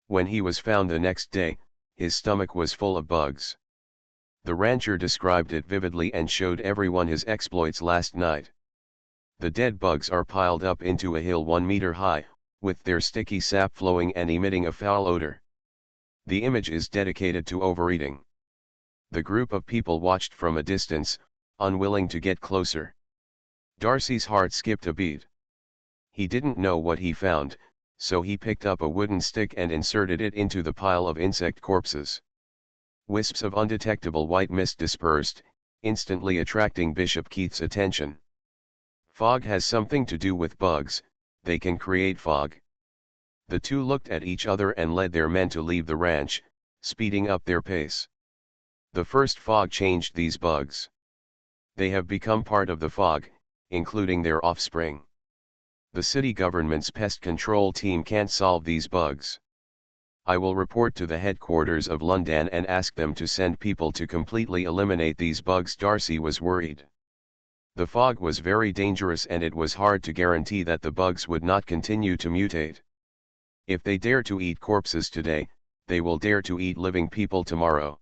When he was found the next day, his stomach was full of bugs. The rancher described it vividly and showed everyone his exploits last night. The dead bugs are piled up into a hill 1 meter high, with their sticky sap flowing and emitting a foul odor. The image is dedicated to overeating. The group of people watched from a distance, unwilling to get closer. Darcy's heart skipped a beat. He didn't know what he found, so he picked up a wooden stick and inserted it into the pile of insect corpses. Wisps of undetectable white mist dispersed, instantly attracting Bishop Keith's attention. Fog has something to do with bugs, they can create fog. The two looked at each other and led their men to leave the ranch, speeding up their pace. The first fog changed these bugs. They have become part of the fog, including their offspring. The city government's pest control team can't solve these bugs. I will report to the headquarters of London and ask them to send people to completely eliminate these bugs. Darcy was worried. The fog was very dangerous and it was hard to guarantee that the bugs would not continue to mutate. If they dare to eat corpses today, they will dare to eat living people tomorrow.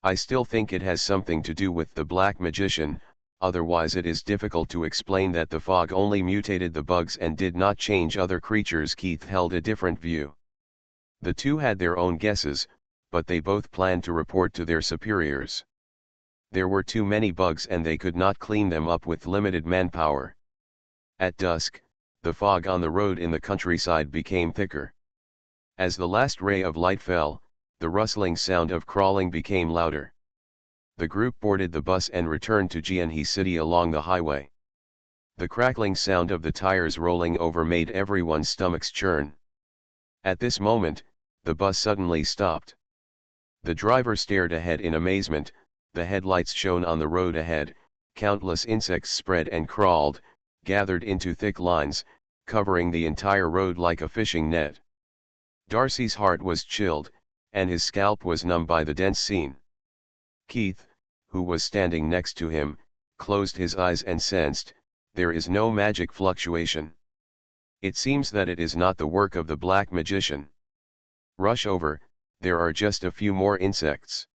I still think it has something to do with the black magician, otherwise it is difficult to explain that the fog only mutated the bugs and did not change other creatures. Keith held a different view. The two had their own guesses, but they both planned to report to their superiors. There were too many bugs and they could not clean them up with limited manpower. At dusk, the fog on the road in the countryside became thicker. As the last ray of light fell, the rustling sound of crawling became louder. The group boarded the bus and returned to Jianhe City along the highway. The crackling sound of the tires rolling over made everyone's stomachs churn. At this moment, the bus suddenly stopped. The driver stared ahead in amazement. The headlights shone on the road ahead, countless insects spread and crawled, gathered into thick lines, covering the entire road like a fishing net. Darcy's heart was chilled, and his scalp was numb by the dense scene. Keith, who was standing next to him, closed his eyes and sensed, there is no magic fluctuation. It seems that it is not the work of the black magician. Rush over, there are just a few more insects.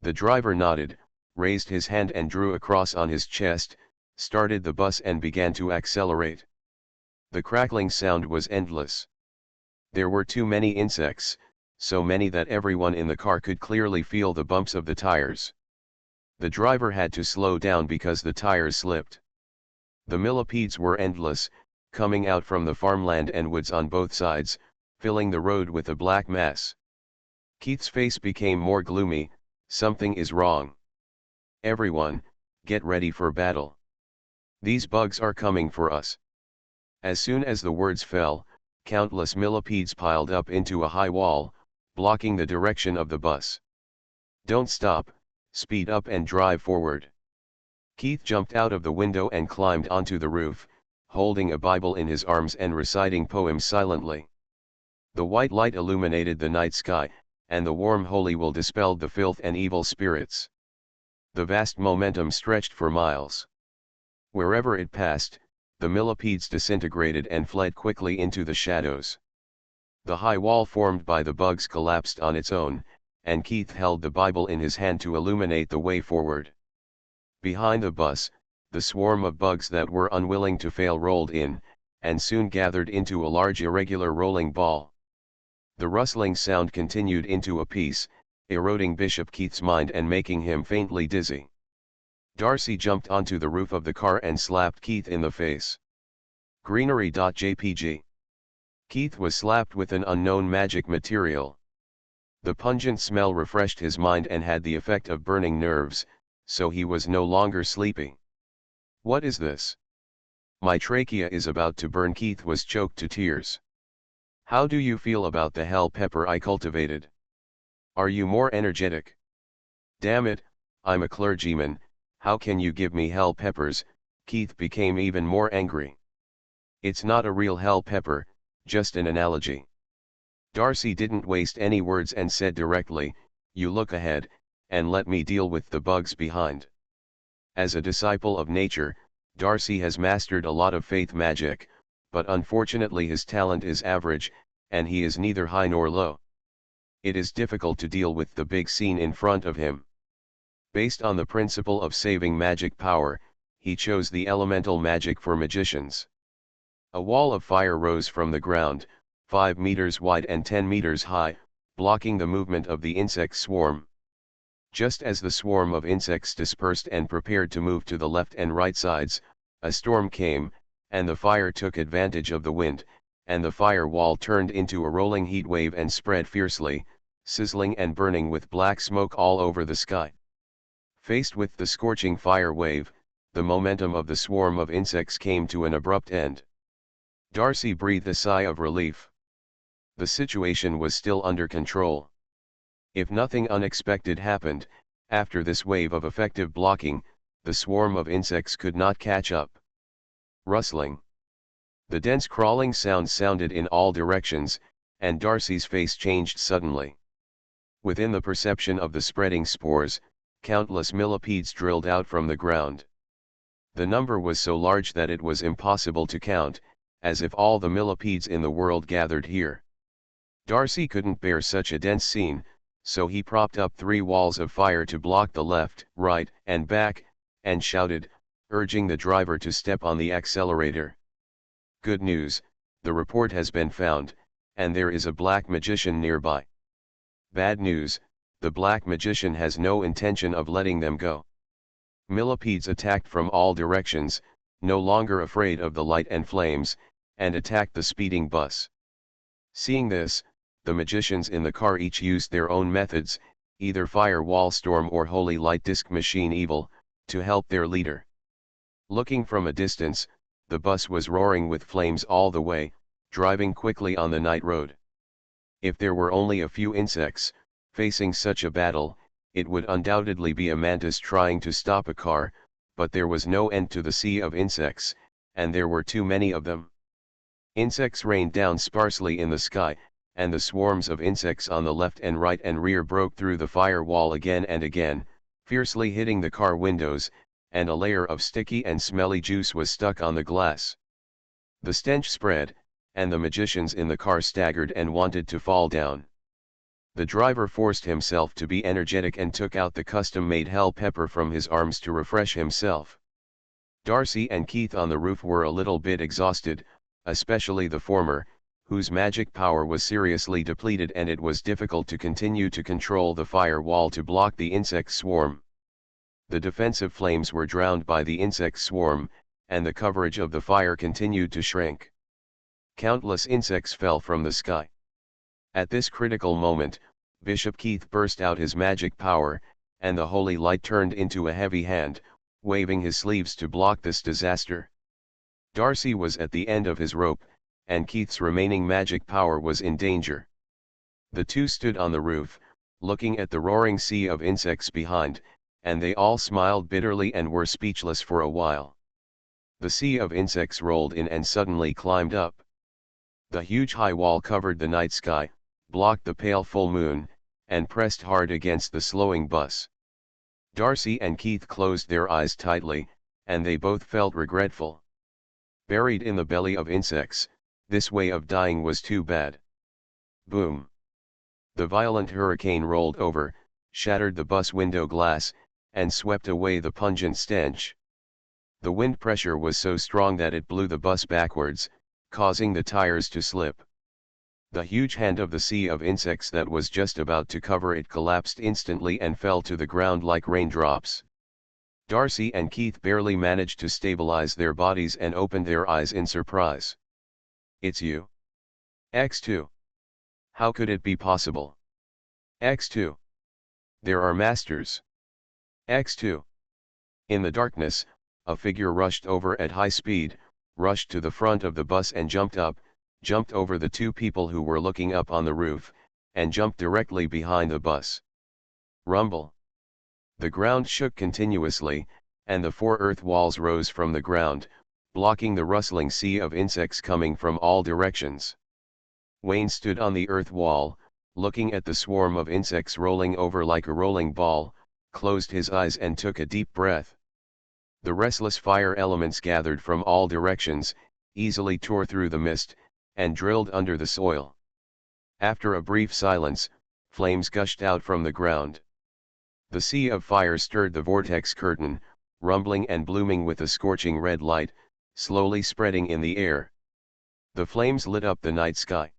The driver nodded, raised his hand and drew a cross on his chest, started the bus and began to accelerate. The crackling sound was endless. There were too many insects, so many that everyone in the car could clearly feel the bumps of the tires. The driver had to slow down because the tires slipped. The millipedes were endless, coming out from the farmland and woods on both sides, filling the road with a black mass. Keith's face became more gloomy. Something is wrong. Everyone, get ready for battle. These bugs are coming for us. As soon as the words fell, countless millipedes piled up into a high wall, blocking the direction of the bus. Don't stop, speed up and drive forward. Keith jumped out of the window and climbed onto the roof, holding a Bible in his arms and reciting poems silently. The white light illuminated the night sky, and the warm holy will dispelled the filth and evil spirits. The vast momentum stretched for miles. Wherever it passed, the millipedes disintegrated and fled quickly into the shadows. The high wall formed by the bugs collapsed on its own, and Keith held the Bible in his hand to illuminate the way forward. Behind the bus, the swarm of bugs that were unwilling to fail rolled in, and soon gathered into a large irregular rolling ball. The rustling sound continued into a peace, eroding Bishop Keith's mind and making him faintly dizzy. Darcy jumped onto the roof of the car and slapped Keith in the face. Greenery.jpg. Keith was slapped with an unknown magic material. The pungent smell refreshed his mind and had the effect of burning nerves, so he was no longer sleepy. What is this? My trachea is about to burn. Keith was choked to tears. How do you feel about the hell pepper I cultivated? Are you more energetic? Damn it, I'm a clergyman, how can you give me hell peppers? Keith became even more angry. It's not a real hell pepper, just an analogy. Darcy didn't waste any words and said directly, you look ahead, and let me deal with the bugs behind. As a disciple of nature, Darcy has mastered a lot of faith magic, but unfortunately his talent is average, and he is neither high nor low. It is difficult to deal with the big scene in front of him. Based on the principle of saving magic power, he chose the elemental magic for magicians. A wall of fire rose from the ground, 5 meters wide and 10 meters high, blocking the movement of the insect swarm. Just as the swarm of insects dispersed and prepared to move to the left and right sides, a storm came, and the fire took advantage of the wind, and the fire wall turned into a rolling heat wave and spread fiercely, sizzling and burning with black smoke all over the sky. Faced with the scorching fire wave, the momentum of the swarm of insects came to an abrupt end. Darcy breathed a sigh of relief. The situation was still under control. If nothing unexpected happened, after this wave of effective blocking, the swarm of insects could not catch up. Rustling. The dense crawling sound sounded in all directions, and Darcy's face changed suddenly. Within the perception of the spreading spores, countless millipedes drilled out from the ground. The number was so large that it was impossible to count, as if all the millipedes in the world gathered here. Darcy couldn't bear such a dense scene, so he propped up 3 walls of fire to block the left, right, and back, and shouted, urging the driver to step on the accelerator. Good news, the report has been found, and there is a black magician nearby. Bad news, the black magician has no intention of letting them go. Millipedes attacked from all directions, no longer afraid of the light and flames, and attacked the speeding bus. Seeing this, the magicians in the car each used their own methods, either fire wall storm or holy light disc machine evil, to help their leader. Looking from a distance, the bus was roaring with flames all the way, driving quickly on the night road. If there were only a few insects, facing such a battle, it would undoubtedly be a mantis trying to stop a car, but there was no end to the sea of insects, and there were too many of them. Insects rained down sparsely in the sky, and the swarms of insects on the left and right and rear broke through the fire wall again and again, fiercely hitting the car windows, and a layer of sticky and smelly juice was stuck on the glass. The stench spread, and the magicians in the car staggered and wanted to fall down. The driver forced himself to be energetic and took out the custom-made hell pepper from his arms to refresh himself. Darcy and Keith on the roof were a little bit exhausted, especially the former, whose magic power was seriously depleted, and it was difficult to continue to control the fire wall to block the insect swarm. The defensive flames were drowned by the insect swarm, and the coverage of the fire continued to shrink. Countless insects fell from the sky. At this critical moment, Bishop Keith burst out his magic power, and the holy light turned into a heavy hand, waving his sleeves to block this disaster. Darcy was at the end of his rope, and Keith's remaining magic power was in danger. The two stood on the roof, looking at the roaring sea of insects behind, and they all smiled bitterly and were speechless for a while. The sea of insects rolled in and suddenly climbed up. The huge high wall covered the night sky, blocked the pale full moon, and pressed hard against the slowing bus. Darcy and Keith closed their eyes tightly, and they both felt regretful. Buried in the belly of insects, this way of dying was too bad. Boom! The violent hurricane rolled over, shattered the bus window glass, and swept away the pungent stench. The wind pressure was so strong that it blew the bus backwards, causing the tires to slip. The huge hand of the sea of insects that was just about to cover it collapsed instantly and fell to the ground like raindrops. Darcy and Keith barely managed to stabilize their bodies and opened their eyes in surprise. "It's you? X2. How could it be possible? X2. There are masters. X2. In the darkness, a figure rushed over at high speed, rushed to the front of the bus and jumped over the two people who were looking up on the roof, and jumped directly behind the bus. Rumble. The ground shook continuously, and the four earth walls rose from the ground, blocking the rustling sea of insects coming from all directions. Wayne stood on the earth wall, looking at the swarm of insects rolling over like a rolling ball, closed his eyes and took a deep breath. The restless fire elements gathered from all directions, easily tore through the mist, and drilled under the soil. After a brief silence, flames gushed out from the ground. The sea of fire stirred the vortex curtain, rumbling and blooming with a scorching red light, slowly spreading in the air. The flames lit up the night sky.